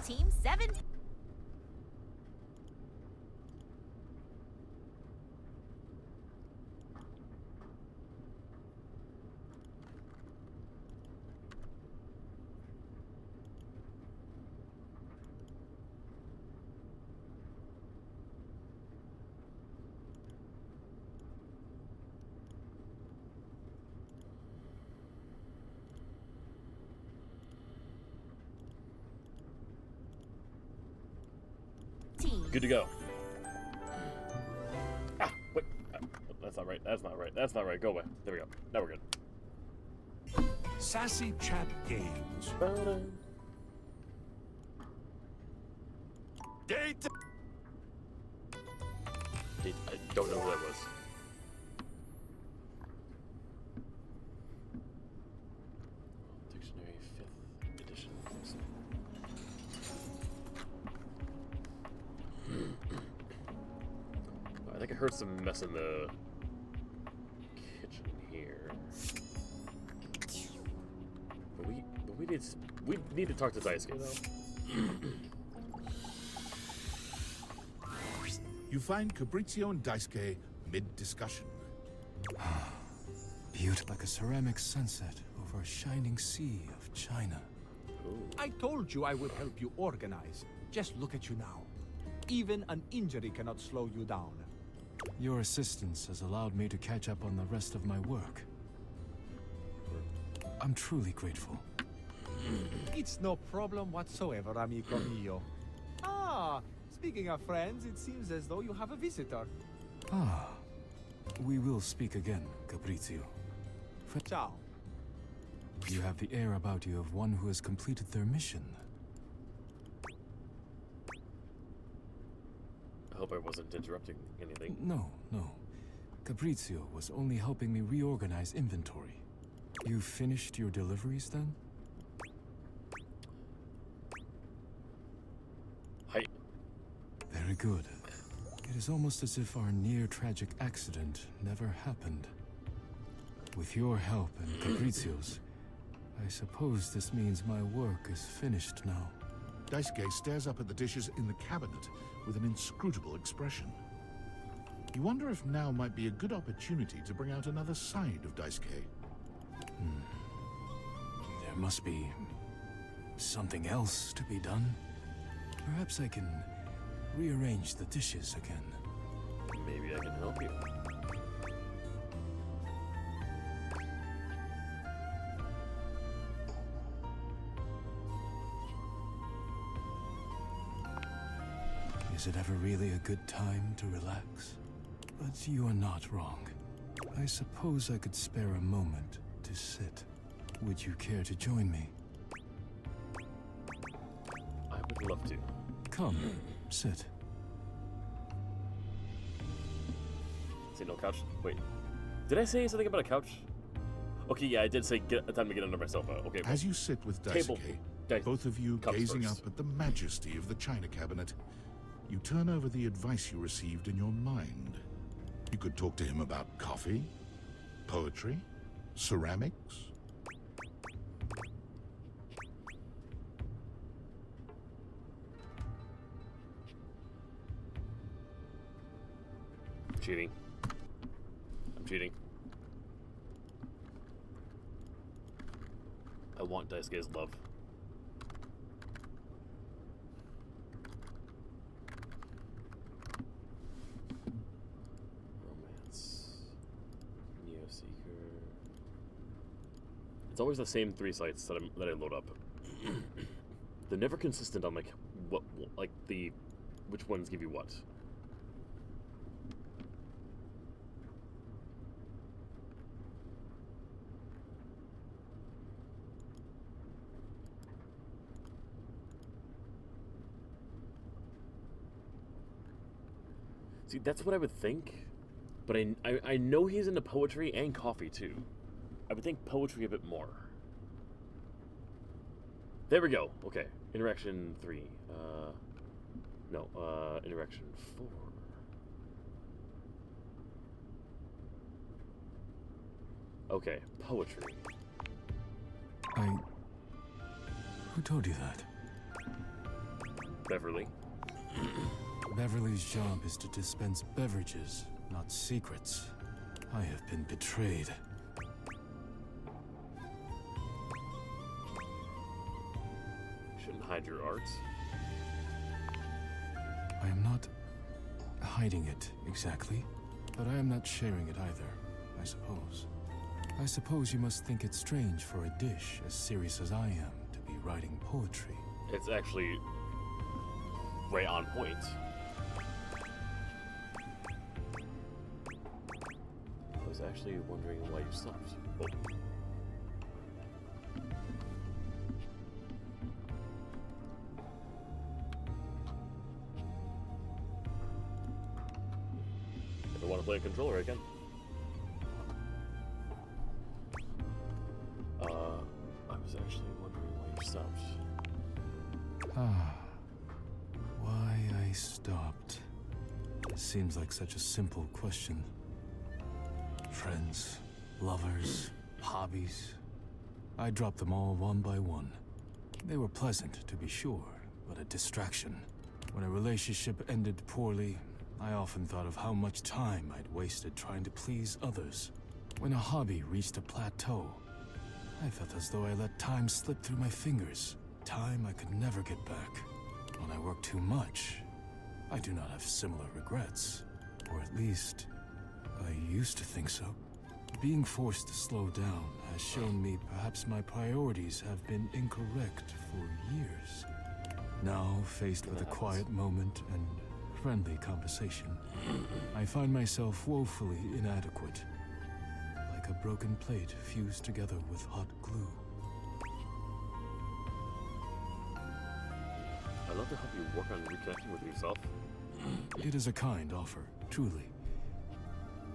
Team 7. Good to go. Ah, wait. That's not right. That's not right. That's not right. Go away. There we go. Now we're good. Sassy Chat Games. Gate. I don't know who that was. Dictionary 5th edition. I think I heard some mess in the kitchen here. But we need to talk to Daisuke though. You find Fabrizio and Daisuke mid-discussion. Beautiful like a ceramic sunset over a shining sea of China. Ooh. I told you I would help you organize. Just look at you now. Even an injury cannot slow you down. Your assistance has allowed me to catch up on the rest of my work. I'm truly grateful. It's no problem whatsoever, amigo mio. Ah, speaking of friends, it seems as though you have a visitor. Ah, we will speak again, Fabrizio. Ciao. You have the air about you of one who has completed their mission. I hope I wasn't interrupting anything. No. Fabrizio was only helping me reorganize inventory. You finished your deliveries then? Hi. Very good. It is almost as if our near-tragic accident never happened. With your help and Fabrizio's, I suppose this means my work is finished now. Daisuke stares up at the dishes in the cabinet with an inscrutable expression. You wonder if now might be a good opportunity to bring out another side of Daisuke. There must be something else to be done. Perhaps I can rearrange the dishes again. Maybe I can help you. Is it ever really a good time to relax? But you are not wrong. I suppose I could spare a moment to sit. Would you care to join me? I would love to. Come, sit. See no couch? Wait. Did I say something about a couch? Okay, yeah, I did say time to get under my sofa. Okay. As you sit with Table. Daisuke, both of you Cups gazing first. up at the majesty of the china cabinet, you turn over the advice you received in your mind. You could talk to him about coffee, poetry, ceramics. Cheating. I'm cheating. I want Daisuke's love. Romance. Neoseeker. It's always the same 3 sites that I load up. They're never consistent on like which ones give you what. See, that's what I would think, but I know he's into poetry and coffee too. I would think poetry a bit more. There we go. Okay, interaction 3. No, interaction 4. Okay, poetry. Who told you that? Beverly. Beverly's job is to dispense beverages, not secrets. I have been betrayed. Shouldn't hide your art. I am not hiding it exactly, but I am not sharing it either, I suppose. I suppose you must think it strange for a dish as serious as I am to be writing poetry. It's actually right on point. I was actually wondering why you stopped. Oh. Never want to play a controller again. I was actually wondering why you stopped. Ah, why I stopped. It seems like such a simple question. Friends, lovers, hobbies. I dropped them all one by one. They were pleasant, to be sure, but a distraction. When a relationship ended poorly, I often thought of how much time I'd wasted trying to please others. When a hobby reached a plateau, I felt as though I let time slip through my fingers. Time I could never get back. When I work too much, I do not have similar regrets. Or at least, I used to think so. Being forced to slow down has shown me perhaps my priorities have been incorrect for years. Now, faced with a quiet moment and friendly conversation, I find myself woefully inadequate. Like a broken plate fused together with hot glue. I'd love to help you work on reconnecting with yourself. It is a kind offer, truly.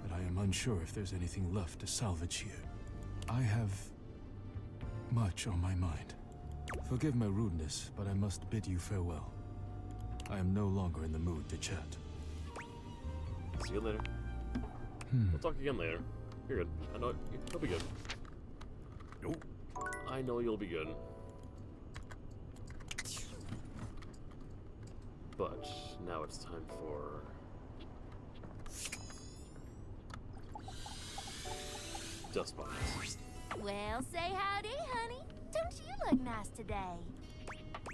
But I am unsure if there's anything left to salvage here. I have much on my mind. Forgive my rudeness, but I must bid you farewell. I am no longer in the mood to chat. See you later. We'll talk again later. You're good. I know you'll be good. Nope. I know you'll be good. But now it's time for dust bunnies. Well, say howdy, honey. Don't you look nice today?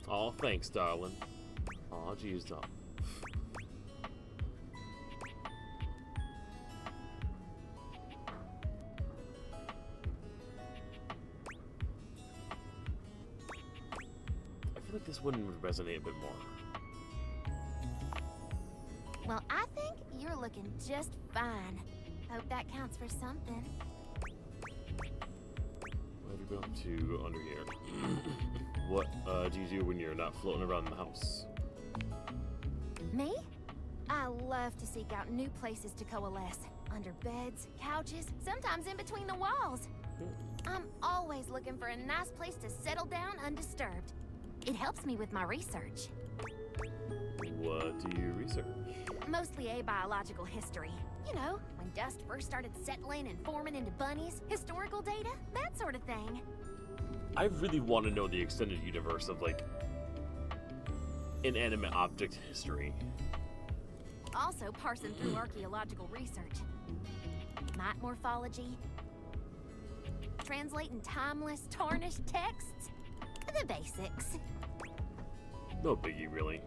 Aw, thanks, darling. Aw, geez, doll. I feel like this one would resonate a bit more. Well, I think you're looking just fine. Hope that counts for something. What have you been up to under here? What do you do when you're not floating around the house? Me? I love to seek out new places to coalesce. Under beds, couches, sometimes in between the walls. I'm always looking for a nice place to settle down undisturbed. It helps me with my research. What do you research? Mostly abiological history. You know, when dust first started settling and forming into bunnies, historical data, that sort of thing. I really want to know the extended universe of, like, inanimate object history. Also parsing through archaeological research. Mite morphology. Translating timeless, tarnished texts. The basics. No biggie, really.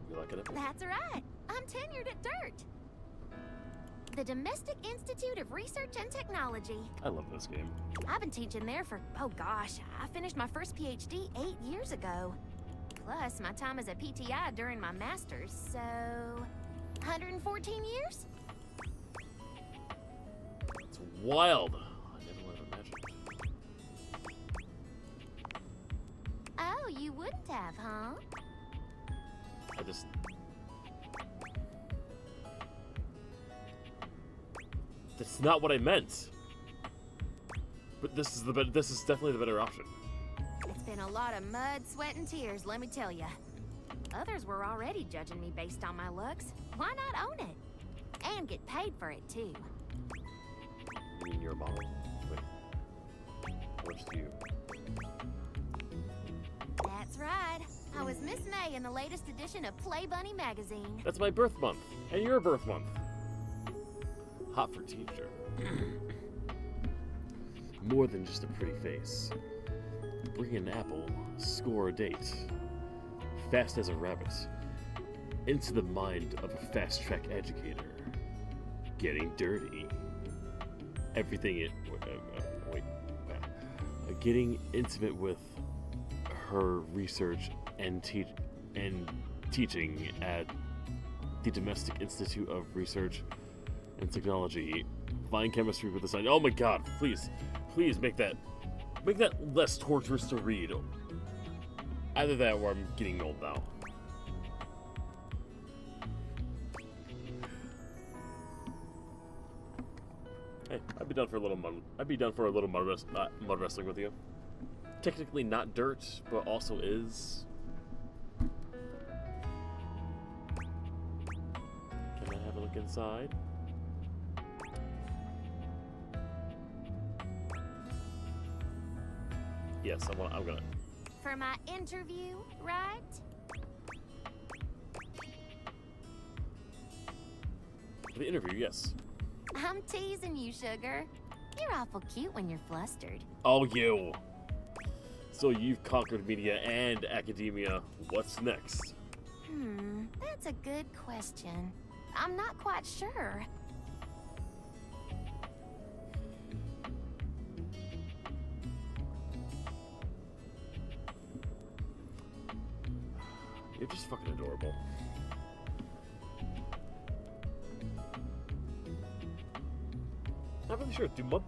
You like it? That's right. I'm tenured at DIRT. The Domestic Institute of Research and Technology. I love this game. I've been teaching there for, oh gosh, I finished my first PhD 8 years ago. Plus, my time as a PTI during my master's, so... 114 years? It's wild. I never would have imagined. Oh, you wouldn't have, huh? I just... That's not what I meant. But this is this is definitely the better option. It's been a lot of mud, sweat, and tears, let me tell you. Others were already judging me based on my looks. Why not own it? And get paid for it, too. You mean you're a model? Wait. Where's you? That's right. I was Miss May in the latest edition of Play Bunny magazine. That's my birth month. And your birth month. Hot for teacher. More than just a pretty face. Bring an apple, score a date. Fast as a rabbit. Into the mind of a fast-track educator. Getting dirty. Everything it... getting intimate with her research and teaching at the Domestic Institute of Research and Technology. Fine chemistry with the sign. Oh my god, please make that less torturous to read. Either that or I'm getting old now. Hey, I'd be down for a little mud wrestling with you. Technically not dirt, but also is. Can I have a look inside? Yes, I'm gonna. For my interview, right? For the interview, yes. I'm teasing you, sugar. You're awful cute when you're flustered. Oh, you. So you've conquered media and academia. What's next? That's a good question. I'm not quite sure. You're just fucking adorable. Not really sure. Do mud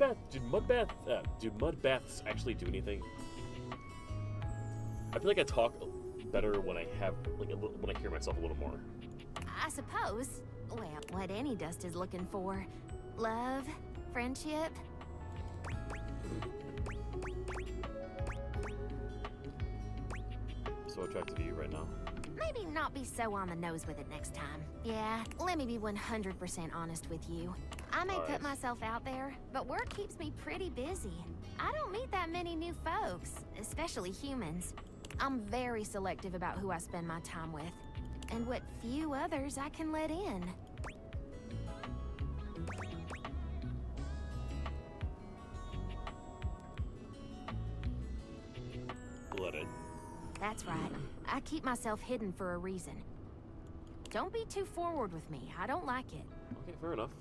baths actually do anything? I feel like I talk better when I have when I hear myself a little more. I suppose. Well, what any dust is looking for. Love, friendship. So attracted to you right now. Maybe not be so on the nose with it next time. Yeah, let me be 100% honest with you. I may put myself out there, but work keeps me pretty busy. I don't meet that many new folks, especially humans. I'm very selective about who I spend my time with, and what few others I can let in. Let in. That's right. I keep myself hidden for a reason. Don't be too forward with me. I don't like it. Okay, fair enough.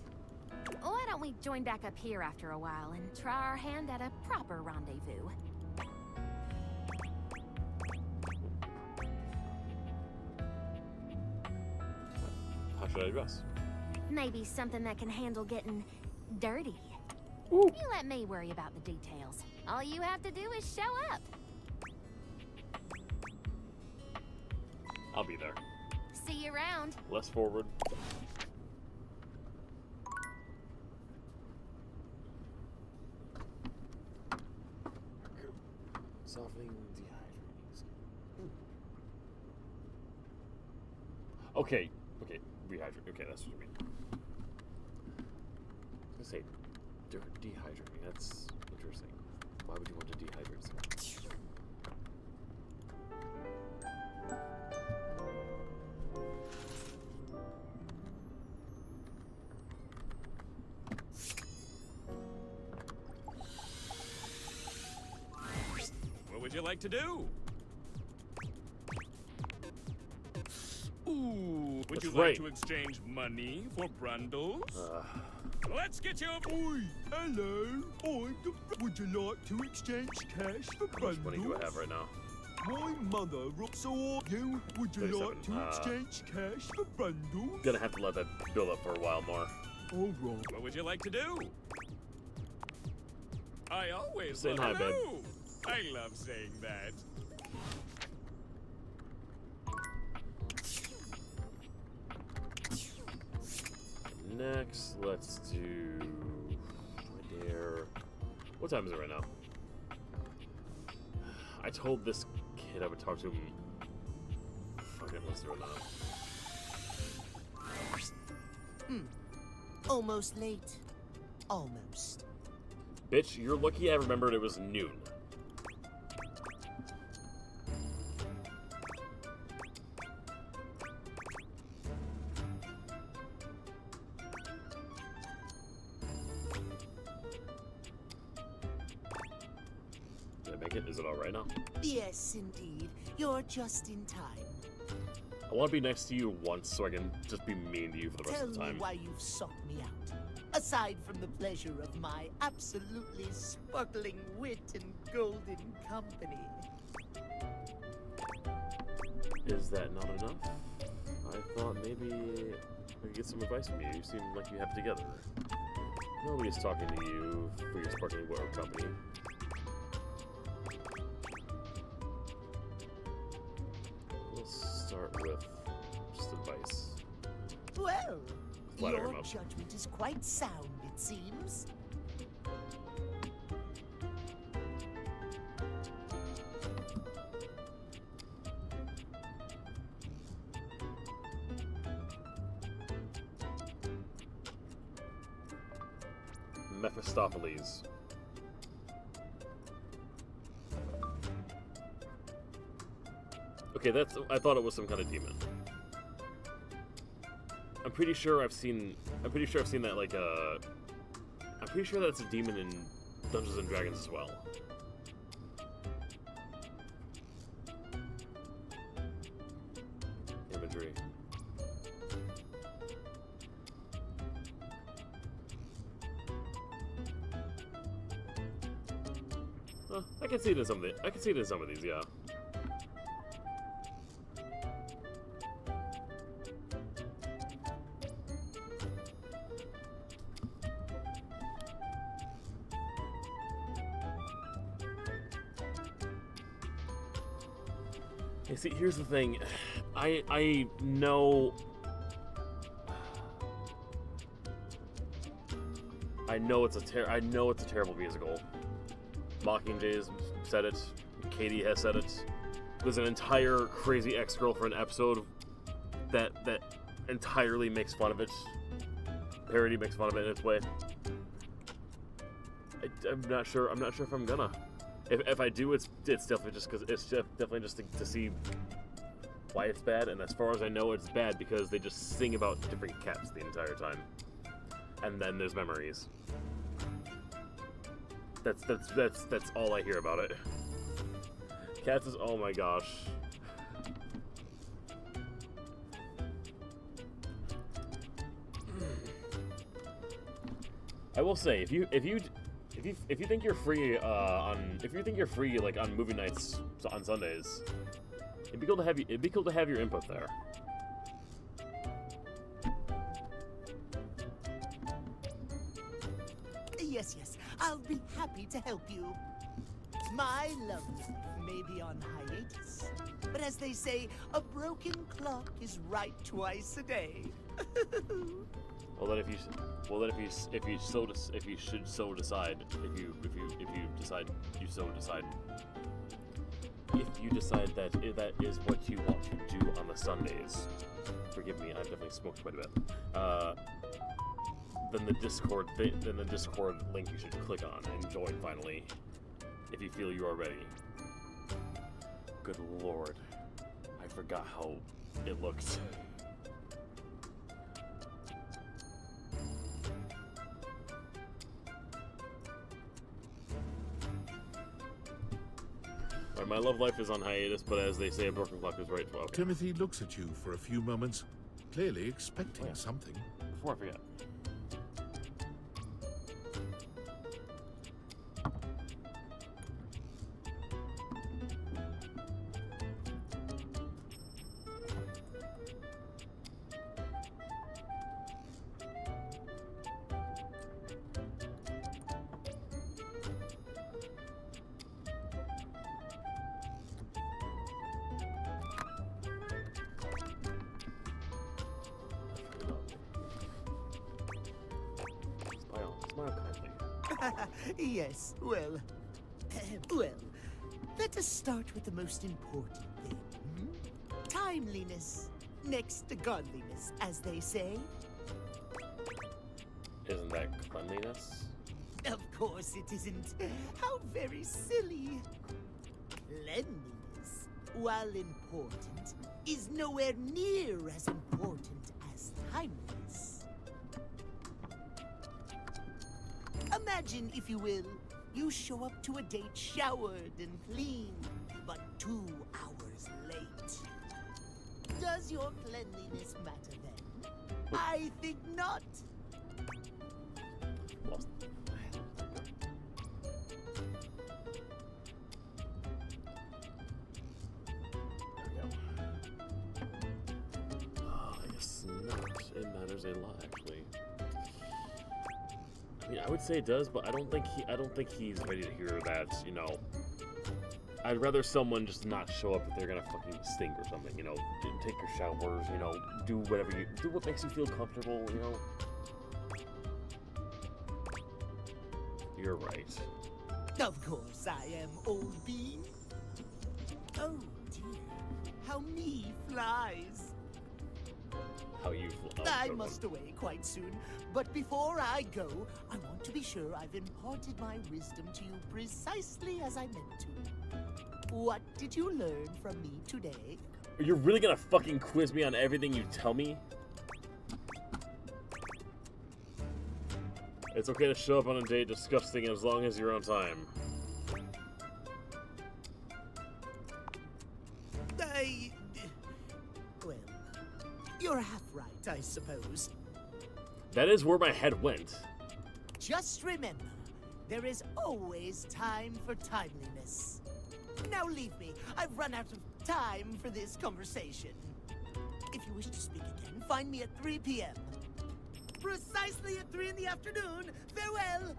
Why don't we join back up here after a while and try our hand at a proper rendezvous? How should I dress? Maybe something that can handle getting dirty. Ooh. You let me worry about the details. All you have to do is show up. I'll be there. See you around. Less forward. Softening, dehydrating skin. Okay, rehydrate. Okay, that's what you mean. I was gonna say, dehydrating. That's interesting. Why would you want to dehydrate someone? What would you like to do? Ooh, would That's you right. like to exchange money for brundles? Let's get you a... Oi, hello. Would you like to exchange cash for How much money do I have right now? My mother, so are you. Would you 37, like to exchange cash for bundles? Gonna have to let that build up for a while more. All right. What would you like to do? I always Saying love hi, babe. hello. I love saying that. Next, let's do... What time is it right now? I told this kid I would talk to him fuck it, let's do it now. Almost late. Almost. Bitch, you're lucky I remembered it was noon. Did I make it? Is it alright now? Yes, indeed. You're just in time. I want to be next to you once so I can just be mean to you for the rest Tell of the me time. why you've sought me out. Aside from the pleasure of my absolutely sparkling wit and golden company. Is that not enough? I thought maybe I could get some advice from you. You seem like you have it together. Nobody's talking to you for your sparkling wit company. We'll start with just advice. Well, Flatter him your up. judgment is quite sound, it seems. Mephistopheles. Okay, that's. I thought it was some kind of demon. I'm pretty sure I've seen that like I'm pretty sure that's a demon in Dungeons and Dragons as well. Imagery. I can see it in some of the. I can see it in some of these, yeah. Hey, see, here's the thing. I know. I know it's a terrible musical. Mockingjays said it. Katie has said it. There's an entire Crazy Ex-Girlfriend episode that entirely makes fun of it. Parody makes fun of it in its way. I'm not sure if I'm gonna. If I do, it's definitely just because it's definitely just to see why it's bad. And as far as I know, it's bad because they just sing about different cats the entire time, and then there's memories. That's all I hear about it. Cats is, oh my gosh. I will say, if you think you're free like on movie nights on Sundays, it'd be cool to have your input there. Yes, I'll be happy to help you. My love life may be on hiatus, but as they say, a broken clock is right twice a day. If you decide that is what you want to do on the Sundays, forgive me, I've definitely smoked quite a bit. Then the Discord link you should click on and join finally, if you feel you are ready. Good lord, I forgot how it looked. Alright, my love life is on hiatus, but as they say, a broken clock is right. Well, okay. Timothy looks at you for a few moments, clearly expecting something. Before I forget. Smile kindly. Yes, well, let us start with the most important thing. timeliness. Next to godliness, as they say. Isn't that cleanliness? Of course it isn't. How very silly. Cleanliness, while important, is nowhere near as important as timeliness. Imagine, if you will, you show up to a date showered and clean, but 2 hours late. Does your cleanliness matter then? I think not. Well, there we go. I guess not. It matters a lot, actually. I mean, I would say it does, but I don't think he's ready to hear that, you know. I'd rather someone just not show up if they're gonna fucking stink or something, you know. Take your showers, you know, do what makes you feel comfortable, you know. You're right. Of course I am, old bean. Oh dear, how me flies. How you feel. I must away quite soon, but before I go, I want to be sure I've imparted my wisdom to you precisely as I meant to. What did you learn from me today? You're really gonna fucking quiz me on everything you tell me? It's okay to show up on a date disgusting as long as you're on time. Well, you're half right, I suppose. That is where my head went. Just remember, there is always time for timeliness. Now leave me. I've run out of time for this conversation. If you wish to speak again, find me at 3 p.m. Precisely at 3 in the afternoon. Farewell!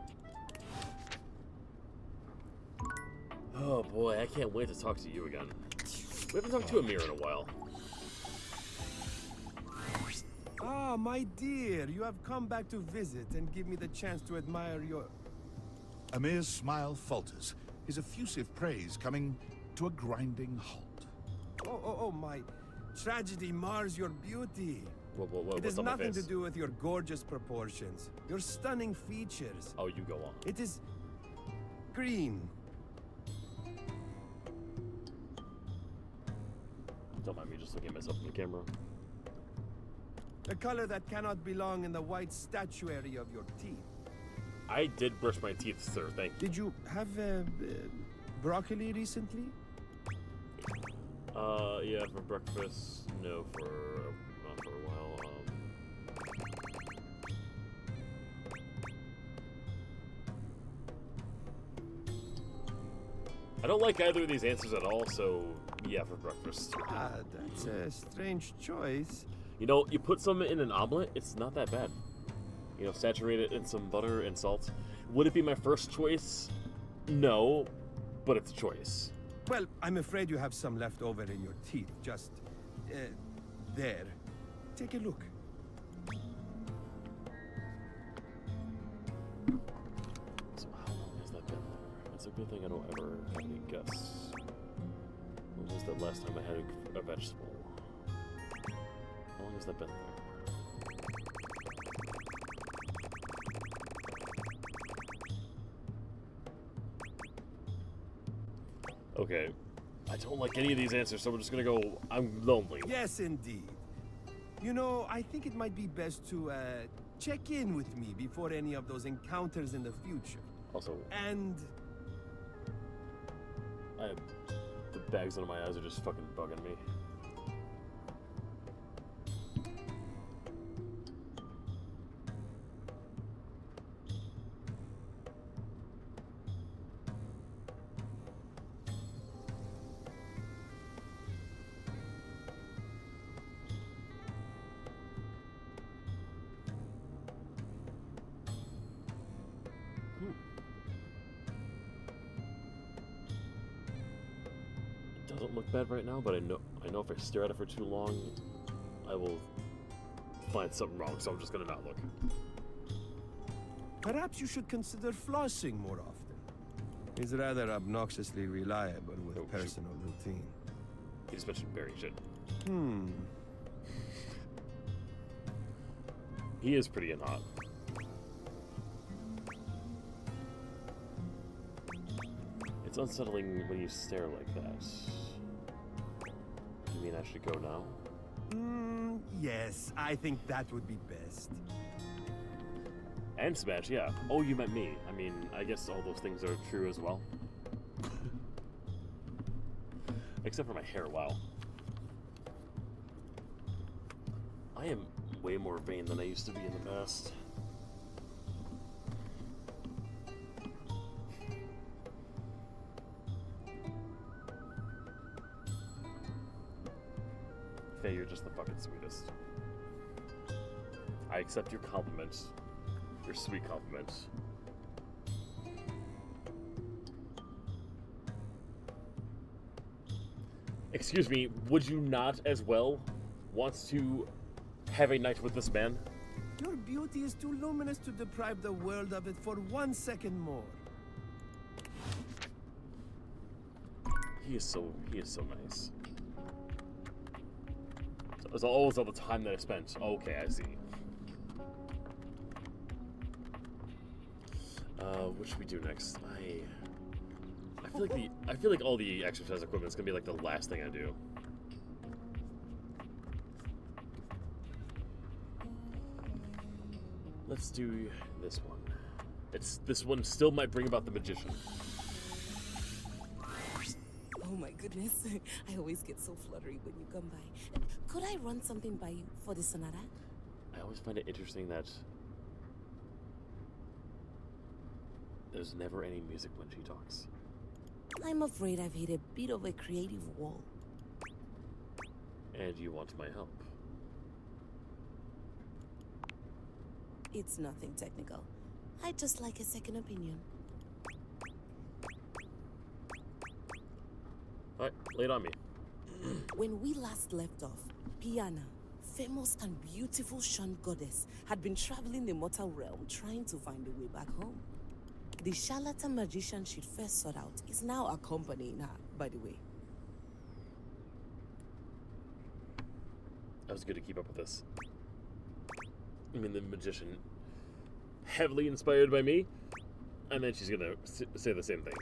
Oh boy, I can't wait to talk to you again. We haven't talked to Amir in a while. Ah, my dear, you have come back to visit and give me the chance to admire your... Amir's smile falters, his effusive praise coming to a grinding halt. Oh, my tragedy mars your beauty. Whoa, It has what's on my nothing to face? do with your gorgeous proportions, your stunning features. Oh, you go on. It is green. Don't mind me just looking at myself in the camera. A color that cannot belong in the white statuary of your teeth. I did brush my teeth, sir. Thank you. Did you have broccoli recently? Yeah, for breakfast. No, not for a while. I don't like either of these answers at all, so yeah, for breakfast. Ah, that's a strange choice. You know, you put some in an omelet, it's not that bad. You know, saturate it in some butter and salt. Would it be my first choice? No, but it's a choice. Well, I'm afraid you have some left over in your teeth. Just there. Take a look. So how long has that been there? It's a good thing I don't ever have any guess. When was the last time I had a vegetable? How long has that been there? Okay, I don't like any of these answers, so we're just gonna go, I'm lonely. Yes, indeed. You know, I think it might be best to check in with me before any of those encounters in the future. Also, And the bags under my eyes are just fucking bugging me. Doesn't look bad right now, but I know if I stare at it for too long, I will find something wrong, so I'm just gonna not look. perhaps you should consider flossing more often. He's rather obnoxiously reliable with Oh, shit. personal routine. He just mentioned berry shit. Hmm. He is pretty and hot. It's unsettling when you stare like that. You mean I should go now? Yes, I think that would be best. And Smash, yeah. Oh, you meant me. I mean, I guess all those things are true as well. Except for my hair, wow. I am way more vain than I used to be in the past. Faye, you're just the fucking sweetest. I accept your compliments. Your sweet compliments. Excuse me, would you not as well want to have a night with this man? Your beauty is too luminous to deprive the world of it for 1 second more. He is so nice. So it's always all the time that I spent. Okay, I see. What should we do next? I feel like all the exercise equipment is gonna be like the last thing I do. Let's do this one. This one still might bring about the magician. Oh my goodness, I always get so fluttery when you come by. Could I run something by you for the sonata? I always find it interesting that there's never any music when she talks. I'm afraid I've hit a bit of a creative wall. And you want my help. It's nothing technical. I'd just like a second opinion. Alright, lay it on me. When we last left off, Piana, famous and beautiful Shan goddess, had been traveling the mortal realm trying to find a way back home. The charlatan magician she'd first sought out is now accompanying her, by the way. I was good to keep up with this. I mean, the magician, heavily inspired by me, and then she's gonna say the same thing.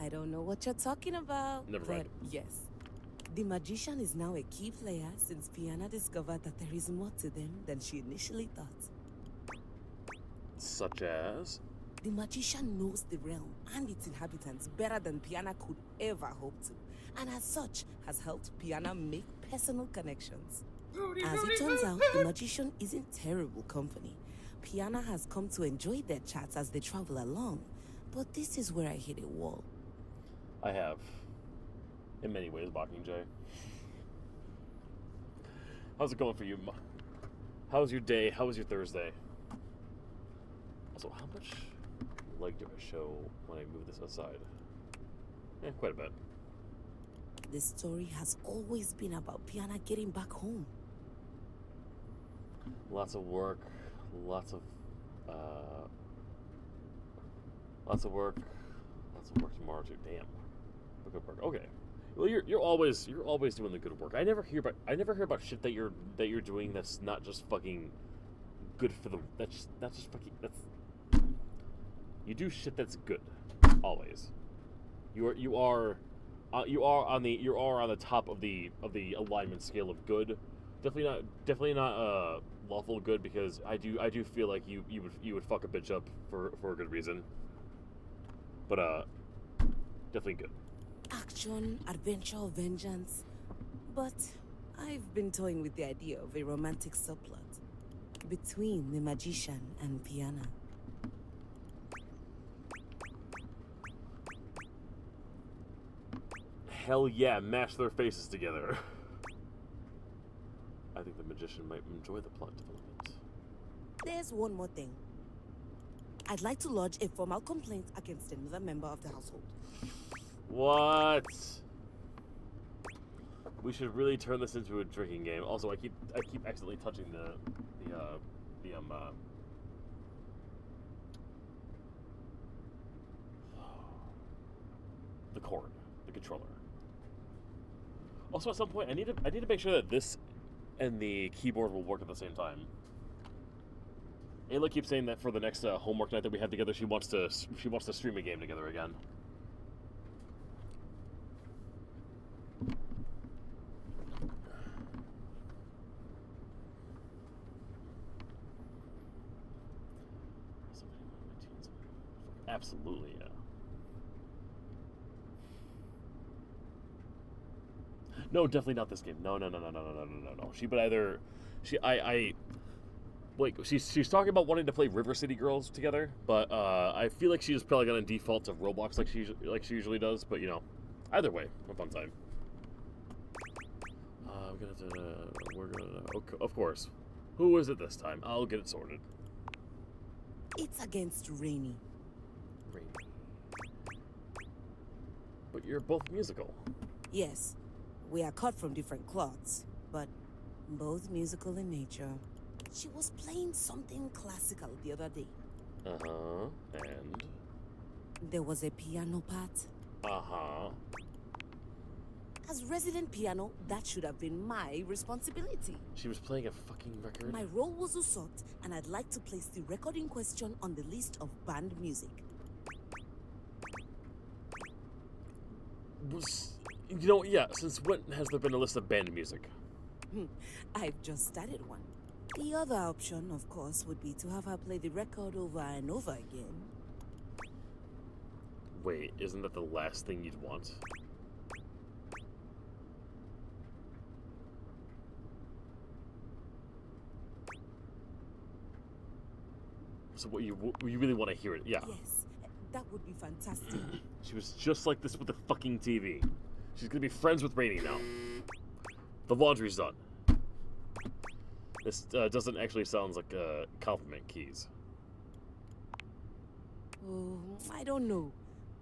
I don't know what you're talking about. Never but mind. Yes. The magician is now a key player since Piana discovered that there is more to them than she initially thought. Such as? The magician knows the realm and its inhabitants better than Piana could ever hope to, and as such has helped Piana make personal connections. As it turns out, the magician isn't terrible company. Piana has come to enjoy their chats as they travel along, but this is where I hit a wall. I have. In many ways, Mockingjay. How's it going for you? How was your day? How was your Thursday? Also, how much leg do I show when I move this aside? Quite a bit. The story has always been about Piana getting back home. Lots of work, lots of work tomorrow too. Damn, good work. Okay, well you're always doing the good work. I never hear about shit that you're doing that's not just fucking good for the. That's just fucking. You do shit that's good, always. You are on the top of the alignment scale of good. Definitely not lawful good, because I do feel like you would fuck a bitch up for a good reason. But definitely good. Action, adventure, vengeance. But I've been toying with the idea of a romantic subplot between the magician and Piana. Hell yeah, mash their faces together. I think the magician might enjoy the plot development. There's one more thing. I'd like to lodge a formal complaint against another member of the household. What? We should really turn this into a drinking game. Also, I keep accidentally touching the cord, the controller. Also, at some point, I need to make sure that this and the keyboard will work at the same time. Ayla keeps saying that for the next homework night that we have together, she wants to stream a game together again. Absolutely, yeah. No, definitely not this game. No. She's talking about wanting to play River City Girls together, but I feel like she's probably gonna default to Roblox like she usually does. But you know, either way, a fun time. Of course. Who is it this time? I'll get it sorted. It's against Rainy. Rainy. But you're both musical. Yes, we are cut from different cloths, but both musical in nature. She was playing something classical the other day. Uh-huh. And? There was a piano part. Uh-huh. As resident piano, that should have been my responsibility. She was playing a fucking record? My role was Usopp, and I'd like to place the record in question on the list of banned music. You know, yeah, since when has there been a list of banned music? I've just started one. The other option, of course, would be to have her play the record over and over again. Wait, isn't that the last thing you'd want? So what you really want to hear it? Yeah. Yes, that would be fantastic. She was just like this with the fucking TV. She's gonna be friends with Rainy now. The laundry's done. This doesn't actually sound like a compliment, Keys. Oh, I don't know.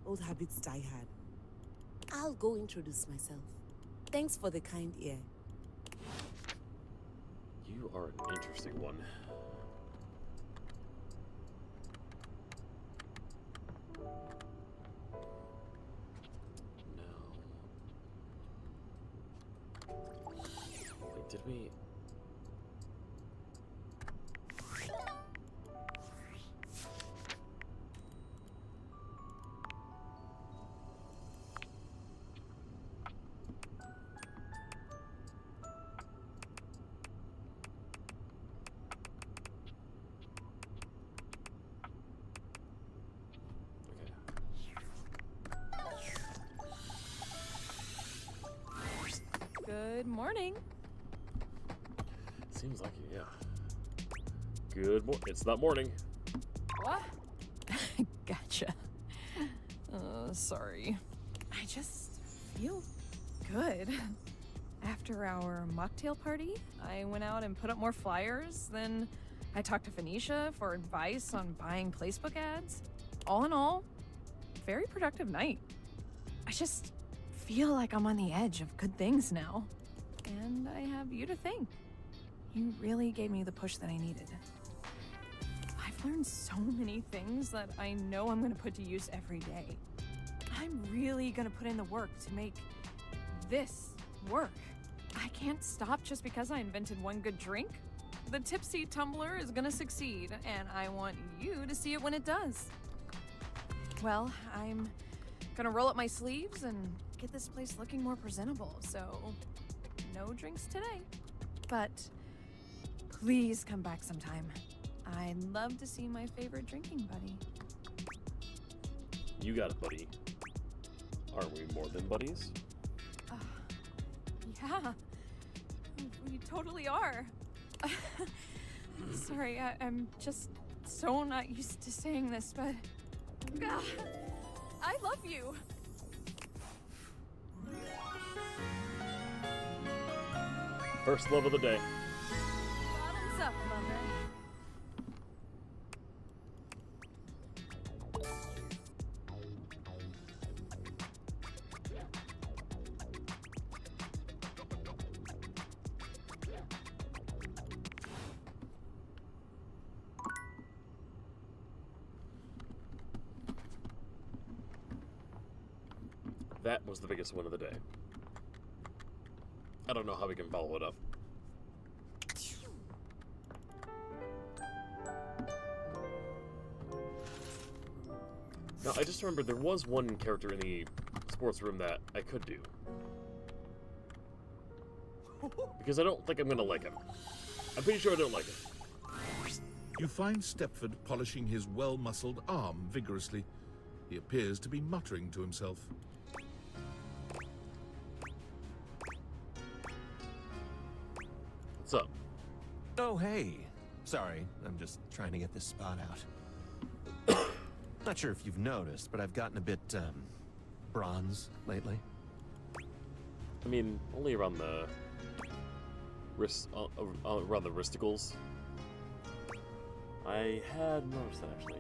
Old habits die hard. I'll go introduce myself. Thanks for the kind ear. You are an interesting one. Wait, did we... Good morning. Seems like it, yeah. Good morning. It's not morning. What? Gotcha. Sorry. I just feel good. After our mocktail party, I went out and put up more flyers. Then I talked to Phoenicia for advice on buying placebook ads. All in all, very productive night. I just feel like I'm on the edge of good things now. And I have you to thank. You really gave me the push that I needed. I've learned so many things that I know I'm gonna put to use every day. I'm really gonna put in the work to make this work. I can't stop just because I invented one good drink. The Tipsy Tumbler is gonna succeed, and I want you to see it when it does. Well, I'm gonna roll up my sleeves and get this place looking more presentable, so no drinks today. But please come back sometime. I'd love to see my favorite drinking buddy. You got it, buddy. Aren't we more than buddies? Yeah, we totally are. Sorry, I'm just so not used to saying this, but I love you. First love of the day. Bottoms up, lover. That was the biggest win of the day. I don't know how we can follow it up. No, I just remembered there was one character in the sports room that I could do. Because I don't think I'm gonna like him. I'm pretty sure I don't like him. You find Stepford polishing his well-muscled arm vigorously. He appears to be muttering to himself. What's up? Oh, hey. Sorry, I'm just trying to get this spot out. Not sure if you've noticed, but I've gotten a bit, bronze lately. I mean, only around the wrist, around the wristicles. I had noticed that actually.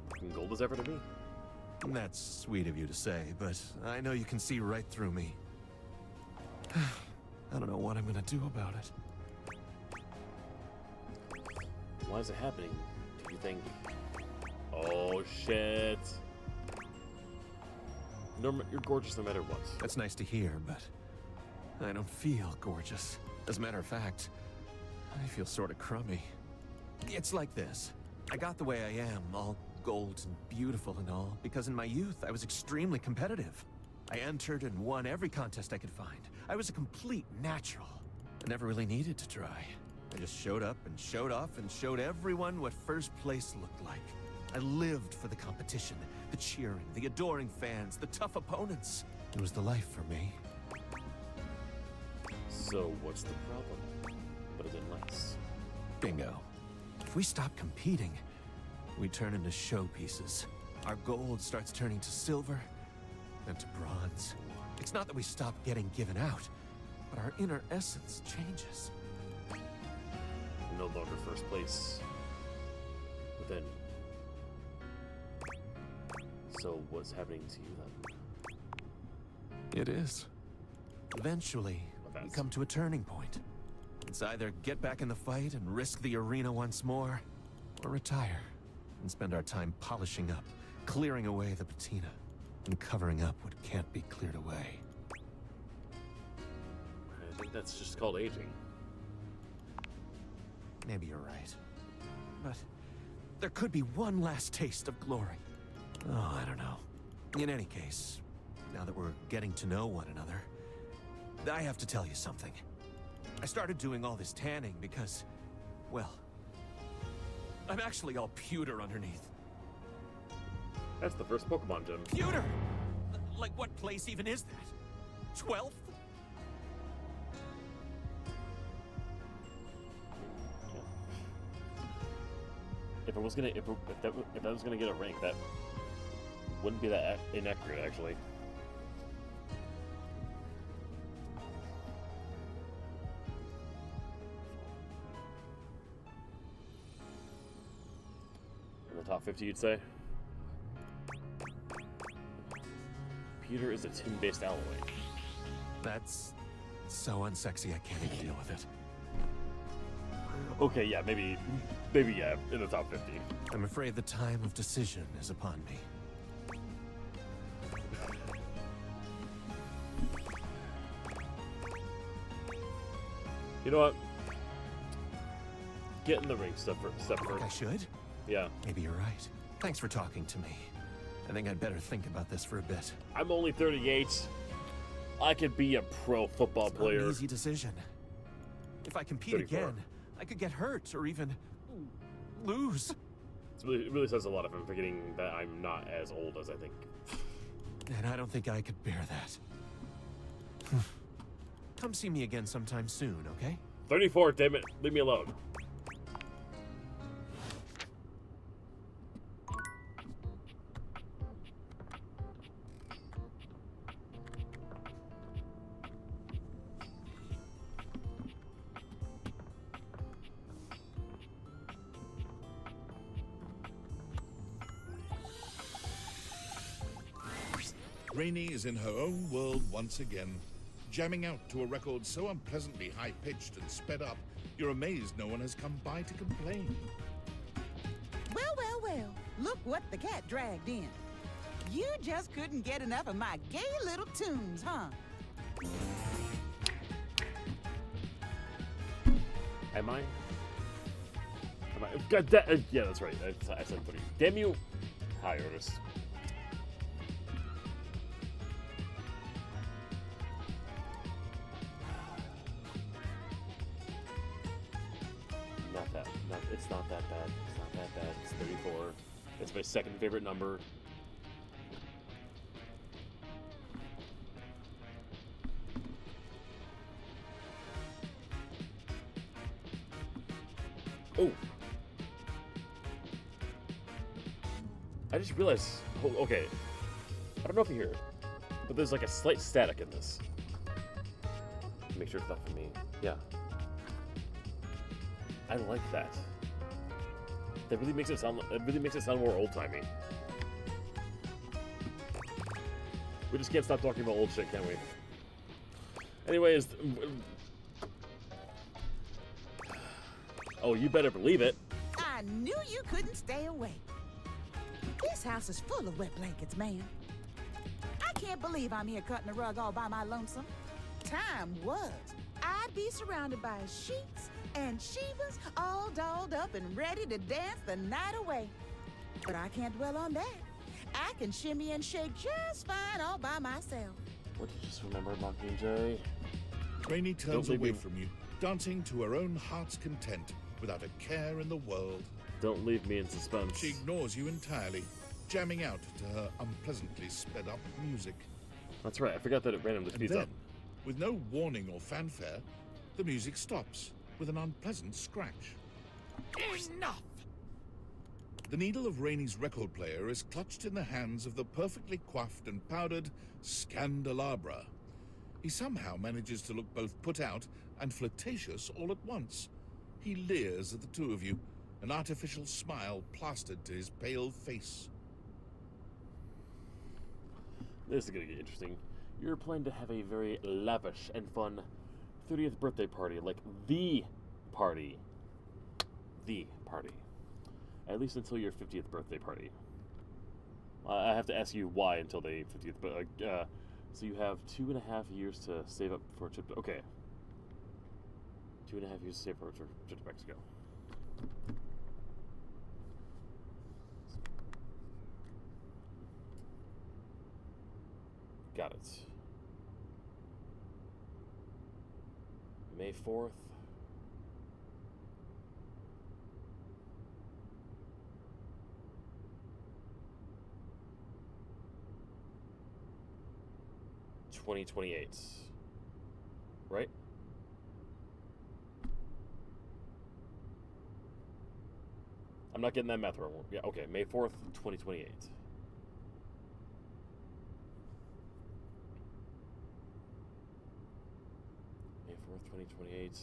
Fucking gold is ever to me. That's sweet of you to say, but I know you can see right through me. I don't know what I'm gonna do about it. Why is it happening? Do you think? Oh shit! Norma, you're gorgeous no matter what. That's nice to hear, but I don't feel gorgeous. As a matter of fact, I feel sort of crummy. It's like this. I got the way I am, all gold and beautiful and all, because in my youth I was extremely competitive. I entered and won every contest I could find. I was a complete natural. I never really needed to try. I just showed up and showed off and showed everyone what first place looked like. I lived for the competition, the cheering, the adoring fans, the tough opponents. It was the life for me. So what's the problem? Better than less. Bingo. If we stop competing, we turn into showpieces. Our gold starts turning to silver, then to bronze. It's not that we stop getting given out, but our inner essence changes. No longer first place. Within. So what's happening to you then? It is. Eventually, we come to a turning point. It's either get back in the fight and risk the arena once more, or retire and spend our time polishing up, clearing away the patina, and covering up what can't be cleared away. I think that's just called aging. Maybe you're right. But there could be one last taste of glory. Oh, I don't know. In any case, now that we're getting to know one another, I have to tell you something. I started doing all this tanning because, well, I'm actually all pewter underneath. That's the first Pokemon gym. Pewter! Like, what place even is that? 12th? If it was gonna, if that was gonna get a rank, that wouldn't be that inaccurate, actually. In the top 50, you'd say? Pewter is a tin-based alloy. That's so unsexy I can't even deal with it. Okay, yeah, maybe yeah, in the top 50. I'm afraid the time of decision is upon me. You know what? Get in the ring, Stepford. I should? Yeah. Maybe you're right. Thanks for talking to me. I think I'd better think about this for a bit. I'm only 38. I could be a pro football player. It's not an easy decision. If I compete 34. again, I could get hurt or even lose. It really says a lot if I'm forgetting that I'm not as old as I think. And I don't think I could bear that. Come see me again sometime soon, okay? 34, damn it. Leave me alone. Rainey is in her own world once again, jamming out to a record so unpleasantly high-pitched and sped up, you're amazed no one has come by to complain. Well, well, well, look what the cat dragged in. You just couldn't get enough of my gay little tunes, huh? Am I? God, yeah, that's right. I said 30. Damn you. Hi, Ernest. It's not that bad. It's not that bad. It's 34. It's my second favorite number. Oh. I just realized, okay. I don't know if you hear it, but there's like a slight static in this. Make sure it's not for me. Yeah. I like that. That really makes it sound more old-timey. We just can't stop talking about old shit, can we? Anyways, oh, you better believe it. I knew you couldn't stay away. This house is full of wet blankets, man. I can't believe I'm here cutting the rug all by my lonesome. Time was, I'd be surrounded by sheets and Shivas all dolled up and ready to dance the night away. But I can't dwell on that. I can shimmy and shake just fine all by myself. What did you just remember, Mockingjay? Rainey turns away from you, dancing to her own heart's content, without a care in the world. Don't leave me in suspense. She ignores you entirely, jamming out to her unpleasantly sped-up music. That's right, I forgot that it randomly speeds up. With no warning or fanfare, the music stops with an unpleasant scratch. Enough! The needle of Rainey's record player is clutched in the hands of the perfectly coiffed and powdered Scandelabra. He somehow manages to look both put out and flirtatious all at once. He leers at the two of you, an artificial smile plastered to his pale face. This is gonna get interesting. You're planning to have a very lavish and fun 30th birthday party, like the party. The party. At least until your 50th birthday party. I have to ask you why until the 50th, but so you have 2.5 years to save up for a trip to, okay. 2.5 years to save for a trip to Mexico. Got it. May 4th. $2028. Right? I'm not getting that math wrong. Yeah, okay. May 4th, 2028. May 4th, 2028.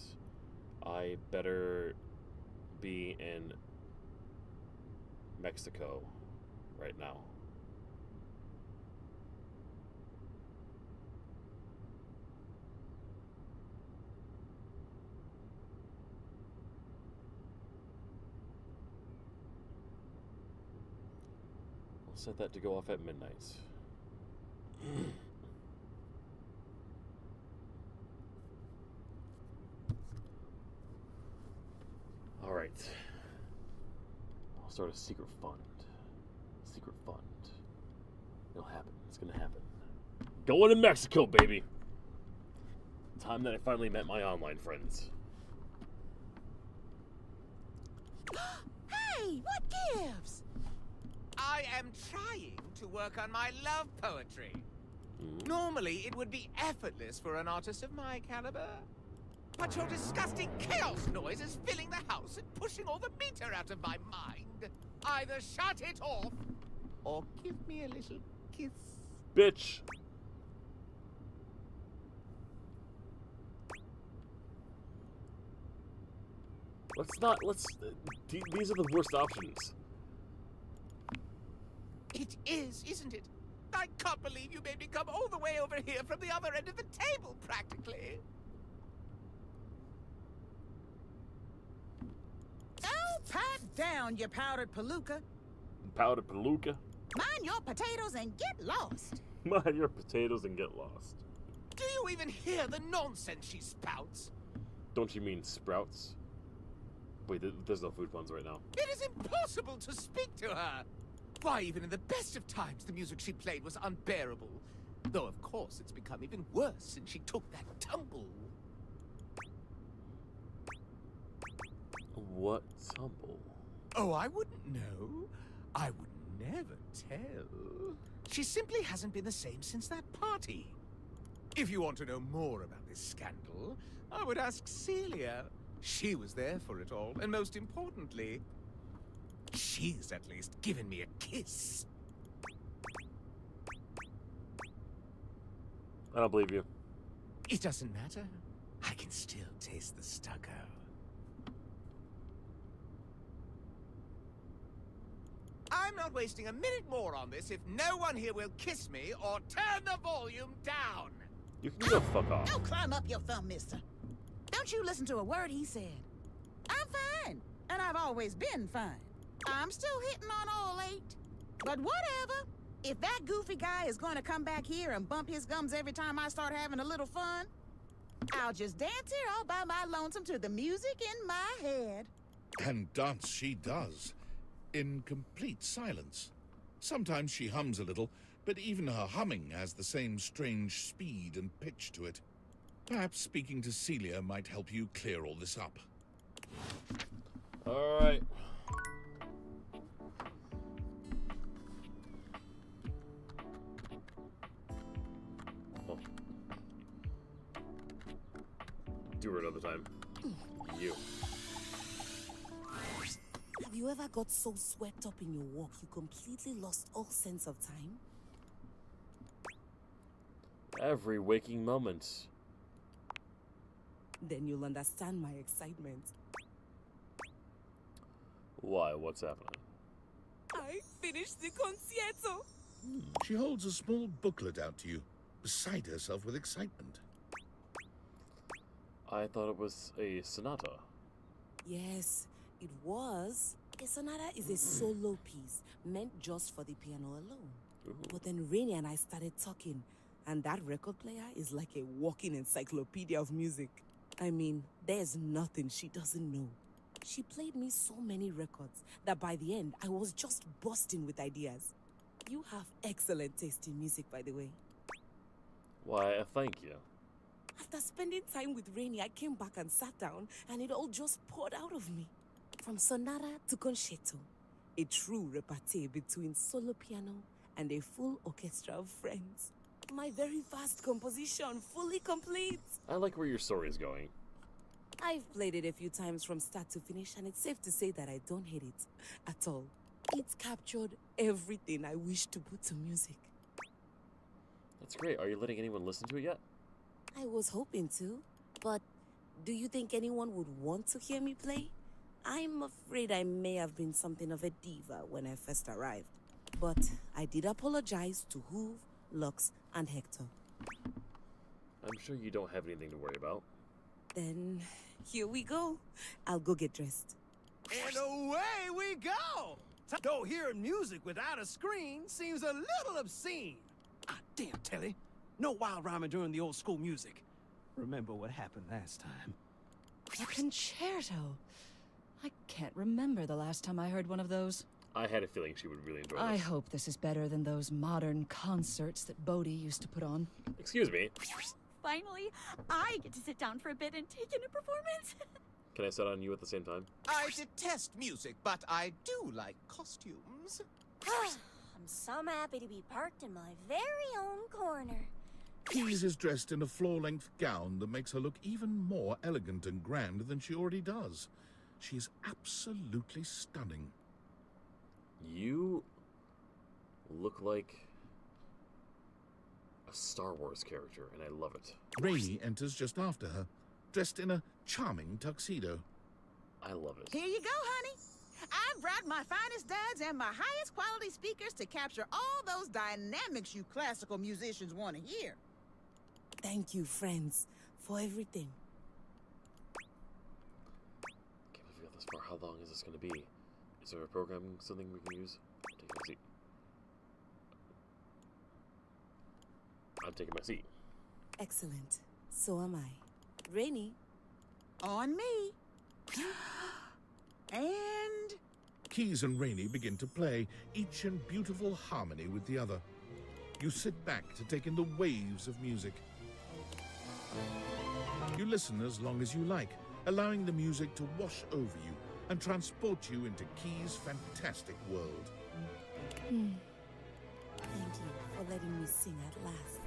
I better be in Mexico right now. Set that to go off at midnight. All right. I'll start a secret fund. Secret fund. It'll happen. It's gonna happen. Going to Mexico, baby. Time that I finally met my online friends. Hey, what gives? I am trying to work on my love poetry. Normally, it would be effortless for an artist of my caliber. But your disgusting chaos noise is filling the house and pushing all the meter out of my mind. Either shut it off, or give me a little kiss. Bitch! These are the worst options. It is, isn't it? I can't believe you made me come all the way over here from the other end of the table, practically. Oh, pipe down, you powdered palooka. Powdered palooka? Mind your potatoes and get lost. Mind your potatoes and get lost. Do you even hear the nonsense she spouts? Don't you mean sprouts? Wait, there's no food puns right now. It is impossible to speak to her! Why, even in the best of times, the music she played was unbearable. Though, of course, it's become even worse since she took that tumble. What tumble? Oh, I wouldn't know. I would never tell. She simply hasn't been the same since that party. If you want to know more about this scandal, I would ask Celia. She was there for it all, and most importantly, she's at least given me a kiss. I don't believe you. It doesn't matter. I can still taste the stucco. I'm not wasting a minute more on this if no one here will kiss me or turn the volume down. You can go fuck off. Don't climb up your thumb, mister. Don't you listen to a word he said. I'm fine, and I've always been fine. I'm still hitting on all 8. But whatever. If that goofy guy is going to come back here and bump his gums every time I start having a little fun, I'll just dance here all by my lonesome to the music in my head. And dance she does, in complete silence. Sometimes she hums a little, but even her humming has the same strange speed and pitch to it. Perhaps speaking to Celia might help you clear all this up. All right. Oh. Do her another time. You. Have you ever got so swept up in your walk you completely lost all sense of time? Every waking moment. Then you'll understand my excitement. Why? What's happening? I finished the concierto. She holds a small booklet out to you, beside herself with excitement. I thought it was a sonata. Yes, it was. A sonata is a solo piece meant just for the piano alone. Ooh. But then Rainy and I started talking, and that record player is like a walking encyclopedia of music. I mean, there's nothing she doesn't know. She played me so many records that by the end, I was just bursting with ideas. You have excellent taste in music, by the way. Why, thank you. After spending time with Rainy, I came back and sat down, and it all just poured out of me. From sonata to concerto, a true repartee between solo piano and a full orchestra of friends. My very vast composition, fully complete. I like where your story is going. I've played it a few times from start to finish, and it's safe to say that I don't hate it at all. It's captured everything I wish to put to music. That's great. Are you letting anyone listen to it yet? I was hoping to, but do you think anyone would want to hear me play? I'm afraid I may have been something of a diva when I first arrived. But I did apologize to Hoove, Lux, and Hector. I'm sure you don't have anything to worry about. Then, here we go. I'll go get dressed. And away we go! Though hearing music without a screen seems a little obscene. Ah, damn, Telly. No wild rhyming during the old school music. Remember what happened last time. A concerto. I can't remember the last time I heard one of those. I had a feeling she would really enjoy this. I hope this is better than those modern concerts that Bodhi used to put on. Excuse me. Finally, I get to sit down for a bit and take in a performance. Can I sit on you at the same time? I detest music, but I do like costumes. I'm so happy to be parked in my very own corner. Keys is dressed in a floor-length gown that makes her look even more elegant and grand than she already does. She is absolutely stunning. You look like a Star Wars character, and I love it. Rainy enters just after her, dressed in a charming tuxedo. I love it. Here you go, honey. I've brought my finest duds and my highest quality speakers to capture all those dynamics you classical musicians want to hear. Thank you, friends, for everything. Can't believe we got this far. How long is this going to be? Is there a program, something we can use? Take my seat. I'm taking my seat. Excellent. So am I. Rainy. On me. And Keys and Rainey begin to play, each in beautiful harmony with the other. You sit back to take in the waves of music. You listen as long as you like, allowing the music to wash over you and transport you into Keys' fantastic world. Thank you for letting me sing at last.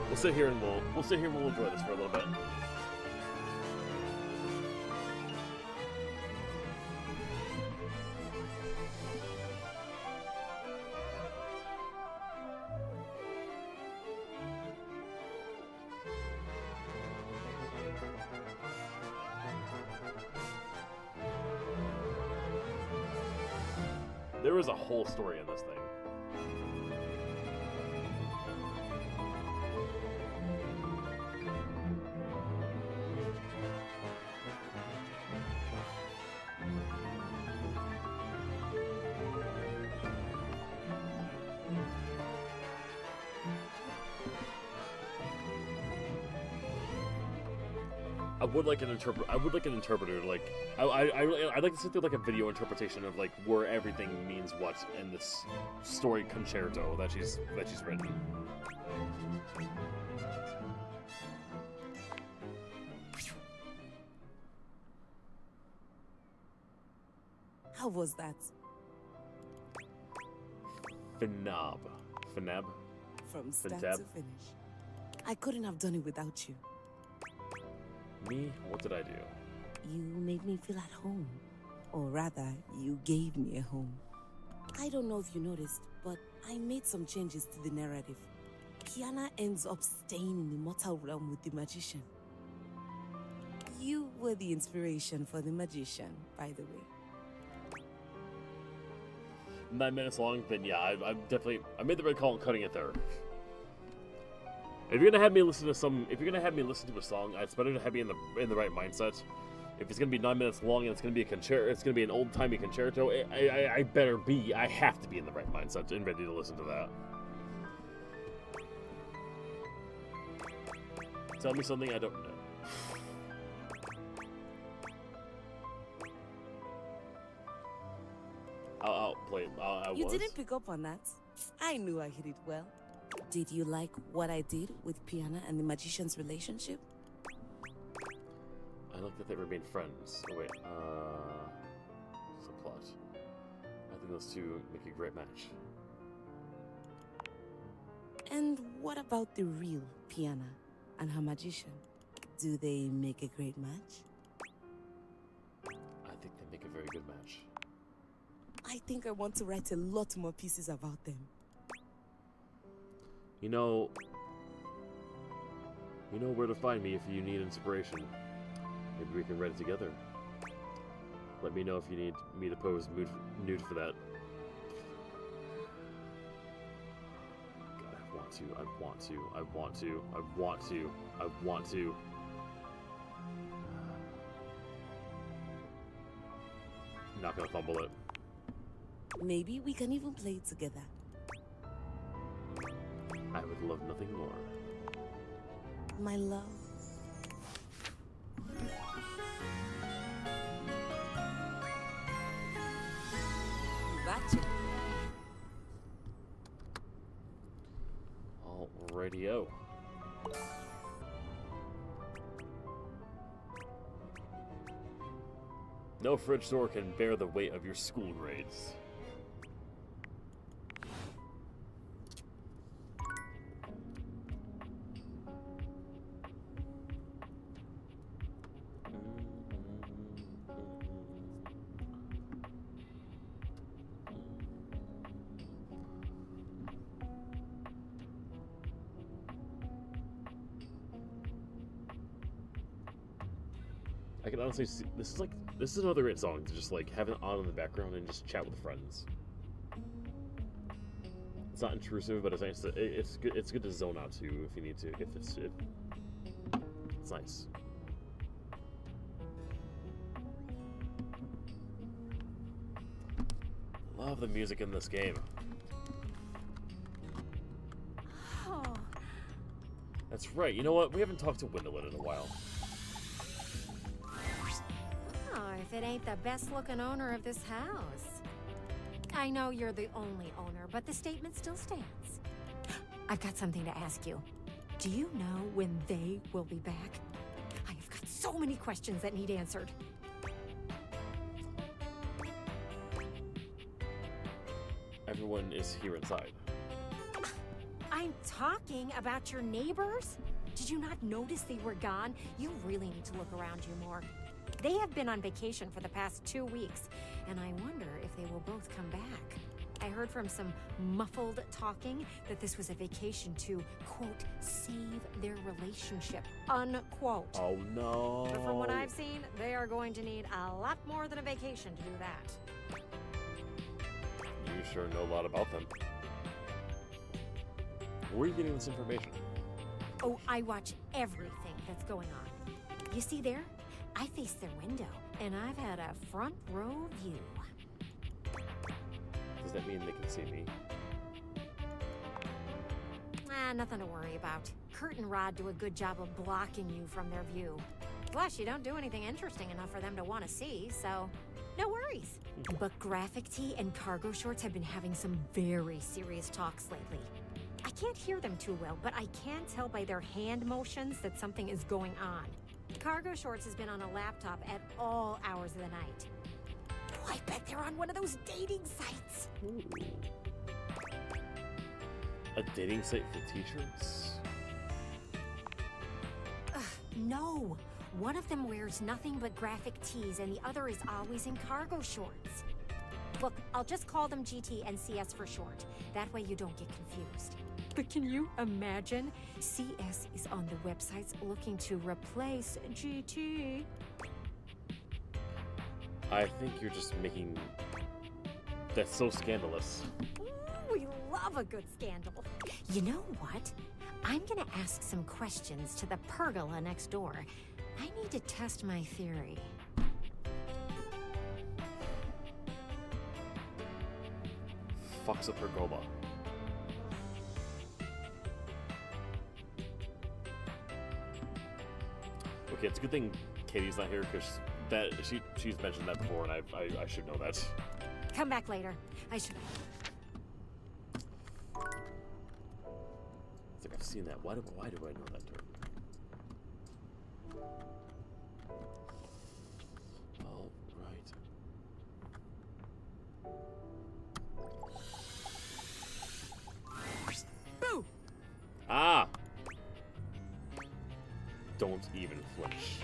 We'll sit here and we'll enjoy this for a little bit. There is a whole story in this thing. I would like an interpreter. Like, I'd like to sit through like a video interpretation of like where everything means what in this story concerto that she's written. How was that? Finab. From start Fintab? to finish. I couldn't have done it without you. Me? What did I do? You made me feel at home. Or rather, you gave me a home. I don't know if you noticed, but I made some changes to the narrative. Kiana ends up staying in the mortal realm with the magician. You were the inspiration for the magician, by the way. 9 minutes long, then yeah, I made the right call in cutting it there. If you're gonna have me listen to a song, it's better to have me in the right mindset. If it's gonna be 9 minutes long and it's gonna be a concerto, it's gonna be an old-timey concerto, I have to be in the right mindset and ready to listen to that. Tell me something I don't know. I'll play it. You didn't pick up on that. I knew I hit it well. Did you like what I did with Piana and the magician's relationship? I like that they remain friends. Oh wait, subplot. I think those two make a great match. And what about the real Piana and her magician? Do they make a great match? I think they make a very good match. I think I want to write a lot more pieces about them. You know where to find me if you need inspiration. Maybe we can write it together. Let me know if you need me to pose nude for that. God, I want to. I'm not gonna fumble it. Maybe we can even play it together. I would love nothing more. My love. Gotcha. Alrighty-o. No fridge door can bear the weight of your school grades. I can honestly see this is another great song to just like have it on in the background and just chat with friends. It's not intrusive, but it's nice to, it's good to zone out to if you need to. It's nice. Love the music in this game. That's right. You know what? We haven't talked to Gwendolyn in a while. Oh, if it ain't the best-looking owner of this house. I know you're the only owner, but the statement still stands. I've got something to ask you. Do you know when they will be back? I have got so many questions that need answered. Everyone is here inside. I'm talking about your neighbors. Did you not notice they were gone? You really need to look around you more. They have been on vacation for the past 2 weeks, and I wonder if they will both come back. I heard from some muffled talking that this was a vacation to, quote, save their relationship, unquote. Oh no. But from what I've seen, they are going to need a lot more than a vacation to do that. You sure know a lot about them. Where are you getting this information? Oh, I watch everything that's going on. You see there? I face their window, and I've had a front row view. Does that mean they can see me? Nothing to worry about. Kurt and Rod do a good job of blocking you from their view. Plus, you don't do anything interesting enough for them to want to see, so no worries. But Graphic Tee and Cargo Shorts have been having some very serious talks lately. I can't hear them too well, but I can tell by their hand motions that something is going on. Cargo Shorts has been on a laptop at all hours of the night. Oh, I bet they're on one of those dating sites. Ooh. A dating site for teachers? No. One of them wears nothing but graphic tees, and the other is always in cargo shorts. Look, I'll just call them GT and CS for short. That way you don't get confused. But can you imagine? CS is on the websites looking to replace GT. I think you're just making... That's so scandalous. We love a good scandal. You know what? I'm gonna ask some questions to the pergola next door. I need to test my theory. Fuck's a pergola. Okay, it's a good thing Katie's not here because she's mentioned that before, and I should know that. Come back later. I should. It's like I've seen that. Why do I know that term? All right. Boo! Ah! Don't even flinch.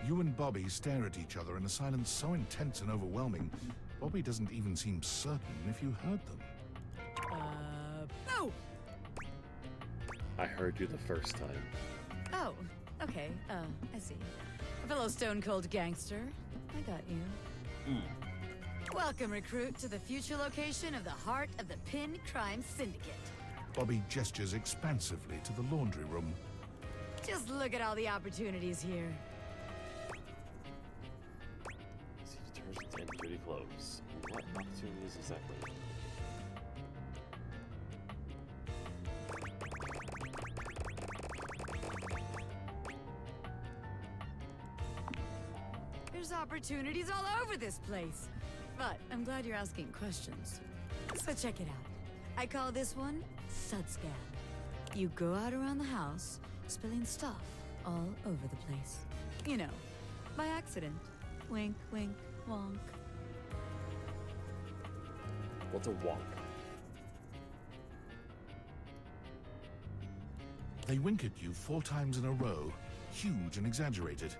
You and Bobby stare at each other in a silence so intense and overwhelming, Bobby doesn't even seem certain if you heard them. Boo! I heard you the first time. Oh, okay. I see. A fellow stone cold gangster. I got you. Welcome, recruit, to the future location of the heart of the Pin Crime Syndicate. Bobby gestures expansively to the laundry room. Just look at all the opportunities here. See detergents and dirty clothes. What opportunities exactly? There's opportunities all over this place. But I'm glad you're asking questions. So check it out. I call this one Sudscan. You go out around the house, spilling stuff all over the place. You know, by accident. Wink, wink, wonk. What's a wonk? They wink at you 4 times in a row, huge and exaggerated,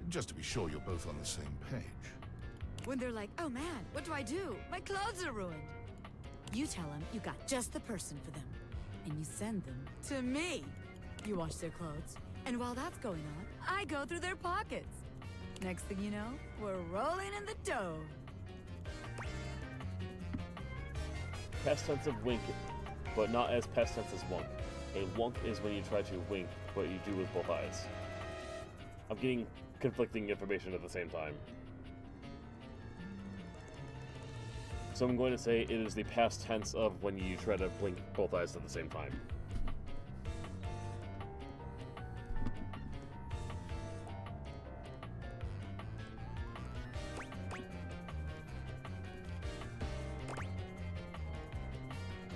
just to be sure you're both on the same page. When they're like, oh man, what do I do? My clothes are ruined. You tell them you got just the person for them. And you send them to me. You wash their clothes. And while that's going on, I go through their pockets. Next thing you know, we're rolling in the dough. Past tense of wink, but not as past tense as wonk. A wonk is when you try to wink, but you do with both eyes. I'm getting conflicting information at the same time. So I'm going to say it is the past tense of when you try to blink both eyes at the same time.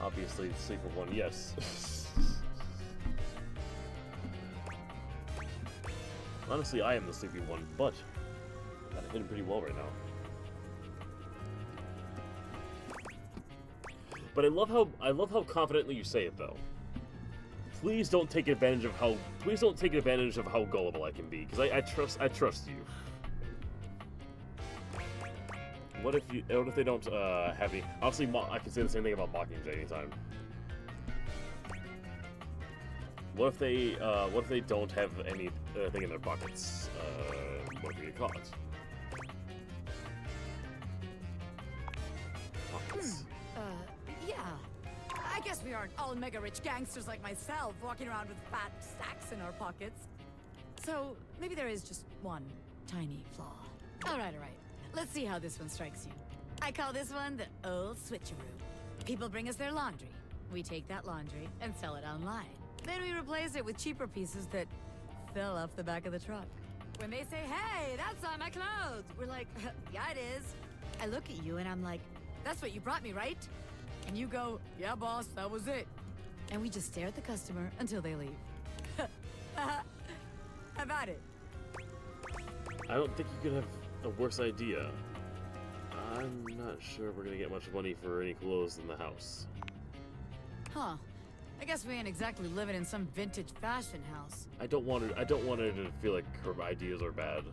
Obviously, the sleeper one, yes. Honestly, I am the sleepy one, but I got it hidden pretty well right now. But I love how confidently you say it, though. Please don't take advantage of how gullible I can be, because I trust you. What if they don't have any? Honestly, I can say the same thing about Mockingjay anytime. What if they don't have anything in their pockets? What if we get caught? Pockets. Yeah. I guess we aren't all mega-rich gangsters like myself walking around with fat sacks in our pockets. So, maybe there is just one tiny flaw. All right. Let's see how this one strikes you. I call this one the old switcheroo. People bring us their laundry. We take that laundry and sell it online. Then we replace it with cheaper pieces that fell off the back of the truck. When they say, hey, that's on my clothes, we're like, yeah, it is. I look at you and I'm like, that's what you brought me, right? And you go, yeah, boss, that was it. And we just stare at the customer until they leave. How about it? I don't think you could have a worse idea. I'm not sure we're gonna get much money for any clothes in the house. Huh. I guess we ain't exactly living in some vintage fashion house. I don't want her to feel like her ideas are bad.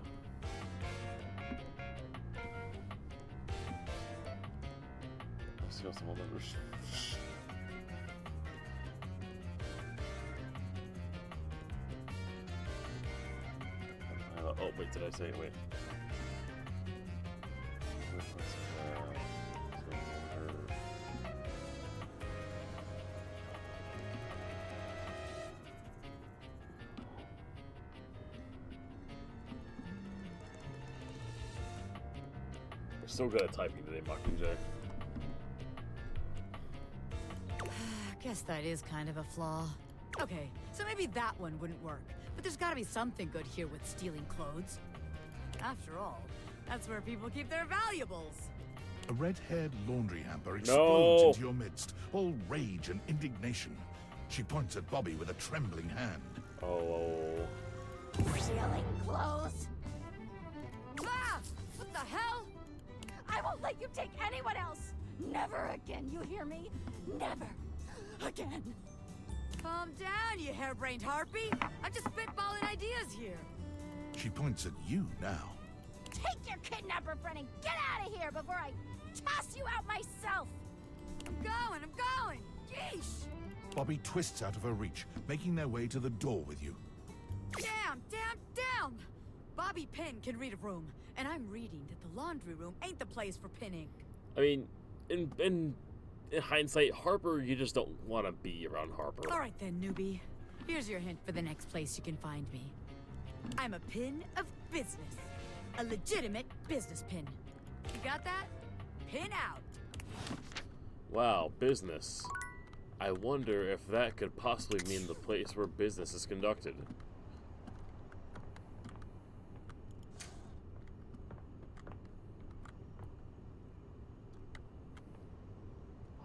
Let's go some more members. Oh wait, did I say it? Wait. We're so good at typing today, Mockingjay. Guess that is kind of a flaw. Okay, so maybe that one wouldn't work. But there's gotta be something good here with stealing clothes. After all, that's where people keep their valuables. A red-haired laundry hamper explodes into your midst, all rage and indignation. She points at Bobby with a trembling hand. Oh. Stealing clothes? Ah! What the hell? I won't let you take anyone else. Never again, you hear me? Never again. Calm down, you harebrained harpy. I'm just spitballing ideas here. She points at you now. Take your kidnapper friend and get out of here before I toss you out myself. I'm going. Yeesh. Bobby twists out of her reach, making their way to the door with you. Damn. Bobby Pin can read a room, and I'm reading that the laundry room ain't the place for pinning. I mean, in hindsight, Harper, you just don't want to be around Harper. All right then, newbie. Here's your hint for the next place you can find me. I'm a pin of business. A legitimate business pin. You got that? Pin out. Wow, business. I wonder if that could possibly mean the place where business is conducted.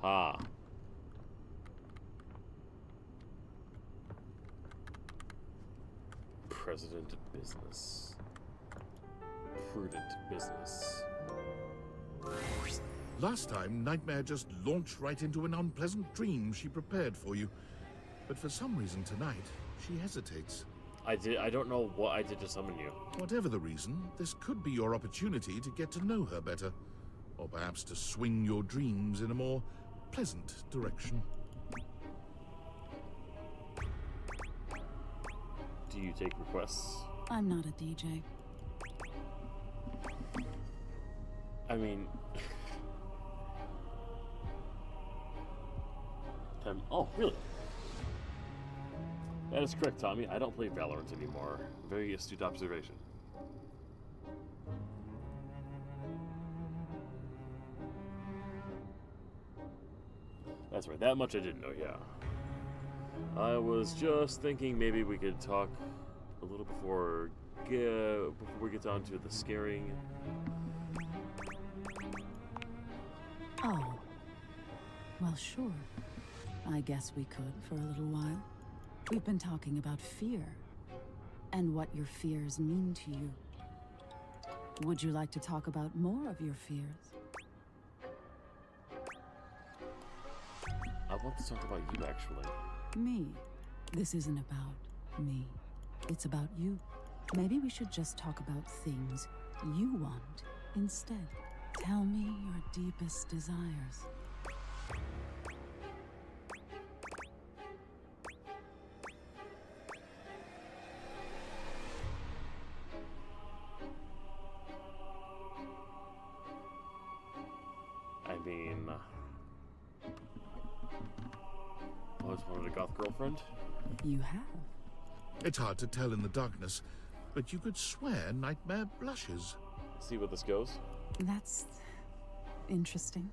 Ha. President of business. Prudent business. Last time, Nightmare just launched right into an unpleasant dream she prepared for you. But for some reason tonight, she hesitates. I don't know what I did to summon you. Whatever the reason, this could be your opportunity to get to know her better. Or perhaps to swing your dreams in a more pleasant direction. Do you take requests? I'm not a DJ. I mean... oh, really? That is correct, Tommy. I don't play Valorant anymore. Very astute observation. That's right. That much I didn't know, yeah. I was just thinking maybe we could talk a little before we get down to the scaring. Oh. Well, sure. I guess we could for a little while. We've been talking about fear, and what your fears mean to you. Would you like to talk about more of your fears? I want to talk about you, actually. Me. This isn't about me. It's about you. Maybe we should just talk about things you want instead. Tell me your deepest desires. I mean, always wanted a goth girlfriend. You have. It's hard to tell in the darkness, but you could swear Nightmare blushes. See where this goes. That's interesting.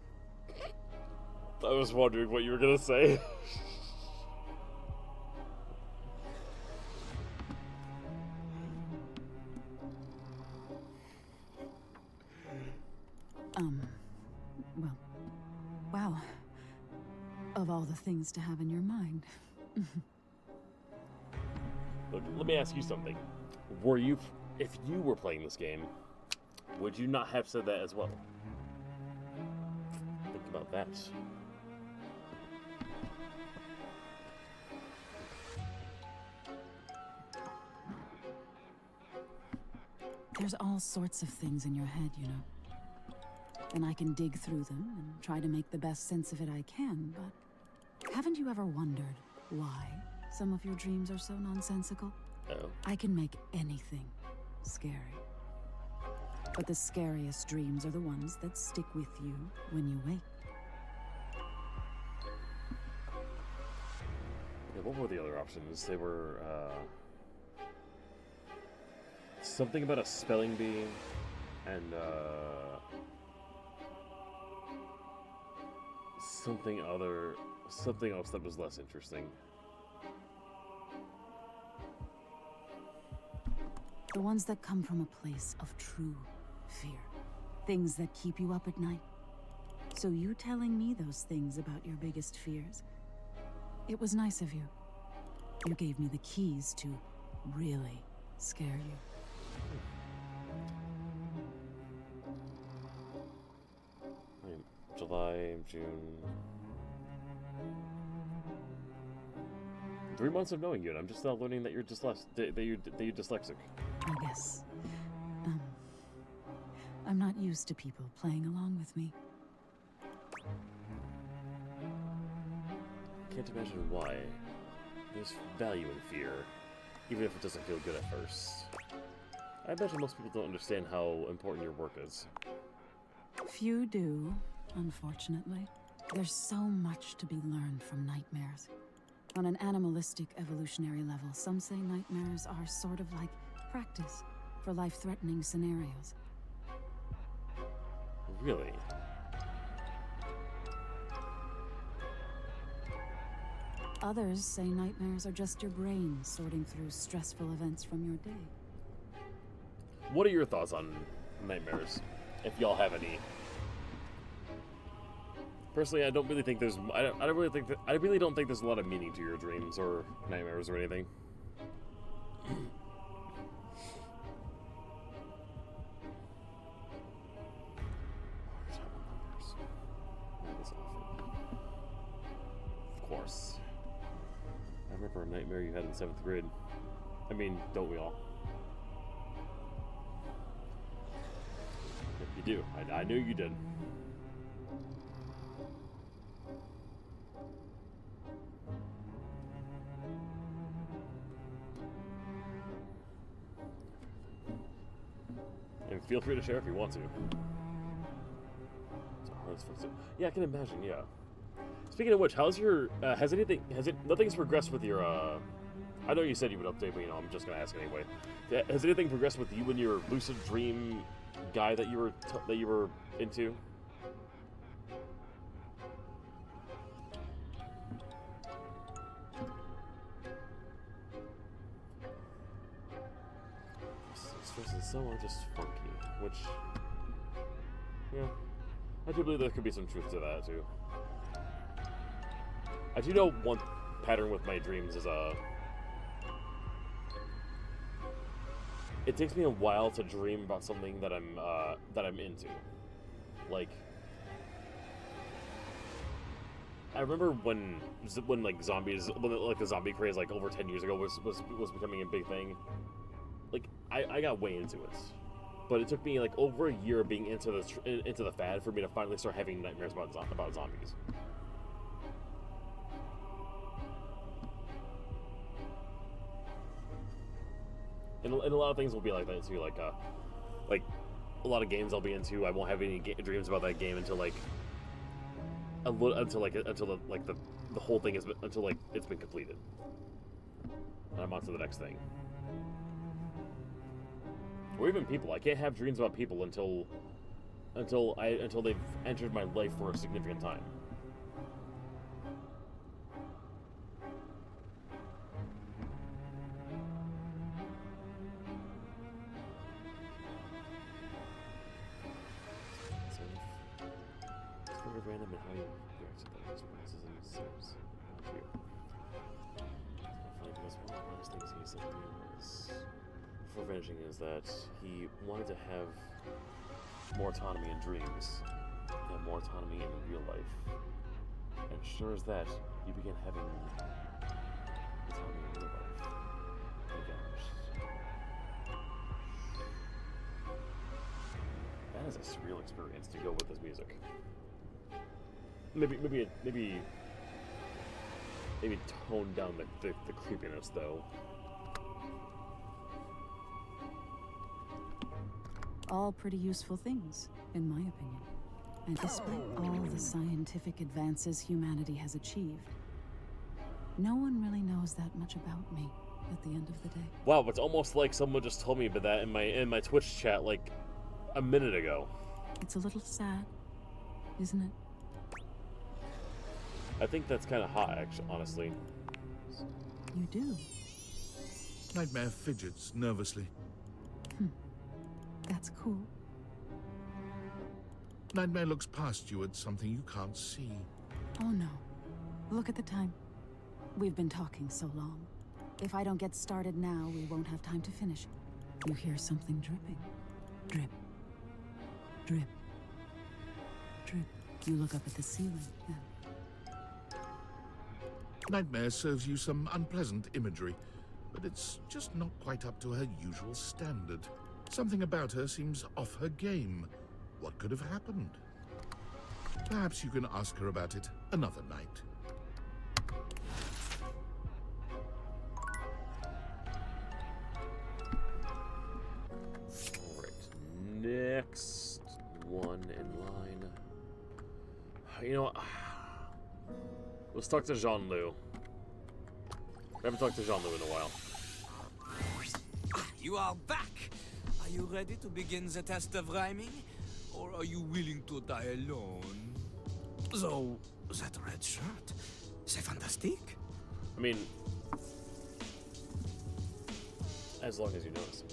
I was wondering what you were gonna say. Well, wow. Of all the things to have in your mind. Look, let me ask you something. Were you, if you were playing this game, would you not have said that as well? Think about that. There's all sorts of things in your head, you know. And I can dig through them and try to make the best sense of it I can, but haven't you ever wondered why some of your dreams are so nonsensical? Oh. I can make anything scary. But the scariest dreams are the ones that stick with you when you wake. Yeah, what were the other options? They were, something about a spelling bee, and, something else that was less interesting. The ones that come from a place of true fear. Things that keep you up at night. So you telling me those things about your biggest fears, it was nice of you. You gave me the keys to really scare you. July, June. 3 months of knowing you, and I'm just now learning that you're that you're dyslexic. I guess. I'm not used to people playing along with me. Can't imagine why. There's value in fear, even if it doesn't feel good at first. I imagine most people don't understand how important your work is. Few do, unfortunately. There's so much to be learned from nightmares. On an animalistic evolutionary level, some say nightmares are sort of like practice for life-threatening scenarios. Really? Others say nightmares are just your brain sorting through stressful events from your day. What are your thoughts on nightmares, if y'all have any? Personally, I don't really think there's. I really don't think there's a lot of meaning to your dreams or nightmares or anything. Of course. I remember a nightmare you had in 7th grade. I mean, don't we all? You do. I knew you did. And feel free to share if you want to. Yeah, I can imagine, yeah. Speaking of which, how's your, nothing's progressed with your, I know you said you would update, but you know, I'm just gonna ask anyway. Has anything progressed with you and your lucid dream guy that you were into? Some are just funky, which, yeah, I do believe there could be some truth to that too. I do know one pattern with my dreams is it takes me a while to dream about something that I'm into. Like, I remember when like zombies, like the zombie craze like over 10 years ago was becoming a big thing. Like I got way into it, but it took me like over a year being into the fad for me to finally start having nightmares about zombies. And a lot of things will be like that too. Like a lot of games I'll be into, I won't have any dreams about that game until the whole thing is until like it's been completed. And I'm on to the next thing. Or even people. I can't have dreams about people until they've entered my life for a significant time. Random and how you react to those responses and sims. Funny because one of the last things he said to me was, before finishing, is that he wanted to have more autonomy in dreams and more autonomy in real life. And sure as that, you begin having autonomy in real life. He vanished. That is a surreal experience to go with this music. Maybe tone down the creepiness, though. All pretty useful things, in my opinion. And despite all the scientific advances humanity has achieved, no one really knows that much about me at the end of the day. Wow, it's almost like someone just told me about that in my Twitch chat like a minute ago. It's a little sad, isn't it? I think that's kind of hot, actually, honestly. You do? Nightmare fidgets nervously. That's cool. Nightmare looks past you at something you can't see. Oh no. Look at the time. We've been talking so long. If I don't get started now, we won't have time to finish. You hear something dripping. Drip. Drip. Drip. You look up at the ceiling, then. Nightmare serves you some unpleasant imagery, but it's just not quite up to her usual standard. Something about her seems off her game. What could have happened? Perhaps you can ask her about it another night. Alright, next one in line. You know what? Let's talk to Jean-Lu. We haven't talked to Jean-Lu in a while. You are back! Are you ready to begin the test of rhyming? Or are you willing to die alone? So, that red shirt, c'est fantastique? I mean, as long as you notice.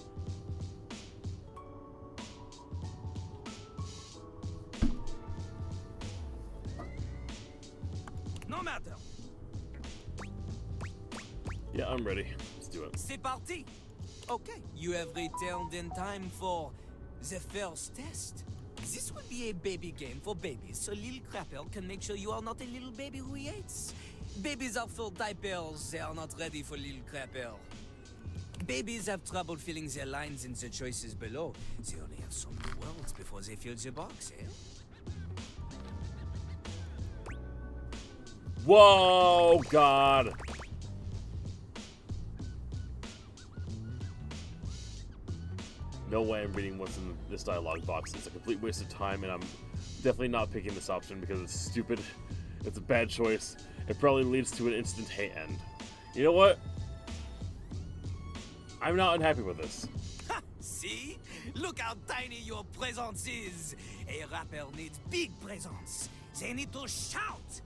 No matter. Yeah, I'm ready. Let's do it. C'est parti! Okay, you have returned in time for the first test. This will be a baby game for babies, so Lil Crapper can make sure you are not a little baby who he hates. Babies are full diapers, they are not ready for Lil Crapper. Babies have trouble filling their lines in the choices below. They only have so many words before they fill the box, eh? Whoa, God! No way I'm reading what's in this dialogue box. It's a complete waste of time, and I'm definitely not picking this option because it's stupid. It's a bad choice. It probably leads to an instant hate end. You know what? I'm not unhappy with this. Ha! See? Look how tiny your presence is. A rapper needs big presence. They need to shout.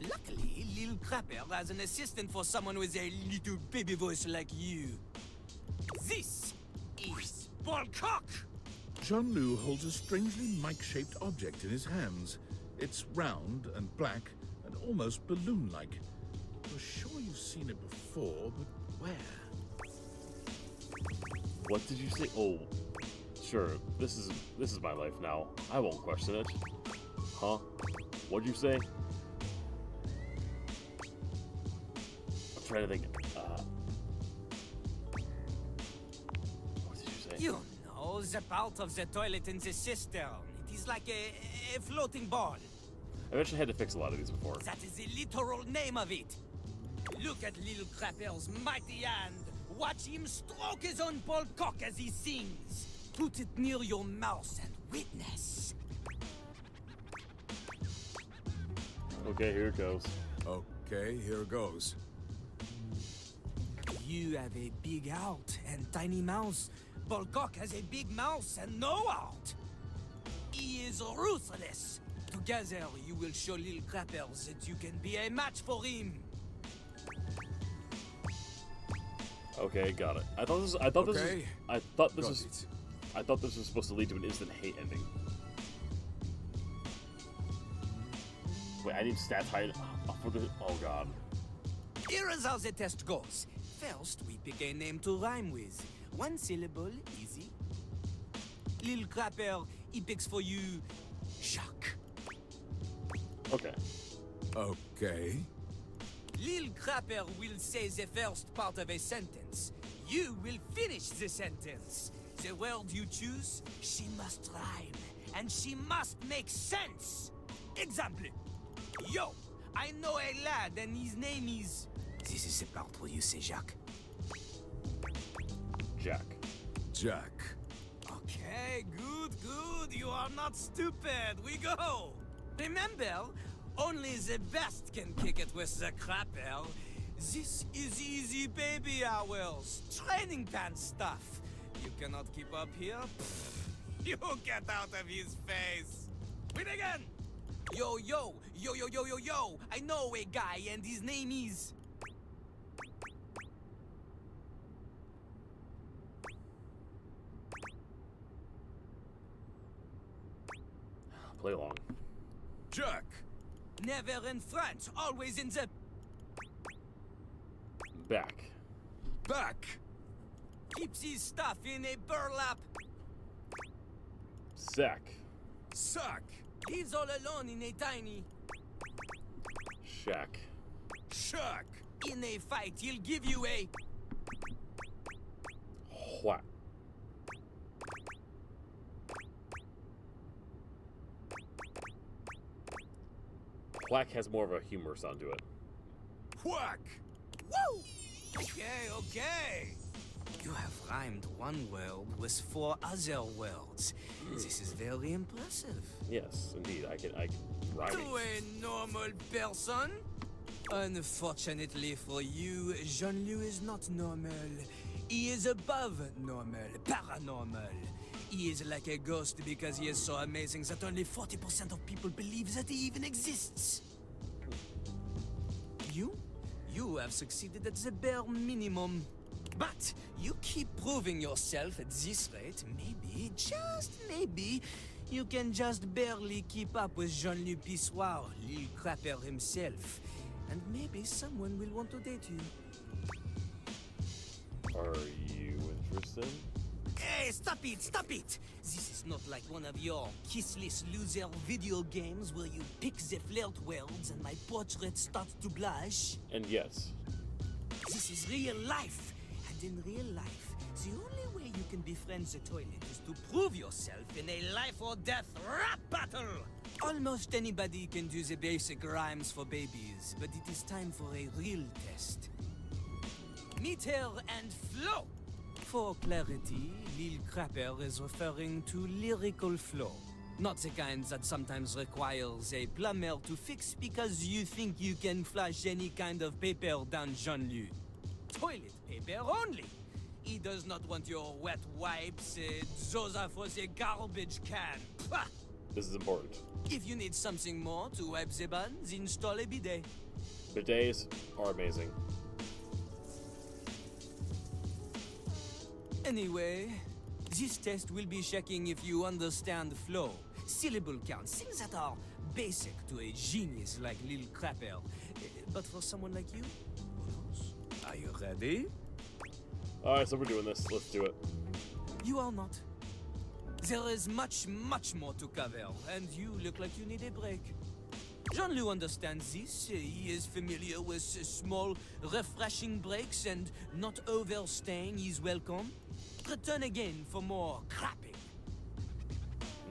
Luckily, Lil Crapper has an assistant for someone with a little baby voice like you. This is Ballcock! Jean-Lu holds a strangely mic-shaped object in his hands. It's round and black and almost balloon-like. You're sure you've seen it before, but where? What did you say? Oh, sure. This is my life now. I won't question it. Huh? What'd you say? I'm trying to think. What did you say? You know, the part of the toilet in the cistern. It is like a floating ball. I've actually had to fix a lot of these before. That is the literal name of it. Look at little Crapper's mighty hand. Watch him stroke his own Paul cock as he sings. Put it near your mouth and witness. Okay, here it goes. Okay, here goes. You have a big heart and tiny mouth. Bolcock has a big mouth and no heart. He is ruthless. Together, you will show little Crappers that you can be a match for him. Okay, got it. I thought this was supposed to lead to an instant hate ending. Wait, I need stats high for the. Oh god. Here is how the test goes. First, we pick a name to rhyme with. One syllable, easy. Little Crapper, he picks for you Jacques. Okay. Okay. Lil Crapper will say the first part of a sentence. You will finish the sentence. The word you choose, she must rhyme. And she must make sense. Example. Yo, I know a lad and his name is... This is the part where you say Jacques. Jack. Jack. Okay, good. You are not stupid. We go. Remember, only the best can kick it with the Crapper. This is easy baby hours. Training pants stuff. You cannot keep up here? Pfft, you get out of his face. Win again. Yo. I know a guy and his name is... Play along. Jack. Never in front, always in the... Back. Back. Keeps his stuff in a burlap. Sack. Sack. He's all alone in a tiny... Shack. Shack. In a fight, he'll give you a... Whack. Whack has more of a humor sound to it. Whack. Woo! Okay. You have rhymed one word with 4 other words. This is very impressive. Yes, indeed. I can rhyme To a normal person? Unfortunately for you, Jean-Louis is not normal. He is above normal, paranormal. He is like a ghost because he is so amazing that only 40% of people believe that he even exists. You have succeeded at the bare minimum. But you keep proving yourself at this rate, maybe, just maybe, you can just barely keep up with Jean-Louis Pissoir, Lil Crapper himself. And maybe someone will want to date you. Are you interested? Hey, stop it! This is not like one of your kissless loser video games where you pick the flirt words and my portrait starts to blush. And yes. This is real life. And in real life, the only way you can befriend the toilet is to prove yourself in a life or death rap battle. Almost anybody can do the basic rhymes for babies, but it is time for a real test. Meter and flow. For clarity, Lil Crapper is referring to lyrical flow. Not the kind that sometimes requires a plumber to fix because you think you can flush any kind of paper down Jean-Louis. Toilet paper only. He does not want your wet wipes, Zosa for the garbage can. Pah! This is important. If you need something more to wipe the buns, install a bidet. Bidets are amazing. Anyway, this test will be checking if you understand flow, syllable count, things that are basic to a genius like Lil Crapper. But for someone like you, who knows? Are you ready? Alright, so we're doing this. Let's do it. You are not. There is much, much more to cover, and you look like you need a break. Jean-Loup understands this. He is familiar with small, refreshing breaks and not overstaying his welcome. Return again for more crapping.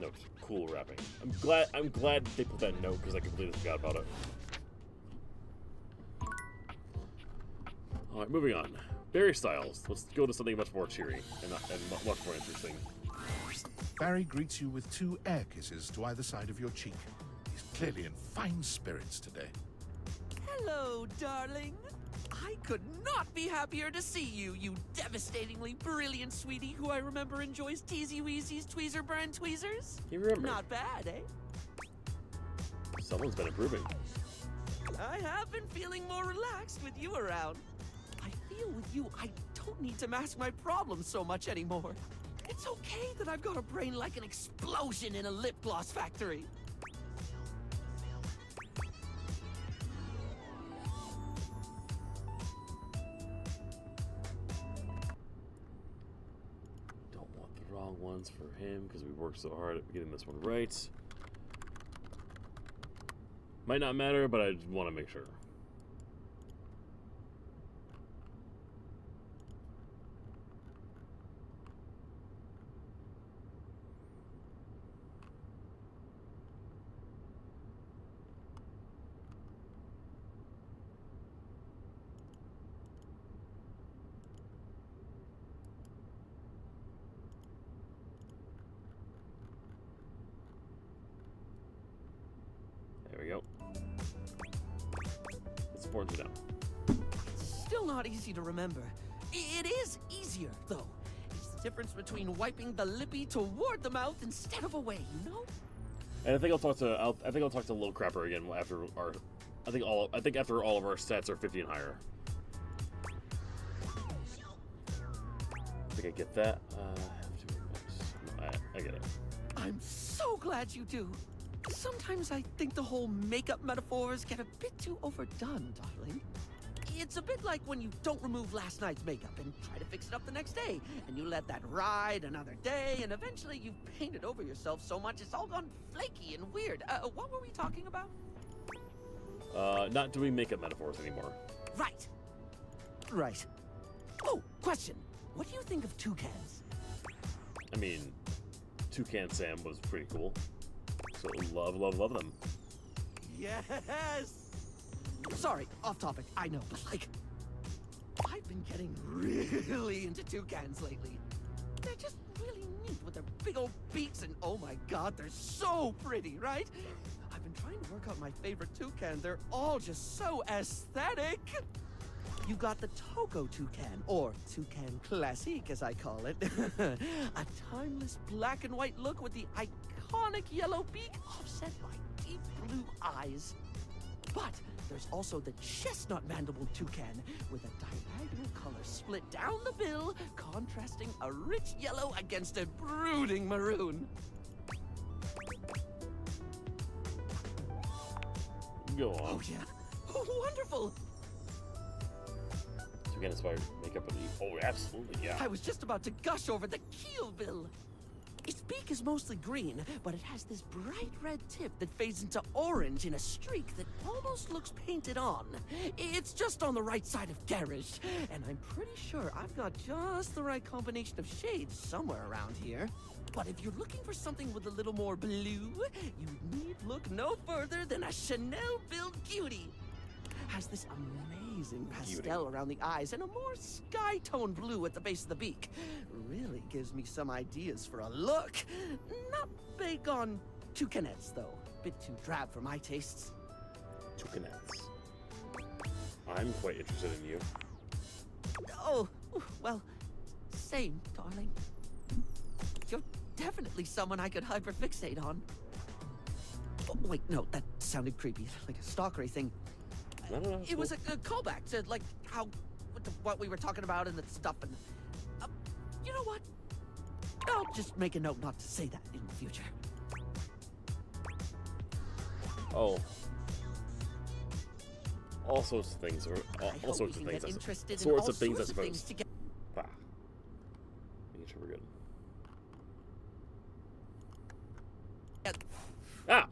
Note, cool rapping. I'm glad they put that note because I completely forgot about it. Alright, moving on. Barry Styles. Let's go to something much more cheery and much more interesting. Barry greets you with 2 air kisses to either side of your cheek. He's clearly in fine spirits today. Hello, darling. I could not be happier to see you, you devastatingly brilliant sweetie who I remember enjoys Teasy Weezy's Tweezer brand tweezers. You remember? Not bad, eh? Someone's been improving. I have been feeling more relaxed with you around. I feel with you, I don't need to mask my problems so much anymore. It's okay that I've got a brain like an explosion in a lip gloss factory. Don't want the wrong ones for him because we worked so hard at getting this one right. Might not matter, but I just want to make sure. There we go. Let's forge it down. Still not easy to remember. It is easier, though. It's the difference between wiping the lippy toward the mouth instead of away, you know? And I think I'll talk to Lil Crapper again after our. I think after all of our stats are 50 and higher. I think I get that. I get it. I'm so glad you do. Sometimes I think the whole makeup metaphors get a bit too overdone, darling. It's a bit like when you don't remove last night's makeup and try to fix it up the next day, and you let that ride another day, and eventually you've painted over yourself so much it's all gone flaky and weird. What were we talking about? Not doing makeup metaphors anymore. Right. Right. Oh, question. What do you think of toucans? I mean, Toucan Sam was pretty cool. So love them. Yes! Sorry, off topic, I know, but like, I've been getting really into toucans lately. They're just really neat with their big old beaks and oh my god, they're so pretty, right? I've been trying to work out my favorite toucan. They're all just so aesthetic. You've got the Toko toucan, or Toucan Classique as I call it. A timeless black and white look with the iconic yellow beak offset by deep blue eyes. But there's also the chestnut mandible toucan with a diagonal color split down the bill, contrasting a rich yellow against a brooding maroon. Go on. Oh yeah? Oh, wonderful! Toucan inspired makeup and oh, absolutely, yeah. I was just about to gush over the keel bill. Its beak is mostly green, but it has this bright red tip that fades into orange in a streak that almost looks painted on. It's just on the right side of garish, and I'm pretty sure I've got just the right combination of shades somewhere around here. But if you're looking for something with a little more blue, you need look no further than a Chanel-built cutie. Has this amazing pastel around the eyes and a more sky-tone blue at the base of the beak. Really gives me some ideas for a look. Not big on toucanettes, though. Bit too drab for my tastes. Toucanettes. I'm quite interested in you. Oh, well, same, darling. You're definitely someone I could hyperfixate on. Oh, wait, no, that sounded creepy, like a stalkery thing. No, it was a callback to, like, what we were talking about and the stuff, and... you know what? I'll just make a note not to say that in the future. Oh. All sorts of things, or all sorts of things. Sorts of things, I suppose. Ah. Making sure we're good. Ah!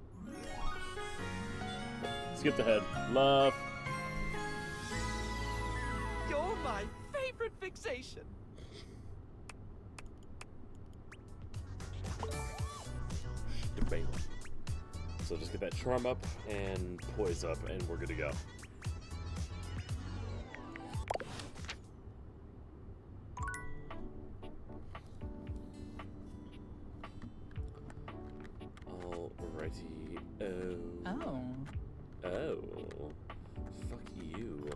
Skip ahead. Love. You're my favorite fixation. Bam. So just get that charm up and poise up, and we're good to go. Alrighty. Oh. Fuck you.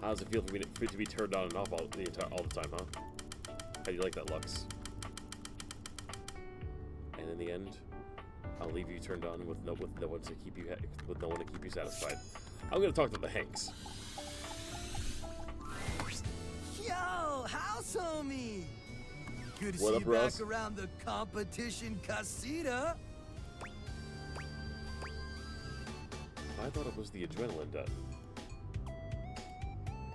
How does it feel for me to be turned on and off all the time, huh? How do you like that, Lux? And in the end, I'll leave you turned on with no one to keep you satisfied. I'm gonna talk to the Hanks. Yo, house homie. Good to What see up, you Russ? back around the competition casita. I thought it was the adrenaline den.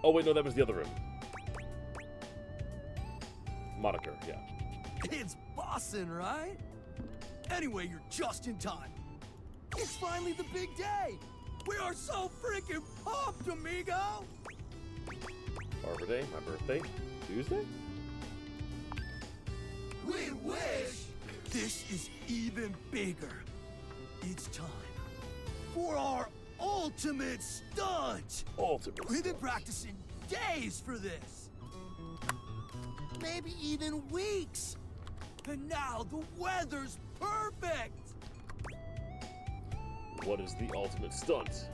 Oh wait, no, that was the other room. Moniker, yeah. It's bossin', right? Anyway, you're just in time. It's finally the big day. We are so freaking pumped, amigo. Arbor Day, my birthday, Tuesday? We wish. This is even bigger. It's time for our ultimate stunt. We've been practicing days for this. Maybe even weeks. And now the weather's perfect. What is the ultimate stunt?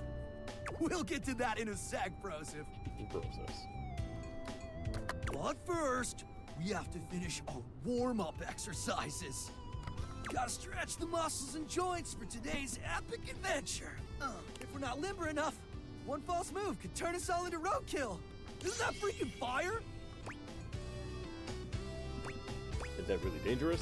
We'll get to that in a sec, Broseph. Process. But first, we have to finish our warm-up exercises. Gotta stretch the muscles and joints for today's epic adventure. If we're not limber enough, one false move could turn us all into roadkill. Isn't that freaking fire? Is that really dangerous?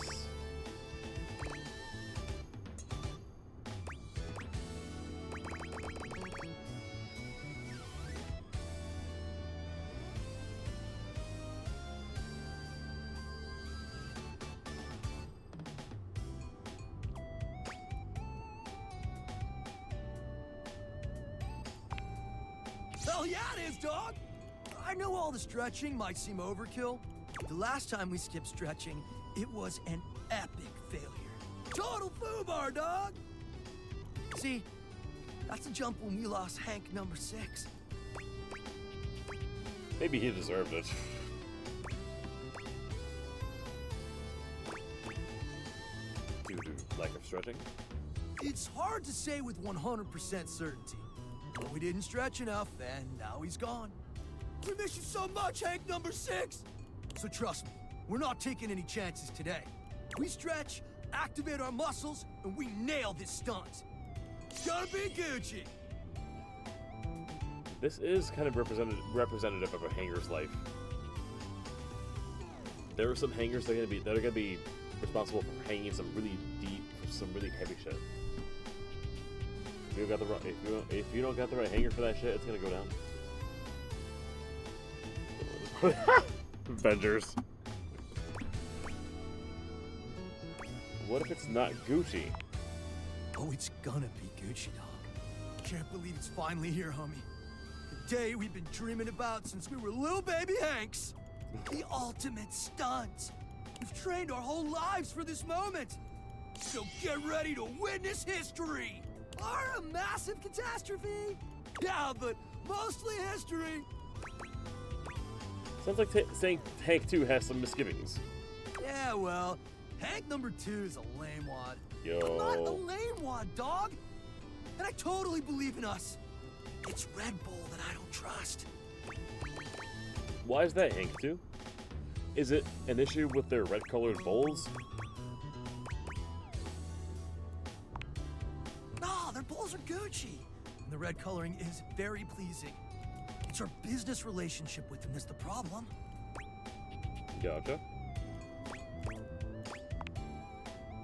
Hell yeah, it is, dog! I know all the stretching might seem overkill. The last time we skipped stretching, it was an epic failure. Total foobar, dog! See, that's a jump when we lost Hank number 6. Maybe he deserved it. Due to lack of stretching? It's hard to say with 100% certainty. But we didn't stretch enough, and now he's gone. We miss you so much, Hank number 6! So trust me, we're not taking any chances today. We stretch, activate our muscles, and we nail this stunt. It's gonna be Gucci! This is kind of representative of a hanger's life. There are some hangers that are gonna be responsible for hanging some really deep, some really heavy shit. If you don't got the right hanger for that shit, it's gonna go down. Avengers. What if it's not Gucci? Oh, it's gonna be Gucci, dog. Can't believe it's finally here, homie. The day we've been dreaming about since we were little baby Hanks. The ultimate stunt. We've trained our whole lives for this moment. So get ready to witness history. Or a massive catastrophe. Yeah, but mostly history. Sounds like saying Hank 2 has some misgivings. Yeah, well, Hank number 2 is a lame wad. Yo. I'm not a lame wad, dog. And I totally believe in us. It's Red Bull that I don't trust. Why is that, Hank 2? Is it an issue with their red-colored bowls? Nah, their bowls are Gucci. And the red coloring is very pleasing. It's our business relationship with them that's the problem. Gotcha.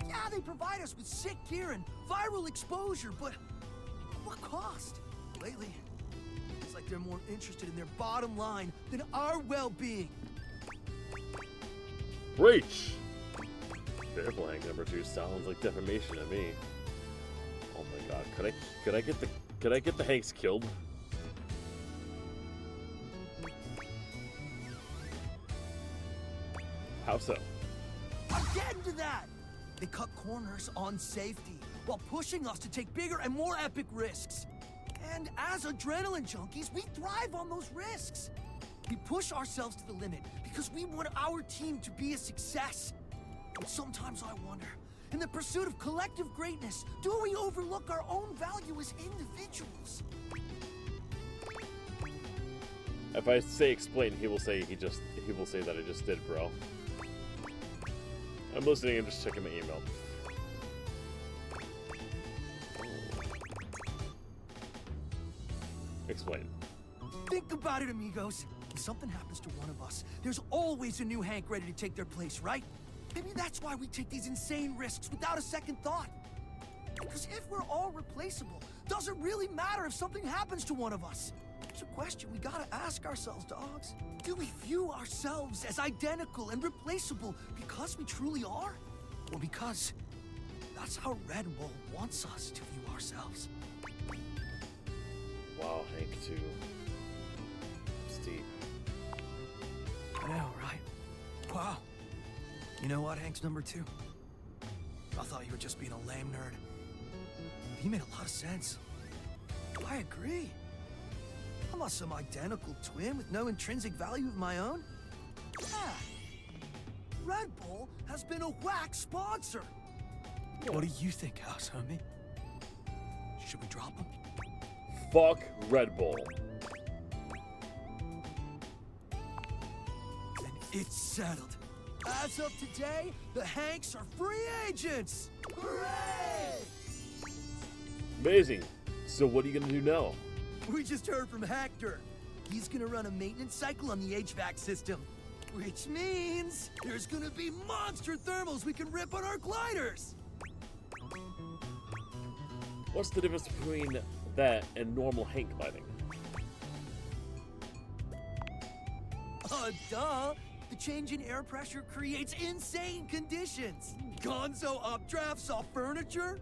Yeah, they provide us with sick gear and viral exposure, but at what cost? Lately, it's like they're more interested in their bottom line than our well-being. Breach! Careful, Hank number 2 sounds like defamation to me. Oh my god, could I get the Hanks killed? How so? I'm getting to that! They cut corners on safety while pushing us to take bigger and more epic risks. And as adrenaline junkies, we thrive on those risks. We push ourselves to the limit because we want our team to be a success. But sometimes I wonder, in the pursuit of collective greatness, do we overlook our own value as individuals? If I say explain, he will say that I just did, bro. I'm listening and just checking my email. Explain. Think about it, amigos. If something happens to one of us, there's always a new Hank ready to take their place, right? Maybe that's why we take these insane risks without a second thought. Because if we're all replaceable, does it really matter if something happens to one of us? It's a question we gotta ask ourselves, dogs. Do we view ourselves as identical and replaceable because we truly are? Or because that's how Red Bull wants us to view ourselves? Wow, Hank 2. Steep. I know, right? Wow. You know what, Hank's number 2? I thought you were just being a lame nerd. He made a lot of sense. I agree. I'm not some identical twin with no intrinsic value of my own. Yeah. Red Bull has been a whack sponsor. What do you think, House Homie? Should we drop him? Fuck Red Bull. Then it's settled. As of today, the Hanks are free agents! Hooray! Amazing. So what are you gonna do now? We just heard from Hector. He's gonna run a maintenance cycle on the HVAC system. Which means there's gonna be monster thermals we can rip on our gliders! What's the difference between that and normal Hank gliding? Duh! The change in air pressure creates insane conditions! Gonzo updrafts off furniture,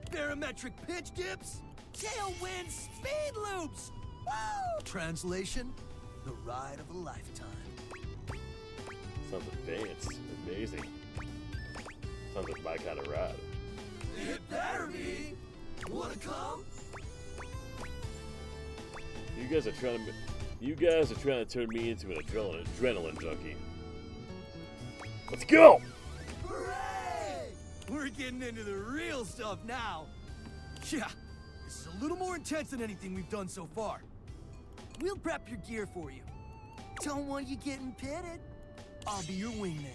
barometric pitch dips, tailwind speed loops! Woo! Translation, the ride of a lifetime. Sounds advanced. Amazing. Sounds like my kind of ride. It better be! Wanna come? You guys are trying to turn me into an adrenaline junkie. Let's go! Hooray! We're getting into the real stuff now. Yeah, this is a little more intense than anything we've done so far. We'll prep your gear for you. Don't want you getting pitted. I'll be your wingman.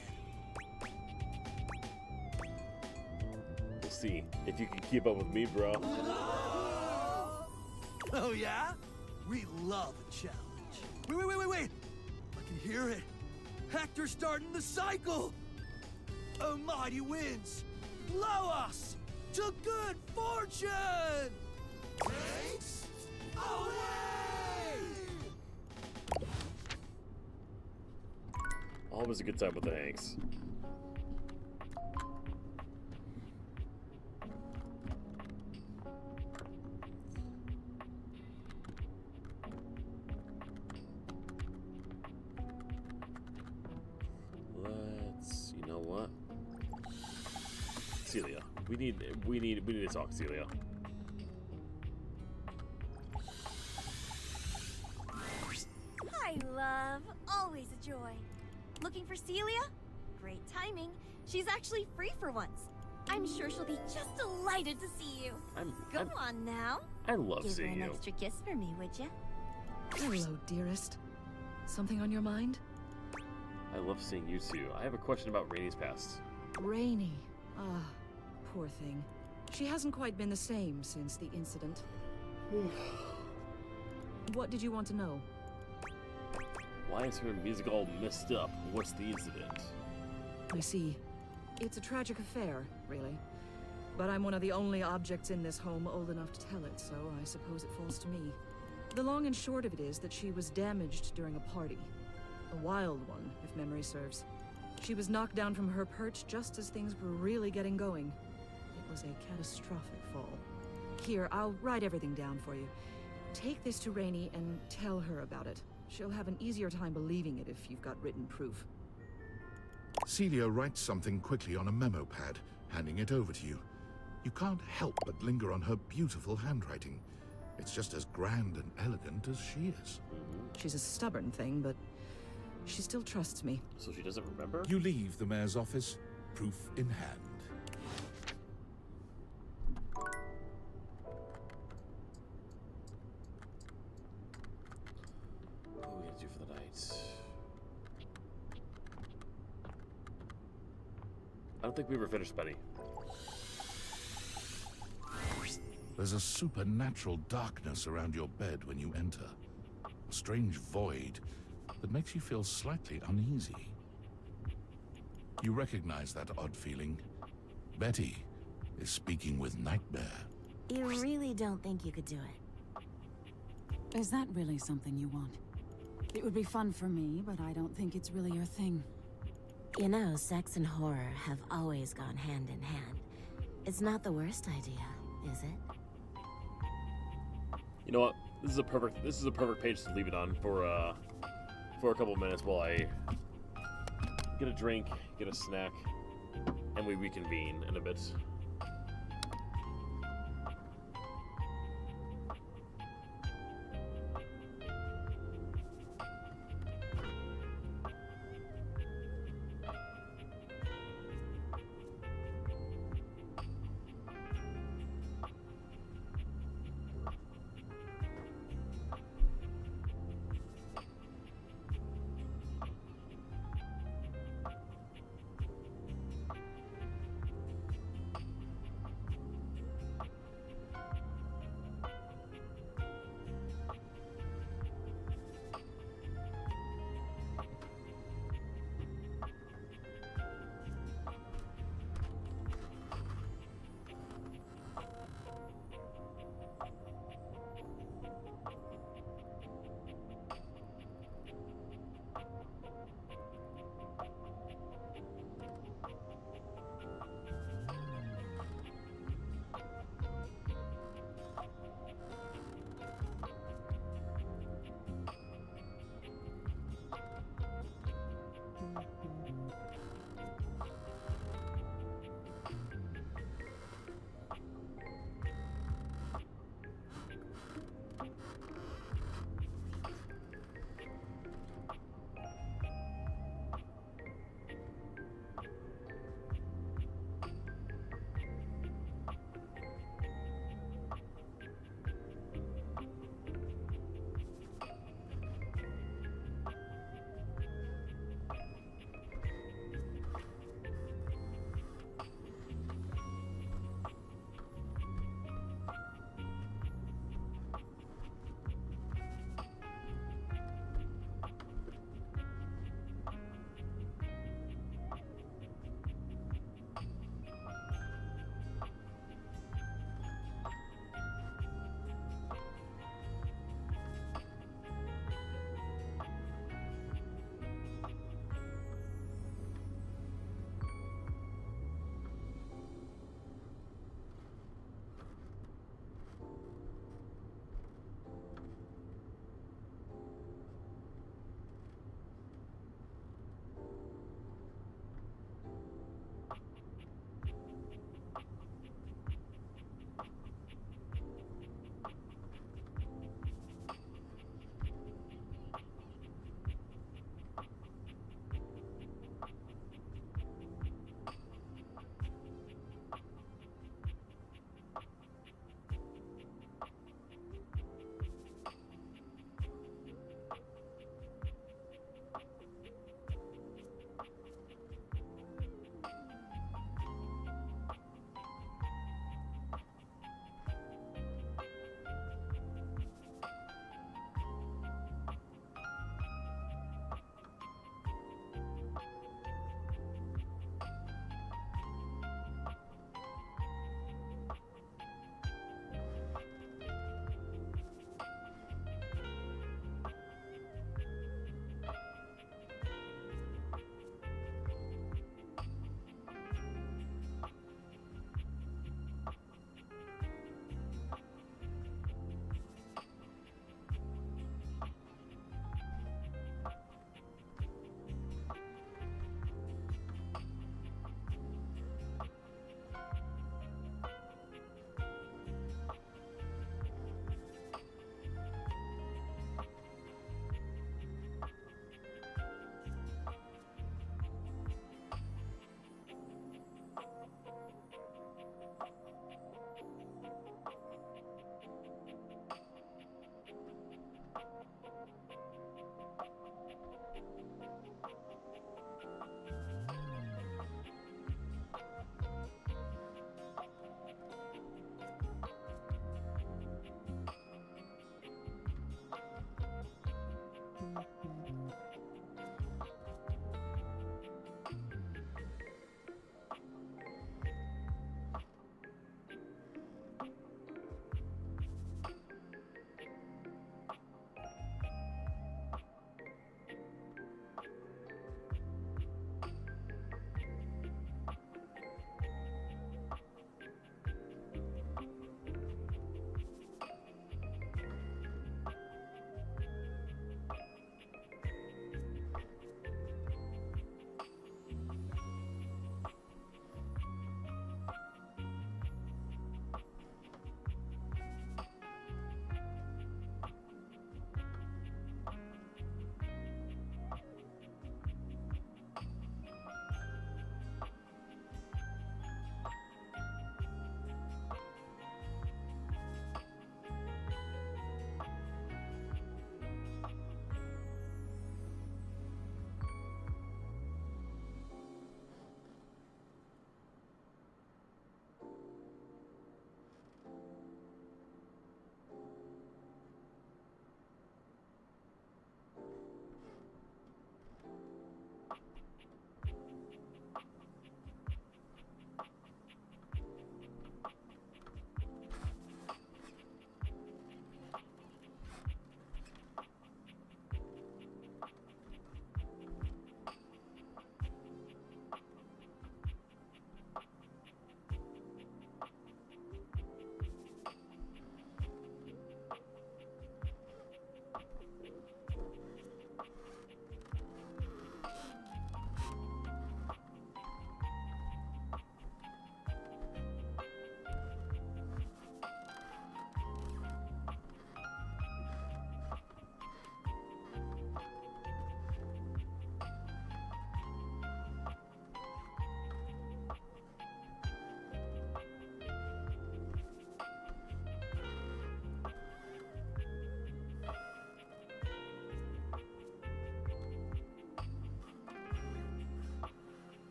We'll see if you can keep up with me, bro. Oh yeah? We love a challenge. Wait. I can hear it. Hector's starting the cycle. A mighty winds blow us to good fortune. Hanks away! Always a good time with the Hanks. You know what? Celia, we need to talk, Celia. Hi, love. Always a joy. Looking for Celia? Great timing. She's actually free for once. I'm sure she'll be just delighted to see you. Go on now. I love Give seeing her you. an extra kiss for me, would you? Hello, dearest. Something on your mind? I love seeing you too. I have a question about Rainey's past. Rainey. Ah, poor thing. She hasn't quite been the same since the incident. What did you want to know? Why is her music all messed up? What's the incident? I see. It's a tragic affair, really. But I'm one of the only objects in this home old enough to tell it, so I suppose it falls to me. The long and short of it is that she was damaged during a party. A wild one, if memory serves. She was knocked down from her perch just as things were really getting going. It was a catastrophic fall. Here, I'll write everything down for you. Take this to Rainey and tell her about it. She'll have an easier time believing it if you've got written proof. Celia writes something quickly on a memo pad, handing it over to you. You can't help but linger on her beautiful handwriting. It's just as grand and elegant as she is. She's a stubborn thing, but she still trusts me. So she doesn't remember? You leave the mayor's office, proof in hand. What are we gonna do for the night? I don't think we ever finished, Benny. There's a supernatural darkness around your bed when you enter. A strange void that makes you feel slightly uneasy. You recognize that odd feeling. Betty is speaking with Nightmare. You really don't think you could do it? Is that really something you want? It would be fun for me, but I don't think it's really your thing. You know, sex and horror have always gone hand in hand. It's not the worst idea, is it? You know what? This is a perfect page to leave it on for a couple of minutes while I get a drink, get a snack, and we reconvene in a bit.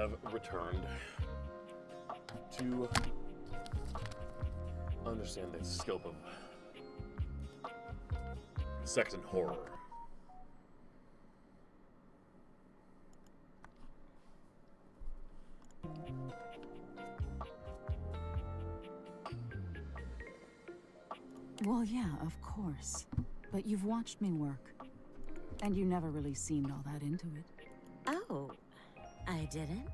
have returned to understand the scope of sex and horror. Well, yeah, of course. But you've watched me work. And you never really seemed all that into it. Oh, I didn't?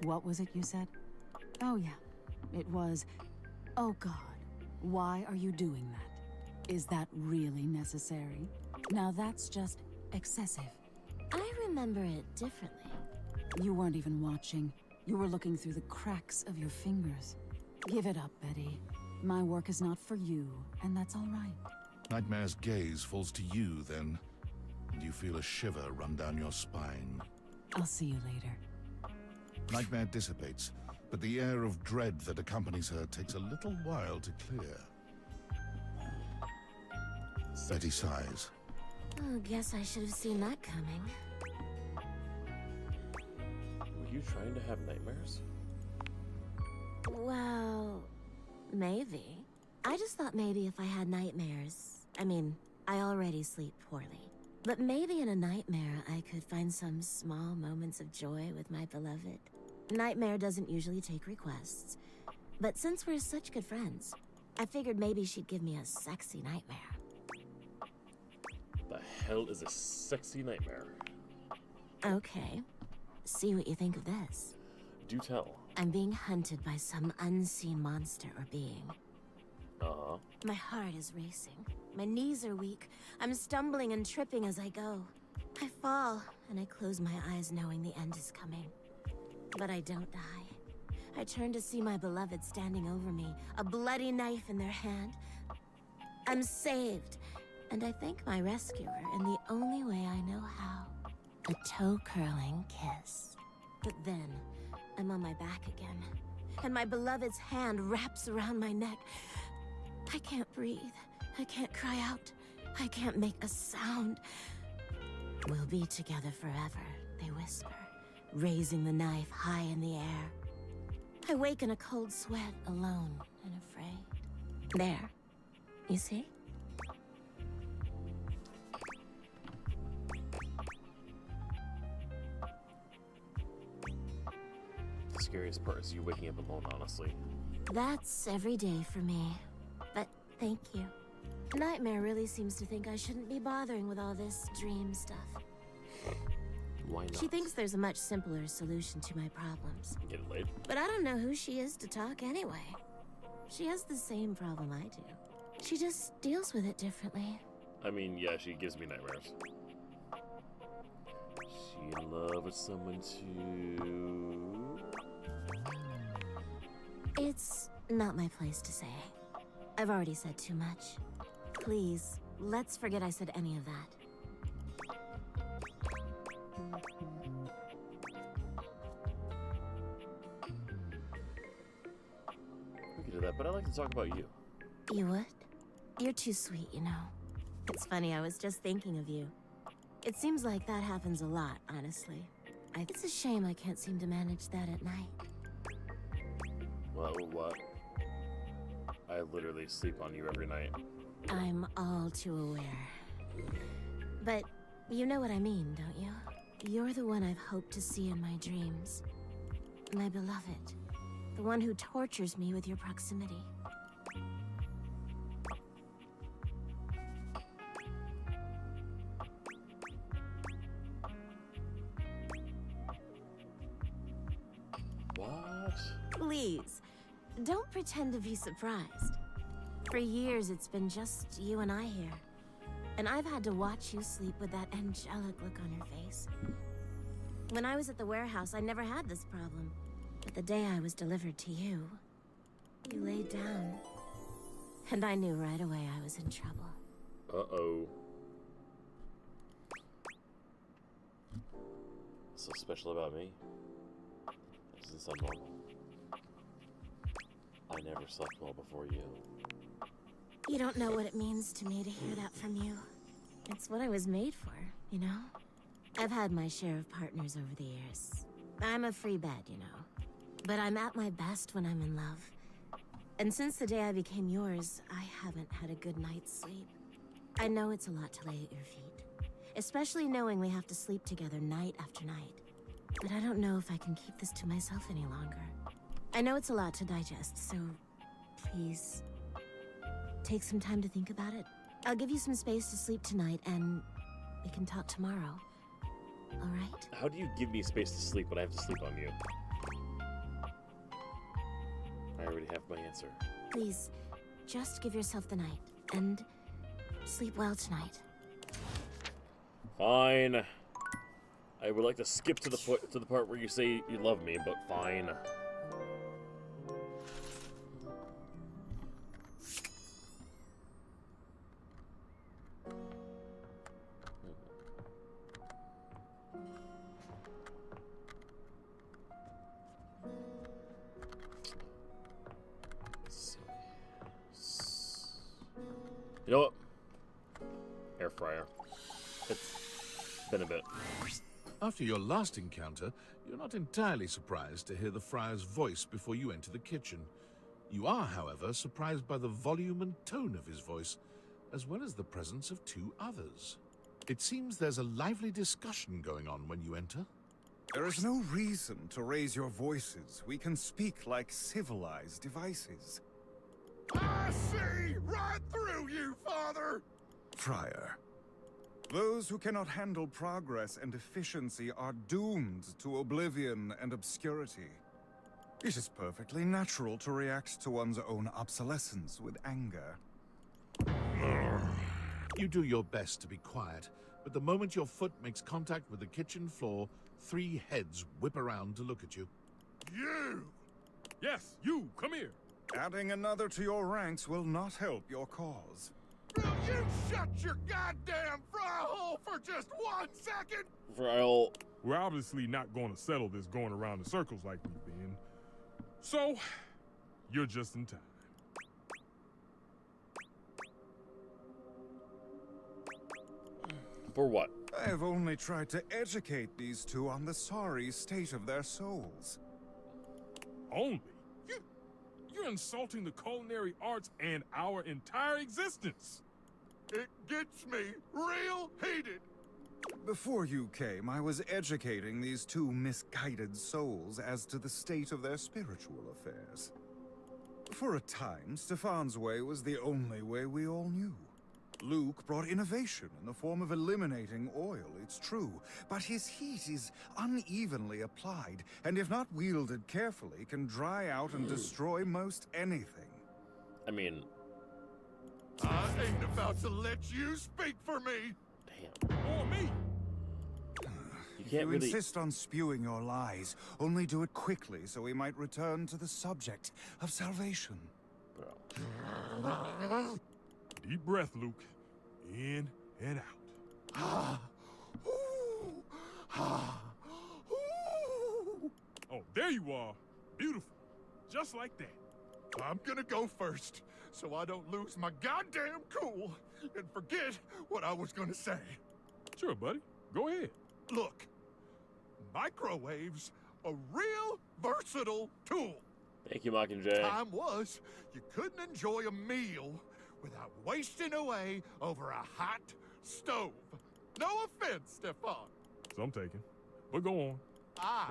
What was it you said? Oh, yeah. It was, oh God, why are you doing that? Is that really necessary? Now that's just excessive. I remember it differently. You weren't even watching. You were looking through the cracks of your fingers. Give it up, Betty. My work is not for you, and that's all right. Nightmare's gaze falls to you then, and you feel a shiver run down your spine. I'll see you later. Nightmare dissipates, but the air of dread that accompanies her takes a little while to clear. Betty sighs. Oh, guess I should have seen that coming. Were you trying to have nightmares? Well, maybe. I just thought maybe if I had nightmares... I mean, I already sleep poorly. But maybe in a nightmare I could find some small moments of joy with my beloved. Nightmare doesn't usually take requests. But since we're such good friends, I figured maybe she'd give me a sexy nightmare. The hell is a sexy nightmare? Okay. See what you think of this. Do tell. I'm being hunted by some unseen monster or being. Uh-huh. My heart is racing. My knees are weak. I'm stumbling and tripping as I go. I fall, and I close my eyes knowing the end is coming. But I don't die. I turn to see my beloved standing over me, a bloody knife in their hand. I'm saved, and I thank my rescuer in the only way I know how. A toe-curling kiss. But then, I'm on my back again, and my beloved's hand wraps around my neck. I can't breathe. I can't cry out. I can't make a sound. We'll be together forever, they whisper, raising the knife high in the air. I wake in a cold sweat, alone and afraid. There. You see? The scariest part is you waking up alone, honestly. That's every day for me. But thank you. Nightmare really seems to think I shouldn't be bothering with all this dream stuff. Why not? She thinks there's a much simpler solution to my problems. Get it laid? But I don't know who she is to talk anyway. She has the same problem I do. She just deals with it differently. I mean, yeah, she gives me nightmares. She in love with someone too. It's not my place to say. I've already said too much. Please, let's forget I said any of that. We could do that, but I'd like to talk about you. You would? You're too sweet, you know. It's funny, I was just thinking of you. It seems like that happens a lot, honestly. It's a shame I can't seem to manage that at night. Well, what? I literally sleep on you every night. I'm all too aware. But you know what I mean, don't you? You're the one I've hoped to see in my dreams. My beloved. The one who tortures me with your proximity. What? Please, don't pretend to be surprised. For years, it's been just you and I here. And I've had to watch you sleep with that angelic look on your face. When I was at the warehouse, I never had this problem. But the day I was delivered to you, you laid down. And I knew right away I was in trouble. Uh-oh. What's so special about me? That doesn't sound normal. I never slept well before you. You don't know what it means to me to hear that from you. It's what I was made for, you know? I've had my share of partners over the years. I'm a free bed, you know. But I'm at my best when I'm in love. And since the day I became yours, I haven't had a good night's sleep. I know it's a lot to lay at your feet, especially knowing we have to sleep together night after night. But I don't know if I can keep this to myself any longer. I know it's a lot to digest, so please take some time to think about it. I'll give you some space to sleep tonight, and we can talk tomorrow. All right? How do you give me space to sleep when I have to sleep on you? I already have my answer. Please, just give yourself the night, and sleep well tonight. Fine. I would like to skip to the part where you say you love me, but fine. You know what? Air fryer. It's been a bit. After your last encounter, you're not entirely surprised to hear the friar's voice before you enter the kitchen. You are, however, surprised by the volume and tone of his voice, as well as the presence of two others. It seems there's a lively discussion going on when you enter. There is no reason to raise your voices. We can speak like civilized devices. I see right through you, Father! Friar. Those who cannot handle progress and efficiency are doomed to oblivion and obscurity. It is perfectly natural to react to one's own obsolescence with anger. You do your best to be quiet, but the moment your foot makes contact with the kitchen floor, 3 heads whip around to look at you. You! Yes, you! Come here! Adding another to your ranks will not help your cause. Will you shut your goddamn fry hole for just 1 second? Fryle. We're obviously not going to settle this going around in circles like we've been. So, you're just in time. For what? I have only tried to educate these two on the sorry state of their souls. Only? You're insulting the culinary arts and our entire existence. It gets me real heated. Before you came, I was educating these two misguided souls as to the state of their spiritual affairs. For a time, Stefan's way was the only way we all knew. Luke brought innovation in the form of eliminating oil, it's true, but his heat is unevenly applied, and if not wielded carefully, can dry out and destroy most anything. I mean... I ain't about to let you speak for me! Damn. Or me! If you insist on spewing your lies, only do it quickly so we might return to the subject of salvation. Deep breath, Luke. In and out. Oh, there you are. Beautiful. Just like that. I'm gonna go first, so I don't lose my goddamn cool and forget what I was gonna say. Sure, buddy. Go ahead. Look, microwaves, a real versatile tool. Thank you, Mockingjay. Time was, you couldn't enjoy a meal without wasting away over a hot stove. No offense, Stefan. Some taken. But go on. I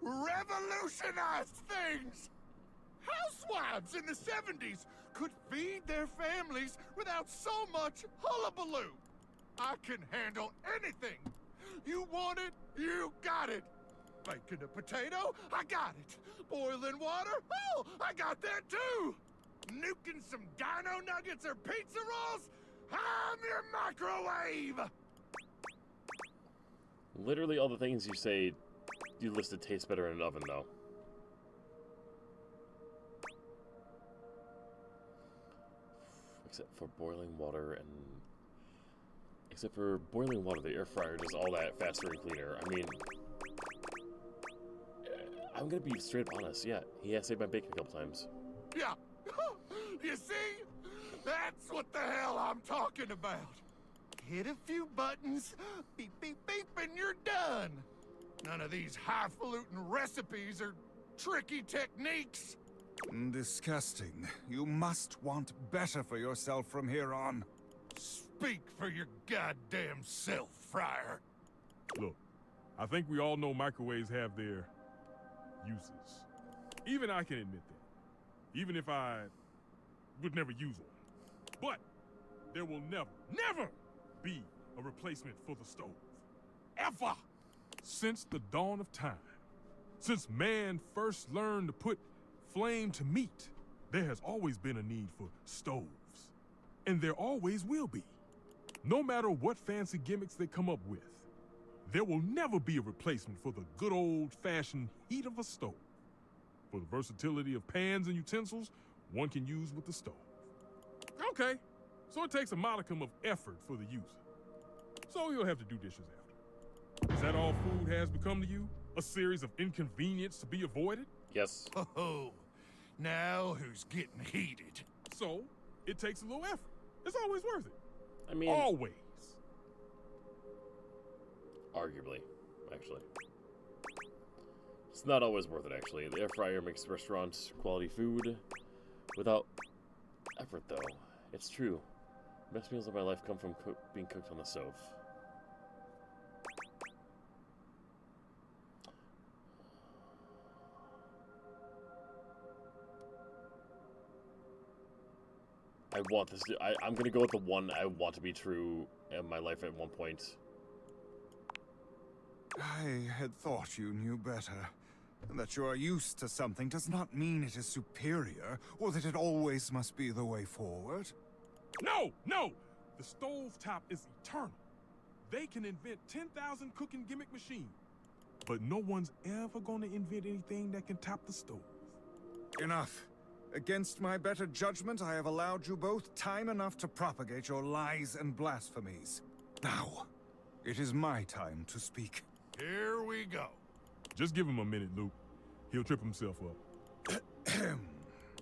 revolutionized things. Housewives in the 70s could feed their families without so much hullabaloo. I can handle anything. You want it, you got it. Baking a potato, I got it. Boiling water, oh, I got that too. Nuking some dino nuggets or pizza rolls, I'm your microwave. Literally all the things you say you listed taste better in an oven, though. Except for boiling water, the air fryer does all that faster and cleaner. I mean, I'm gonna be straight up honest. Yeah, he has saved my bacon a couple times. Yeah, you see? That's what the hell I'm talking about. Hit a few buttons, beep, beep, beep, and you're done. None of these highfalutin recipes or tricky techniques. Disgusting. You must want better for yourself from here on. Speak for your goddamn self, Friar. Look, I think we all know microwaves have their uses. Even I can admit that. Even if I would never use one. But there will never be a replacement for the stove. Ever! Since the dawn of time, since man first learned to put flame to meat, there has always been a need for stoves. And there always will be. No matter what fancy gimmicks they come up with, there will never be a replacement for the good old-fashioned heat of a stove. For the versatility of pans and utensils one can use with the stove. Okay, so it takes a modicum of effort for the user. So you'll have to do dishes after. Is that all food has become to you? A series of inconvenience to be avoided? Yes. Oh, now who's getting heated? So, it takes a little effort. It's always worth it. I mean... Always. Arguably, actually. It's not always worth it, actually. The air fryer makes restaurant quality food without effort, though. It's true. The best meals of my life come from being cooked on the stove. I want this to... I'm gonna go with the one I want to be true in my life at one point. I had thought you knew better. That you are used to something does not mean it is superior, or that it always must be the way forward. No! No! The stovetop is eternal. They can invent 10,000 cooking gimmick machines. But no one's ever gonna invent anything that can top the stove. Enough. Against my better judgment, I have allowed you both time enough to propagate your lies and blasphemies. Now, it is my time to speak. Here we go. Just give him a minute, Luke. He'll trip himself up.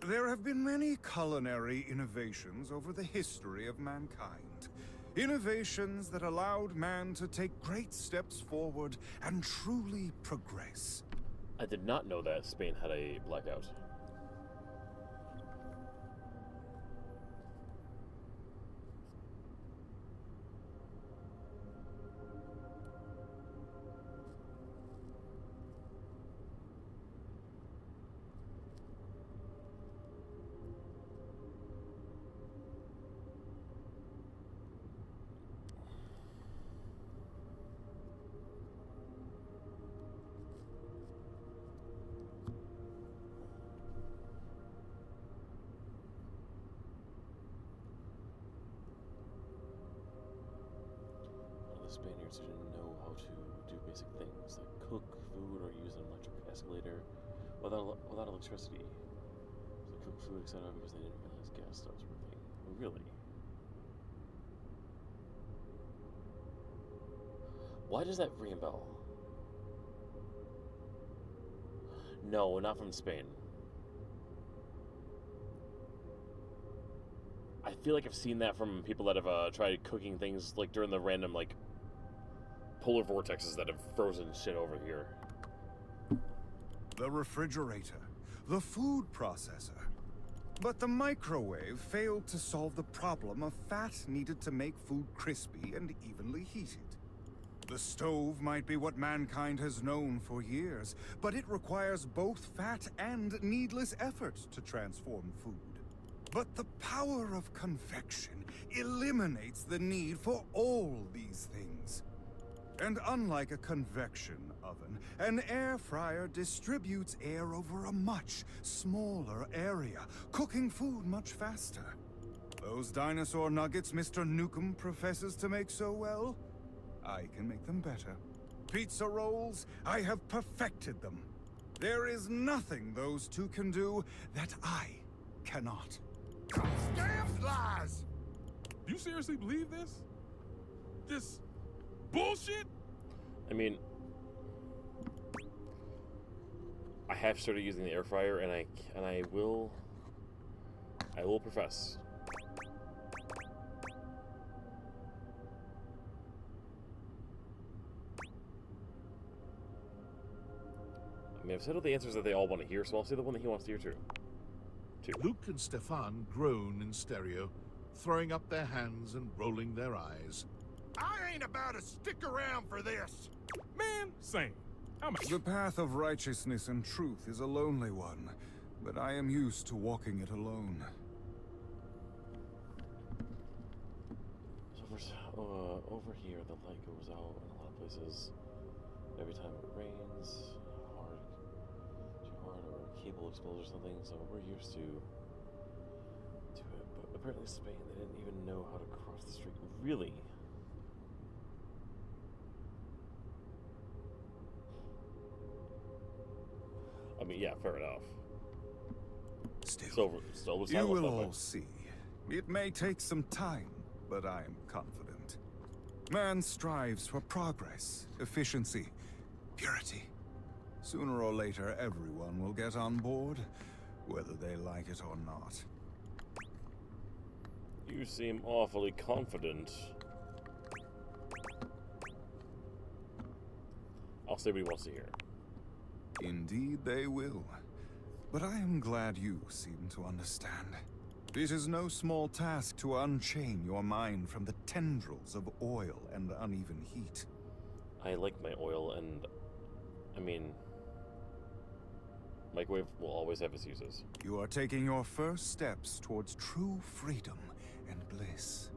There have been many culinary innovations over the history of mankind. Innovations that allowed man to take great steps forward and truly progress. I did not know that Spain had a blackout. Spaniards didn't know how to do basic things like cook food or use an electric escalator without electricity. So they cooked food, etc., because they didn't realize gas stoves were a thing. Really? Why does that ring a bell? No, not from Spain. I feel like I've seen that from people that have tried cooking things like during the random like polar vortexes that have frozen shit over here. The refrigerator, the food processor. But the microwave failed to solve the problem of fat needed to make food crispy and evenly heated. The stove might be what mankind has known for years, but it requires both fat and needless effort to transform food. But the power of convection eliminates the need for all these things. And unlike a convection oven, an air fryer distributes air over a much smaller area, cooking food much faster. Those dinosaur nuggets Mr. Nukem professes to make so well, I can make them better. Pizza rolls, I have perfected them. There is nothing those two can do that I cannot. Damn lies! Do you seriously believe this? This bullshit? I mean, I have started using the air fryer, and I will profess. mean, I've said all the answers that they all want to hear, so I'll say the one that he wants to hear too. Luke and Stefan groan in stereo, throwing up their hands and rolling their eyes. I ain't about to stick around for this. Man, same. The path of righteousness and truth is a lonely one, but I am used to walking it alone. So over here, the light goes out in a lot of places. Every time it rains, too hard, or a cable explodes or something. So we're used to it. But apparently, Spain, they didn't even know how to cross the street. Really? I mean, yeah, fair enough. Still, you will all see. It may take some time, but I am confident. Man strives for progress, efficiency, purity. Sooner or later, everyone will get on board, whether they like it or not. You seem awfully confident. I'll say what he wants to hear. Indeed they will. But I am glad you seem to understand. It is no small task to unchain your mind from the tendrils of oil and uneven heat. I like my oil, and I mean, microwave will always have its uses. You are taking your first steps towards true freedom and bliss.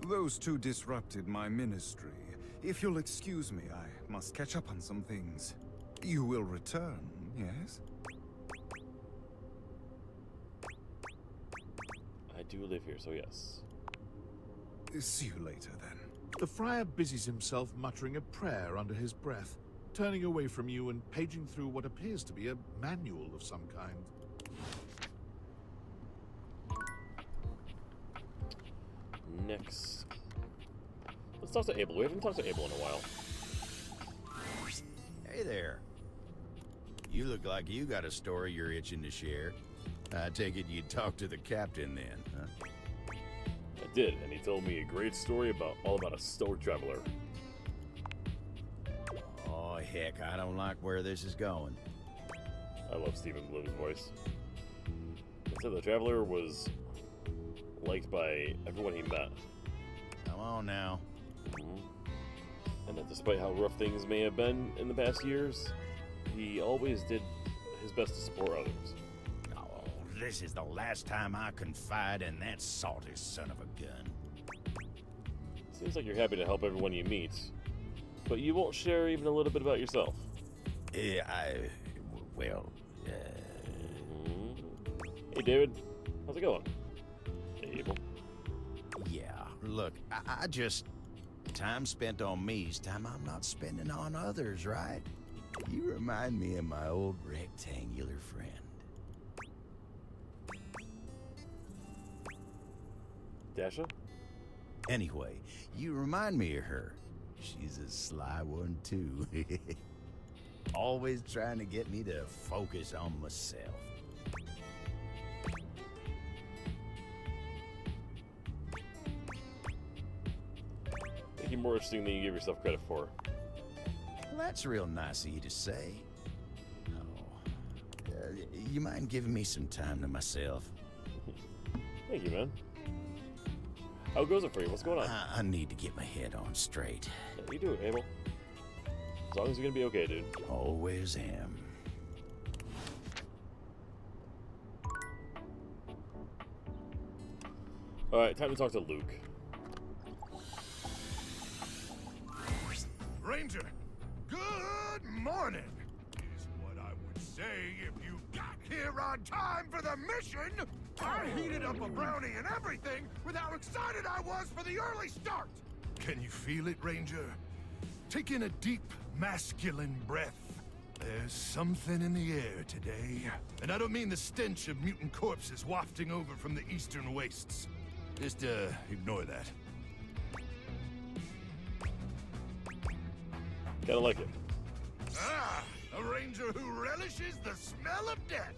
Those two disrupted my ministry. If you'll excuse me, I must catch up on some things. You will return, yes? I do live here, so yes. See you later, then. The friar busies himself muttering a prayer under his breath, turning away from you and paging through what appears to be a manual of some kind. Next. Let's talk to Abel. We haven't talked to Abel in a while. Hey there. You look like you got a story you're itching to share. I take it you'd talk to the captain then, huh? I did, and he told me a great story all about a sword traveler. Oh, heck, I don't like where this is going. I love Stephen Bloom's voice. He said the traveler was liked by everyone he met. Come on now. And that despite how rough things may have been in the past years, he always did his best to support others. Oh, this is the last time I confide in that salty son of a gun. Seems like you're happy to help everyone you meet, but you won't share even a little bit about yourself. Hey, David. How's it going? Hey, Abel. Yeah, look, I just... Time spent on me is time I'm not spending on others, right? You remind me of my old rectangular friend. Dasha? Anyway, you remind me of her. She's a sly one, too. Always trying to get me to focus on myself. Make you more interesting than you give yourself credit for. Well, that's real nice of you to say. Oh, you mind giving me some time to myself? Thank you, man. How goes it for you? What's going on? I need to get my head on straight. Yeah, you do it, Abel. As long as you're gonna be okay, dude. Always am. Alright, time to talk to Luke. Ranger, good morning, is what I would say if you got here on time for the mission. I heated up a brownie and everything with how excited I was for the early start. Can you feel it, Ranger? Take in a deep, masculine breath. There's something in the air today. And I don't mean the stench of mutant corpses wafting over from the eastern wastes. Just, ignore that. Kinda like it. Ah, a ranger who relishes the smell of death.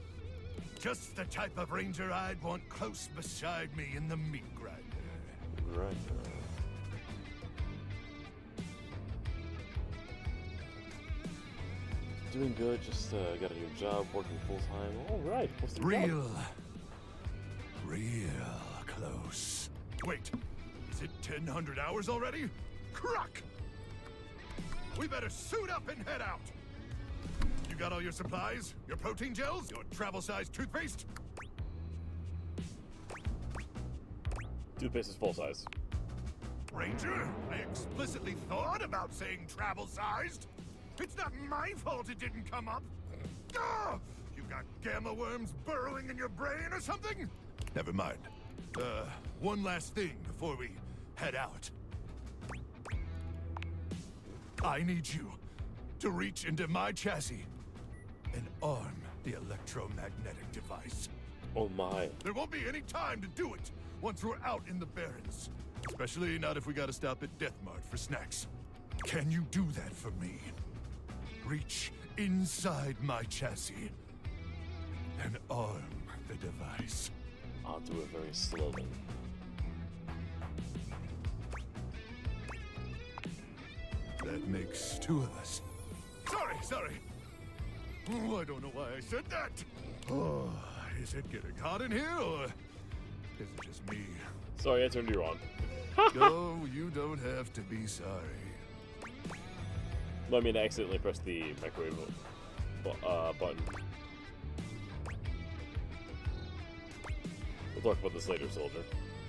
Just the type of ranger I'd want close beside me in the meat grinder. Right. Doing good, just got a new job, working full-time. Alright, what's the Real close. Wait, is it 1,000 hours already? Cruck! We better suit up and head out. You got all your supplies? Your protein gels? Your travel-sized toothpaste? Toothpaste is full-size. Ranger, I explicitly thought about saying travel-sized. It's not my fault it didn't come up. You got gamma worms burrowing in your brain or something? Never mind. One last thing before we head out. I need you to reach into my chassis and arm the electromagnetic device. Oh my. There won't be any time to do it once we're out in the Barrens. Especially not if we gotta stop at Death Mart for snacks. Can you do that for me? Reach inside my chassis and arm the device. I'll do it very slowly. That makes two of us. Sorry. Oh, I don't know why I said that. Oh, is it getting hot in here, or is it just me? Sorry, I turned you on. No, you don't have to be sorry. Let me accidentally press the microwave button. We'll talk about this later, soldier.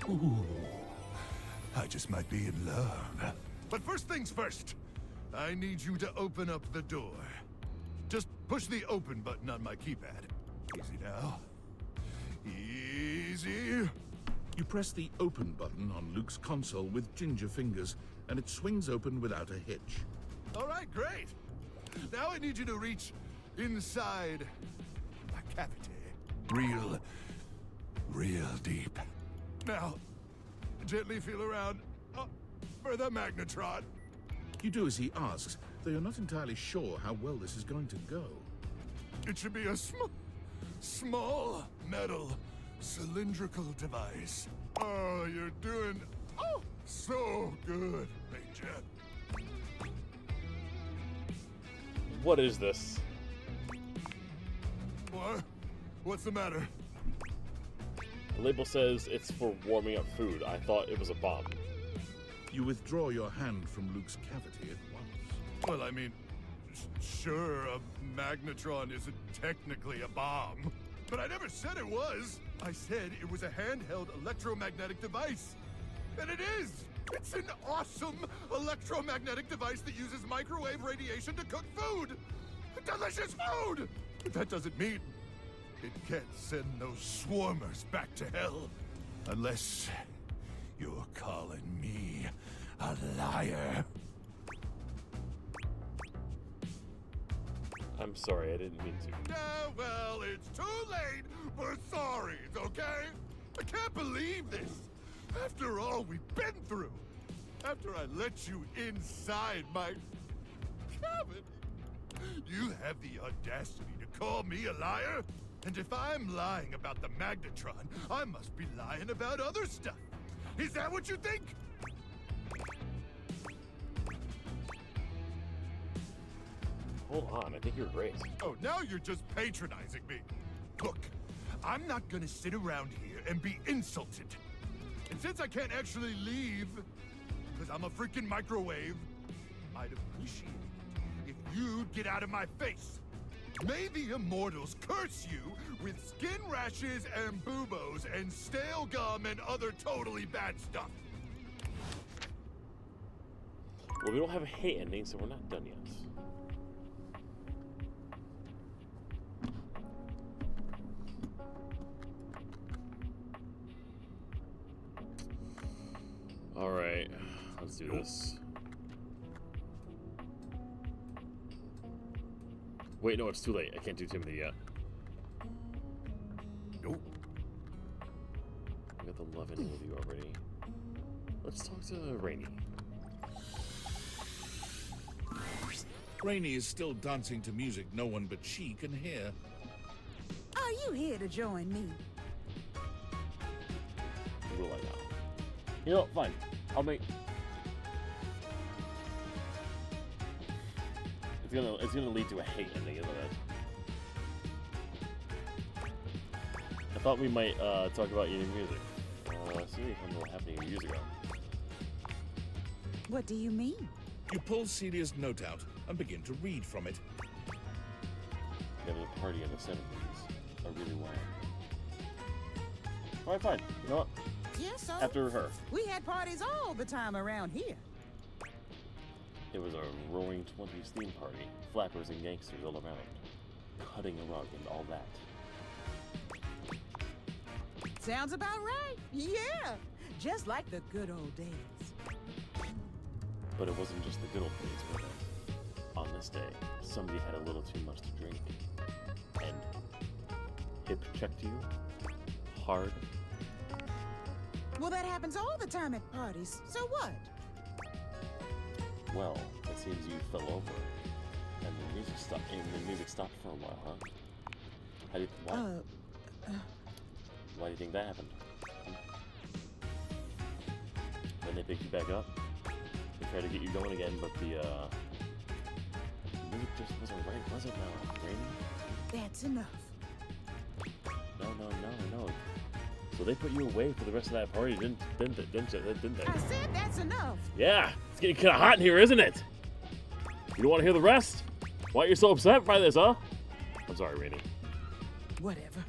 Ooh, I just might be in love. But first things first, I need you to open up the door. Just push the open button on my keypad. Easy now. Easy. You press the open button on Luke's console with ginger fingers, and it swings open without a hitch. All right, great. Now I need you to reach inside my cavity. Real deep. Now, gently feel around for the magnetron. You do as he asks, though you're not entirely sure how well this is going to go. It should be a small metal cylindrical device. Oh, you're doing so good, Ranger. What is this? What? What's the matter? The label says it's for warming up food. I thought it was a bomb. You withdraw your hand from Luke's cavity at once. Well, I mean, sure, a magnetron isn't technically a bomb. But I never said it was. I said it was a handheld electromagnetic device. And it is! It's an awesome electromagnetic device that uses microwave radiation to cook food! Delicious food! But that doesn't mean it can't send those swarmers back to hell. Unless you're calling me a liar. I'm sorry, I didn't mean to. Yeah, well, it's too late for sorries, okay? I can't believe this. After all we've been through. After I let you inside my cabin. You have the audacity to call me a liar? And if I'm lying about the magnetron, I must be lying about other stuff. Is that what you think? Hold on, I think you're great. Oh, now you're just patronizing me. Look, I'm not gonna sit around here and be insulted. And since I can't actually leave, because I'm a freaking microwave, I'd appreciate it if you'd get out of my face. May the immortals curse you with skin rashes and buboes and stale gum and other totally bad stuff. Well, we don't have a hate ending, so we're not done yet. Alright, let's do this. Wait, no, it's too late. I can't do Timothy yet. Nope. I got the love ending with you already. Let's talk to Rainy. Rainy is still dancing to music no one but she can hear. Are you here to join me? Will I now? You know, fine. I'll make... It's gonna lead to a hate ending, isn't it? I thought we might talk about your new music. See what happened years ago. What do you mean? You pull Celia's note out and begin to read from it. There was a party in the 70s. I really wanted. Alright, fine. You know what? Yes, so After her. we had parties all the time around here. It was a roaring 20s theme party. Flappers and gangsters all around. Cutting a rug and all that. Sounds about right. Yeah, just like the good old days. But it wasn't just the good old days, was it? On this day, somebody had a little too much to drink. And hip checked you hard. Well, that happens all the time at parties. So what? Well, it seems you fell over, and the music stopped. And the music stopped for a while, huh? How do you, why do you think that happened? Then they picked you back up. They tried to get you going again, but the music just wasn't right, was it now, Rainy? That's enough. No. So they put you away for the rest of that party, didn't they? I said that's enough. Yeah, it's getting kind of hot in here, isn't it? You don't want to hear the rest? Why are you so upset by this, huh? I'm sorry, Rainy. Whatever.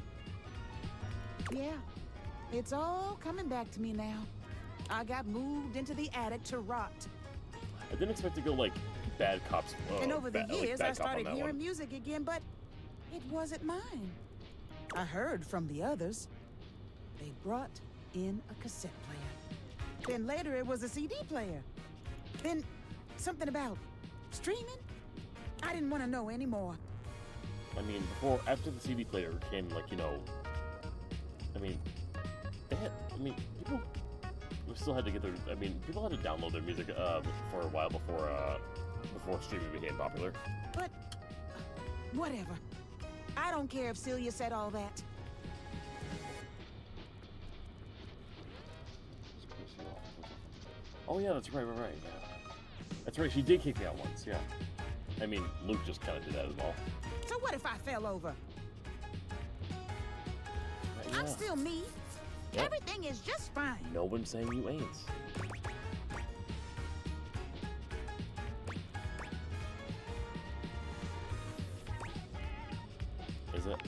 Yeah, it's all coming back to me now. I got moved into the attic to rot. I didn't expect to go like bad cops. And over the years, I bad cop on started that hearing one. music again, but it wasn't mine. I heard from the others. They brought in a cassette player. Then later it was a CD player. Then something about streaming? I didn't want to know anymore. I mean, after the CD player came, like, you know, people still had to get their, people had to download their music for a while before streaming became popular. But whatever. I don't care if Celia said all that. Oh yeah, that's right. Yeah. That's right, she did kick me out once, yeah. I mean, Luke just kind of did that as well. So what if I fell over? Yeah. I'm still me. Yeah. Everything is just fine. No one's saying you ain't. Is it?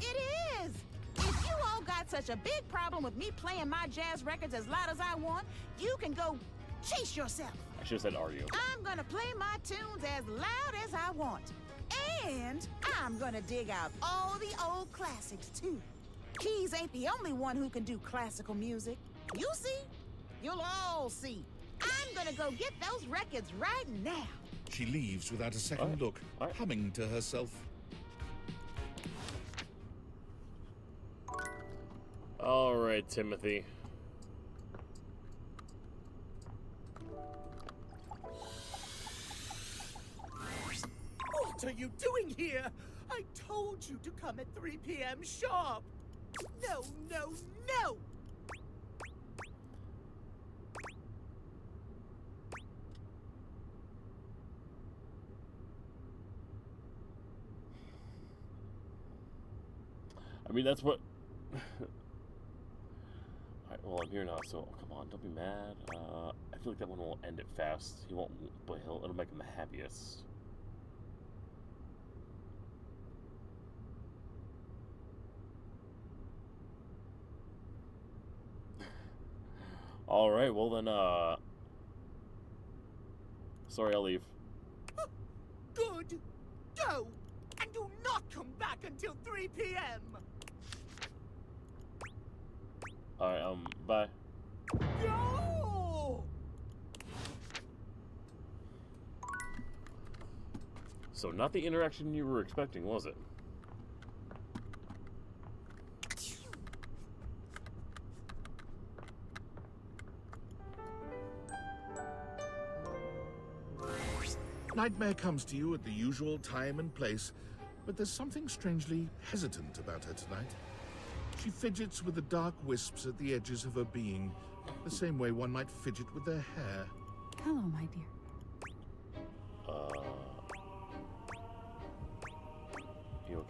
It is! If you all got such a big problem with me playing my jazz records as loud as I want, you can go chase yourself. I should have said, are you? I'm gonna play my tunes as loud as I want. And I'm gonna dig out all the old classics, too. Keys ain't the only one who can do classical music. You see? You'll all see. I'm gonna go get those records right now. She leaves without a second look, humming to herself. All right, Timothy. What are you doing here? I told you to come at 3 p.m. sharp. No. I mean, that's what... Alright, well, I'm here now, so come on, don't be mad. I feel like that one will end it fast. He won't, but it'll make him the happiest. Alright, well then, sorry, I'll leave. Good. Go. And do not come back until 3 p.m. Alright, bye. Go! So not the interaction you were expecting, was it? Nightmare comes to you at the usual time and place, but there's something strangely hesitant about her tonight. She fidgets with the dark wisps at the edges of her being, the same way one might fidget with their hair. Hello, my dear.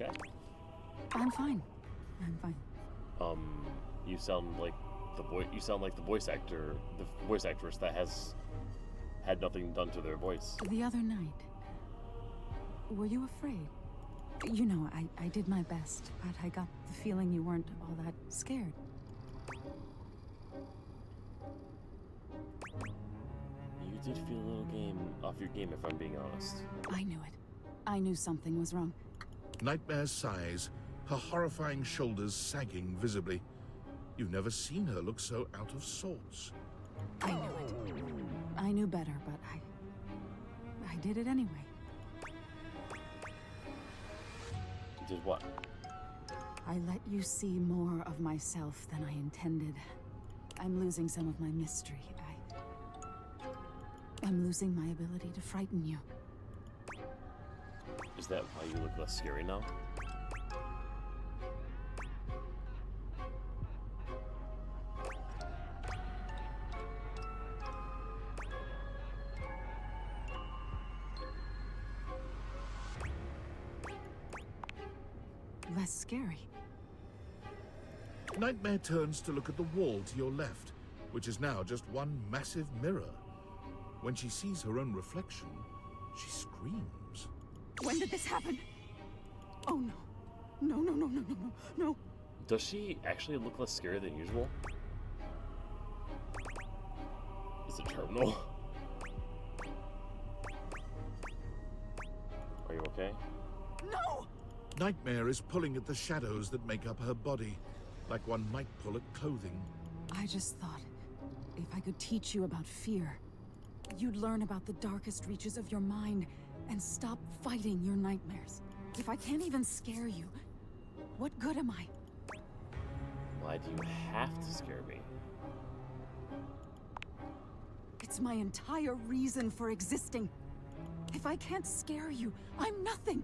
okay? I'm fine. I'm fine. You sound like the voice actor, the voice actress that has had nothing done to their voice. The other night, were you afraid? You know, I did my best, but I got the feeling you weren't all that scared. You did feel a little off your game, if I'm being honest. I knew it. I knew something was wrong. Nightmare sighs, her horrifying shoulders sagging visibly. You've never seen her look so out of sorts. I knew it. I knew better, but I did it anyway. You did what? I let you see more of myself than I intended. I'm losing some of my mystery. I'm losing my ability to frighten you. Is that why you look less scary now? Less scary. Nightmare turns to look at the wall to your left, which is now just one massive mirror. When she sees her own reflection, she screams. When did this happen? Oh no. No, no, no, no, no, no, no. Does she actually look less scary than usual? Is it terminal? Are you okay? No! Nightmare is pulling at the shadows that make up her body, like one might pull at clothing. I just thought, if I could teach you about fear, you'd learn about the darkest reaches of your mind and stop fighting your nightmares. If I can't even scare you, what good am I? Why do you have to scare me? It's my entire reason for existing. If I can't scare you, I'm nothing.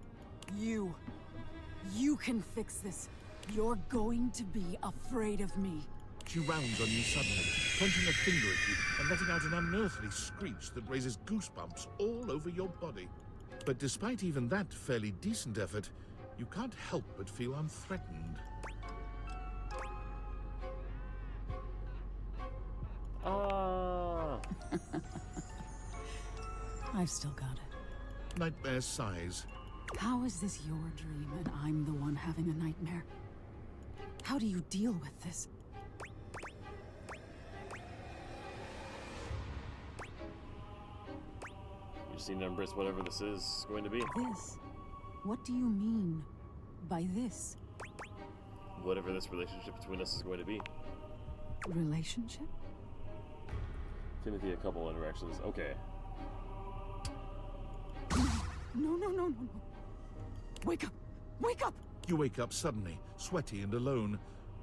You can fix this. You're going to be afraid of me. She rounds on you suddenly, pointing a finger at you and letting out an unearthly screech that raises goosebumps all over your body. But despite even that fairly decent effort, you can't help but feel unthreatened. I've still got it. Nightmare sighs. How is this your dream and I'm the one having a nightmare? How do you deal with this? You just need to embrace whatever this is going to be. This? What do you mean by this? Whatever this relationship between us is going to be. Relationship? Timothy, a couple interactions. Okay. No, no, no, no, no. Wake up! Wake up! You wake up suddenly, sweaty and alone.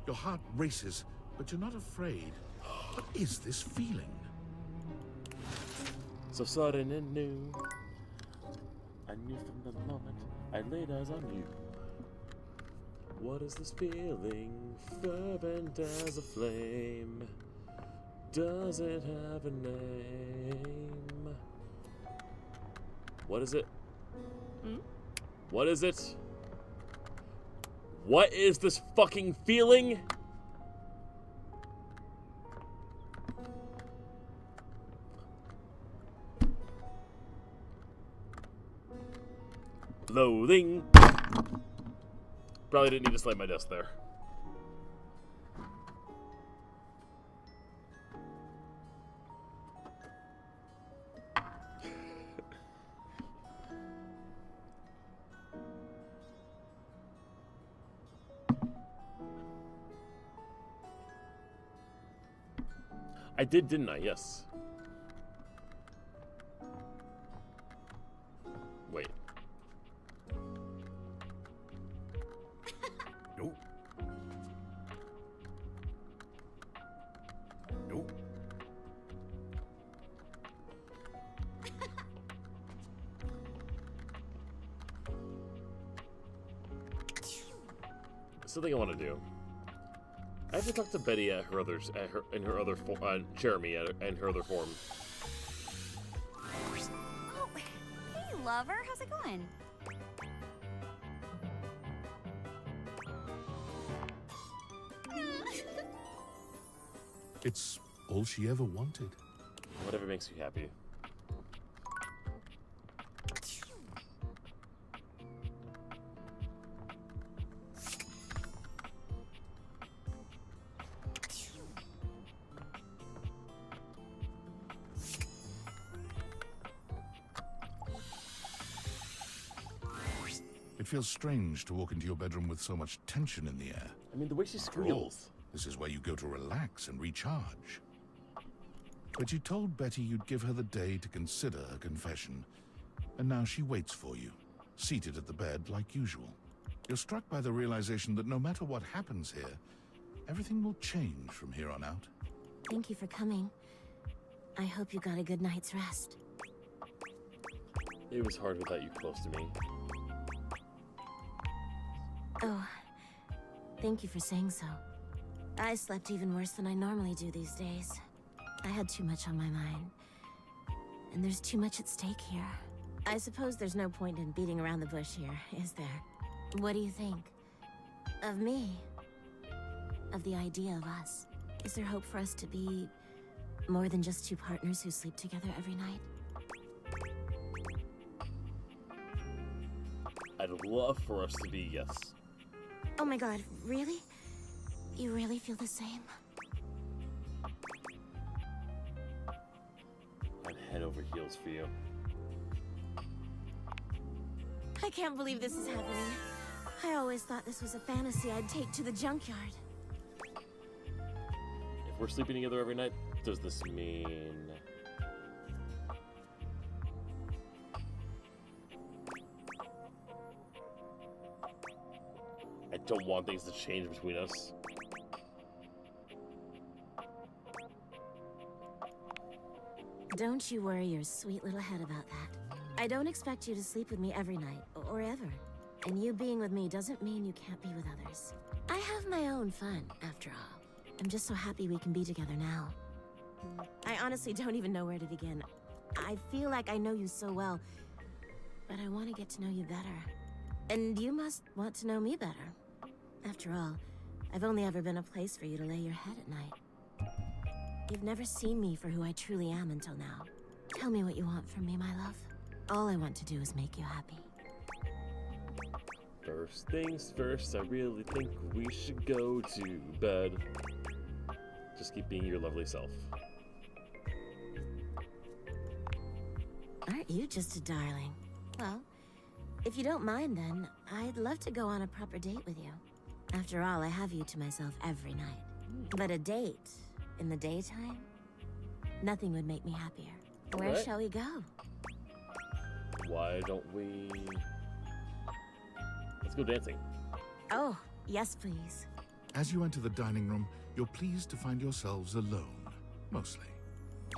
Your heart races, but you're not afraid. What is this feeling? So sudden and new. I knew from the moment I laid eyes on you. What is this feeling? Fervent as a flame. Does it have a name? What is it? What is it? What is this fucking feeling? Loathing. Probably didn't need to slide my desk there. I did, didn't I? Yes. Wait. Nope. Nope. Something I want to do. I have to talk to Betty in her other Jeremy in her other form. Oh, hey, lover, how's it going? It's all she ever wanted. Whatever makes you happy. It feels strange to walk into your bedroom with so much tension in the air. I mean, the way she After all, squeals. this is where you go to relax and recharge. But you told Betty you'd give her the day to consider her confession, and now she waits for you, seated at the bed like usual. You're struck by the realization that no matter what happens here, everything will change from here on out. Thank you for coming. I hope you got a good night's rest. It was hard without you close to me. Oh, thank you for saying so. I slept even worse than I normally do these days. I had too much on my mind. And there's too much at stake here. I suppose there's no point in beating around the bush here, is there? What do you think? Of me? Of the idea of us? Is there hope for us to be more than just two partners who sleep together every night? I'd love for us to be yes. Oh my god, really? You really feel the same? I'd head over heels for you. I can't believe this is happening. I always thought this was a fantasy I'd take to the junkyard. If we're sleeping together every night, does this mean... I don't want things to change between us. Don't you worry your sweet little head about that. I don't expect you to sleep with me every night, or ever. And you being with me doesn't mean you can't be with others. I have my own fun, after all. I'm just so happy we can be together now. I honestly don't even know where to begin. I feel like I know you so well, but I want to get to know you better. And you must want to know me better. After all, I've only ever been a place for you to lay your head at night. You've never seen me for who I truly am until now. Tell me what you want from me, my love. All I want to do is make you happy. First things first, I really think we should go to bed. Just keep being your lovely self. Aren't you just a darling? Well, if you don't mind then, I'd love to go on a proper date with you. After all, I have you to myself every night. But a date in the daytime? Nothing would make me happier. Where What? shall we go? Why don't we... Let's go dancing. Oh, yes please. As you enter the dining room, you're pleased to find yourselves alone, mostly.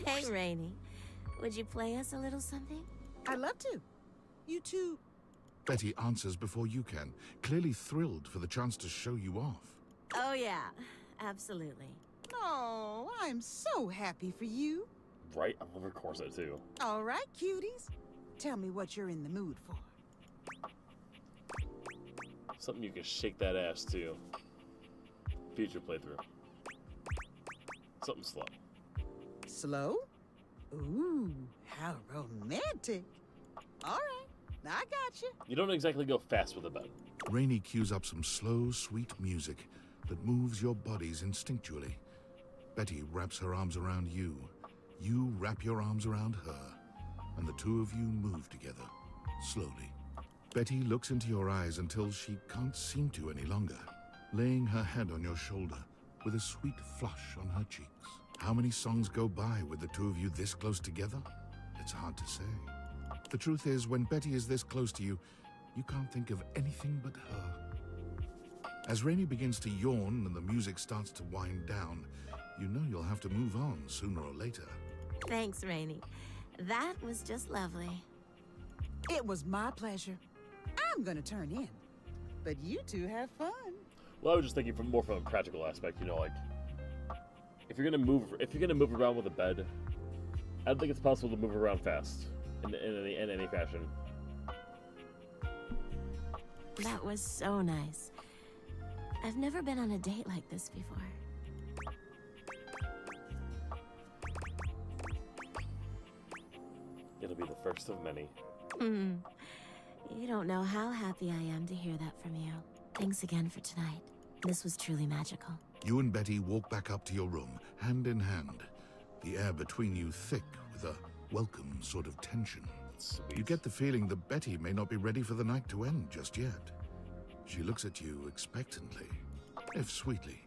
Hey, Rainy. Would you play us a little something? I'd love to. You two... Betty answers before you can, clearly thrilled for the chance to show you off. Oh yeah, absolutely. Oh, I'm so happy for you. Right? I love her corset too. All right, cuties. Tell me what you're in the mood for. Something you can shake that ass to. Future playthrough. Something slow. Slow? Ooh, how romantic. All right, I got you. You don't exactly go fast with a bed. Rainy cues up some slow, sweet music that moves your bodies instinctually. Betty wraps her arms around you. You wrap your arms around her, and the two of you move together, slowly. Betty looks into your eyes until she can't seem to any longer, laying her head on your shoulder with a sweet flush on her cheeks. How many songs go by with the two of you this close together? It's hard to say. The truth is, when Betty is this close to you, you can't think of anything but her. As Rainy begins to yawn and the music starts to wind down, you know you'll have to move on sooner or later. Thanks, Rainy. That was just lovely. It was my pleasure. I'm gonna turn in. But you two have fun. Well, I was just thinking more from a practical aspect, you know, like if you're gonna move around with a bed, I don't think it's possible to move around fast in any fashion. That was so nice. I've never been on a date like this before. gonna be the first of many. You don't know how happy I am to hear that from you. Thanks again for tonight. This was truly magical. You and Betty walk back up to your room, hand in hand, the air between you thick with a welcome sort of tension. Sweet. You get the feeling that Betty may not be ready for the night to end just yet. She looks at you expectantly, if sweetly.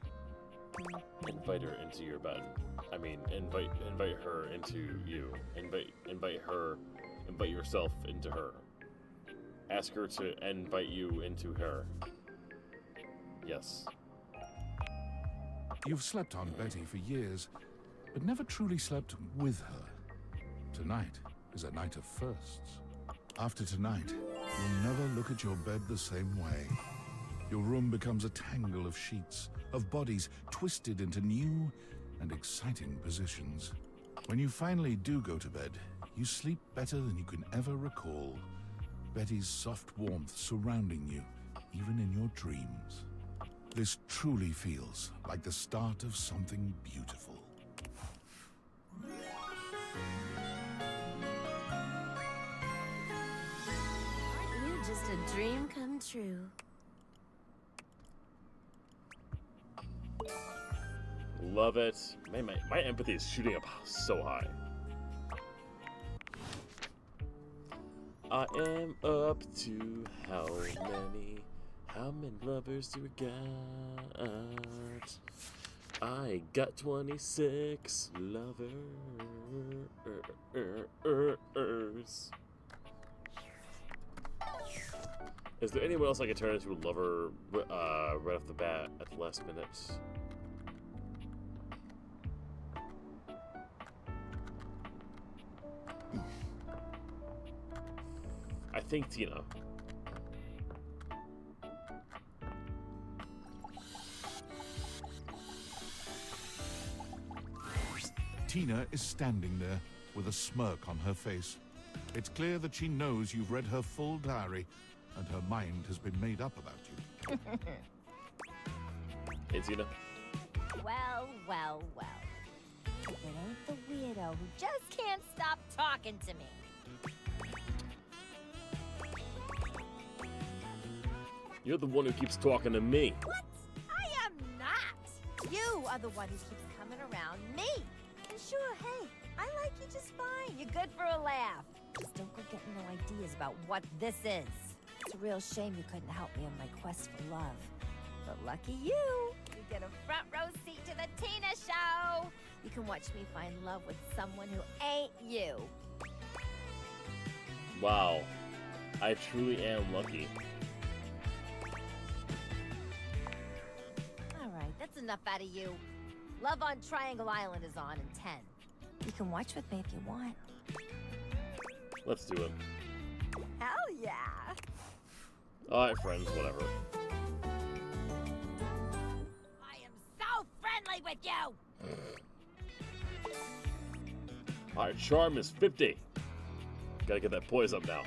Invite her into your bed. I mean, invite her into you. Invite yourself into her. Ask her to invite you into her. Yes. You've slept on Betty for years, but never truly slept with her. Tonight is a night of firsts. After tonight, you'll never look at your bed the same way. Your room becomes a tangle of sheets, of bodies twisted into new and exciting positions. When you finally do go to bed, you sleep better than you can ever recall. Betty's soft warmth surrounding you, even in your dreams. This truly feels like the start of something beautiful. Aren't you just a dream come true? Love it. Man, my empathy is shooting up so high. I am up to how many lovers do we got? I got 26 lovers. Is there anyone else I can turn into a lover right off the bat at the last minute? I think Tina. Tina is standing there with a smirk on her face. It's clear that she knows you've read her full diary and her mind has been made up about you. Hey, Tina. Well, well, well. It ain't the weirdo who just can't stop talking to me. You're the one who keeps talking to me. What? I am not. You are the one who keeps coming around me. And sure, hey, I like you just fine. You're good for a laugh. Just don't go getting no ideas about what this is. It's a real shame you couldn't help me on my quest for love. But lucky you, you get a front row seat to the Tina show. You can watch me find love with someone who ain't you. Wow. I truly am lucky. That's enough out of you. Love on Triangle Island is on in 10. You can watch with me if you want. Let's do it. Hell yeah! Alright, friends, whatever. I am so friendly with you! Alright, charm is 50. Gotta get that poise up now.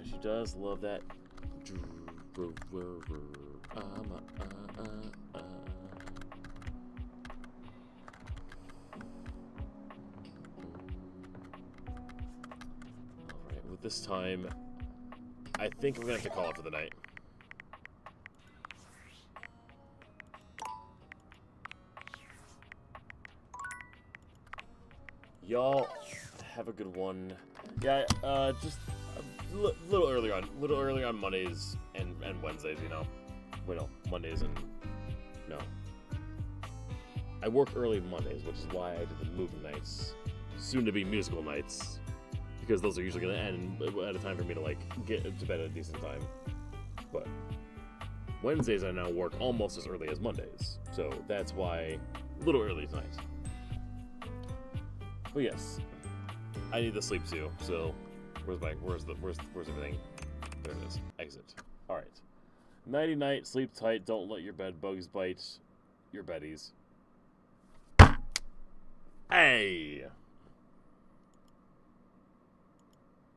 She does love that. Alright, with this time, I think we're gonna have to call it for the night. Y'all have a good one. Yeah, just a little early on Mondays and Wednesdays, you know. Wait, no, Mondays and no. I work early Mondays, which is why I did the movie nights, soon to be musical nights, because those are usually gonna end at a time for me to like get to bed at a decent time. But Wednesdays I now work almost as early as Mondays, so that's why a little early tonight. But yes, I need to sleep too. So where's everything? There it is. Exit. All right. Nighty night. Sleep tight. Don't let your bed bugs bite your beddies. Hey.